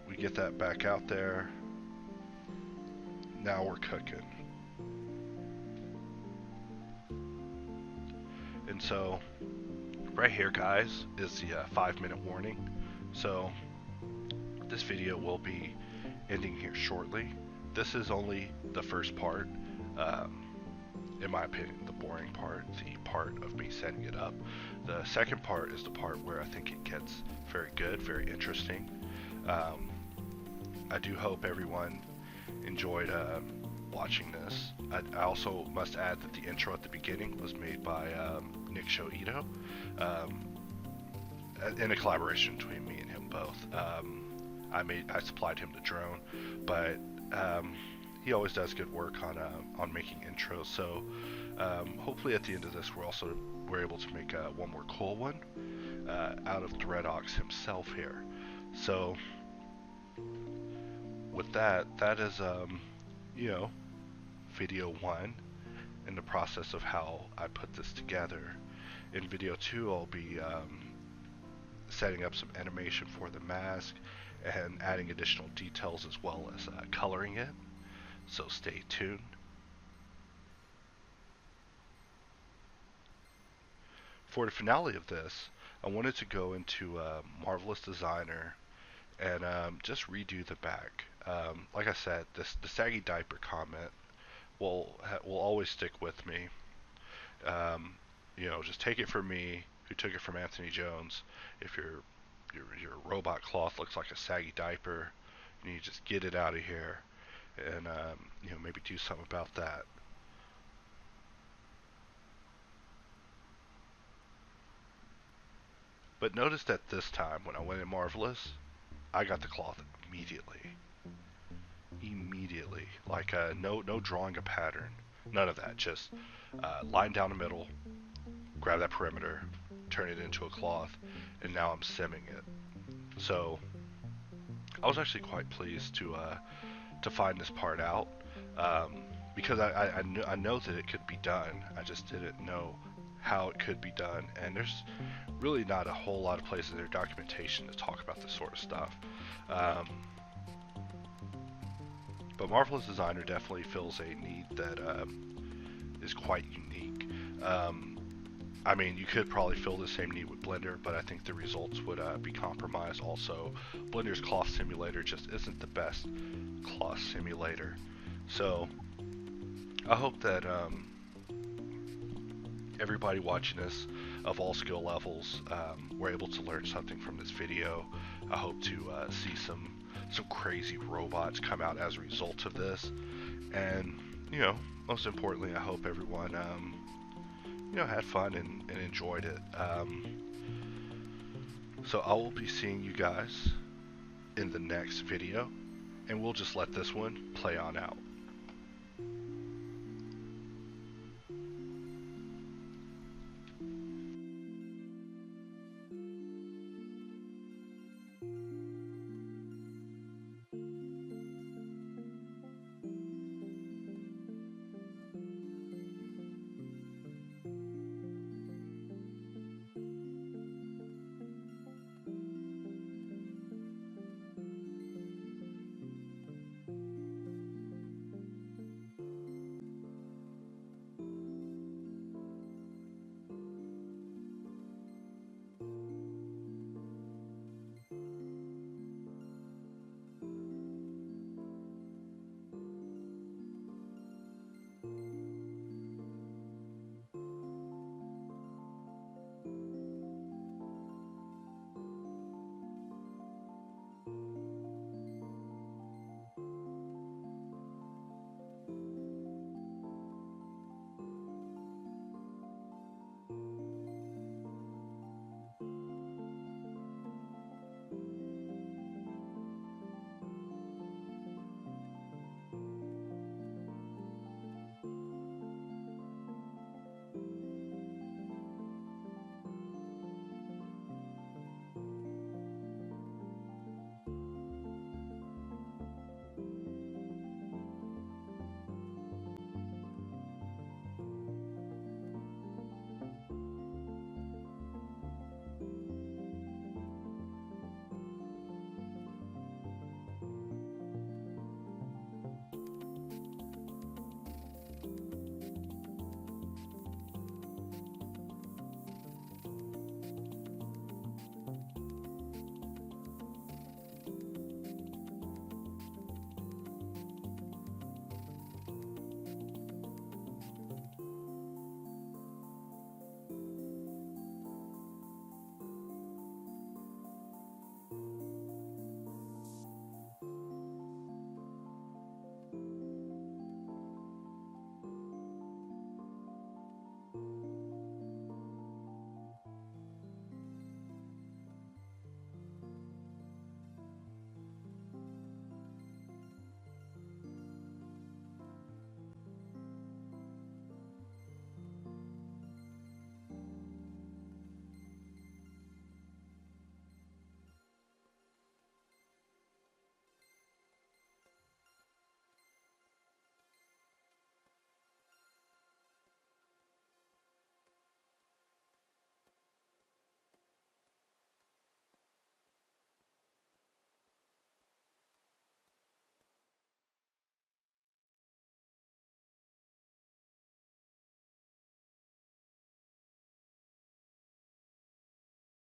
we get that back out there. Now we're cooking. And so right here, guys, is the 5-minute warning. So this video will be ending here shortly. This is only the first part, in my opinion, the boring part, the part of me setting it up. The second part is the part where I think it gets very good, very interesting. I do hope everyone enjoyed watching this. I also must add that the intro at the beginning was made by NickShoIto, in a collaboration between me and him both. I supplied him the drone, but he always does good work on making intros. So hopefully at the end of this we're able to make one more cool one out of Threadox himself here. So with that is you know, video 1 in the process of how I put this together. In video 2 I'll be setting up some animation for the mask and adding additional details as well as coloring it, so stay tuned. For the finale of this, I wanted to go into Marvelous Designer and just redo the back. Like I said, the saggy diaper comment will always stick with me. You know, just take it from me, who took it from Anthony Jones. If your robot cloth looks like a saggy diaper, you need to just get it out of here, and you know, maybe do something about that. But notice that this time when I went in Marvelous, I got the cloth immediately. Like no drawing a pattern, none of that. Just line down the middle, grab that perimeter, turn it into a cloth, and now I'm simming it. So I was actually quite pleased to find this part out, because I know that it could be done. I just didn't know how it could be done, and there's really not a whole lot of places in their documentation to talk about this sort of stuff. But Marvelous Designer definitely fills a need that is quite unique. I mean, you could probably fill the same need with Blender, but I think the results would be compromised. Also, Blender's cloth simulator just isn't the best cloth simulator. So, I hope that everybody watching this of all skill levels were able to learn something from this video. I hope to see some crazy robots come out as a result of this, and you know, most importantly, I hope everyone you know, had fun and enjoyed it. So I will be seeing you guys in the next video, and we'll just let this one play on out.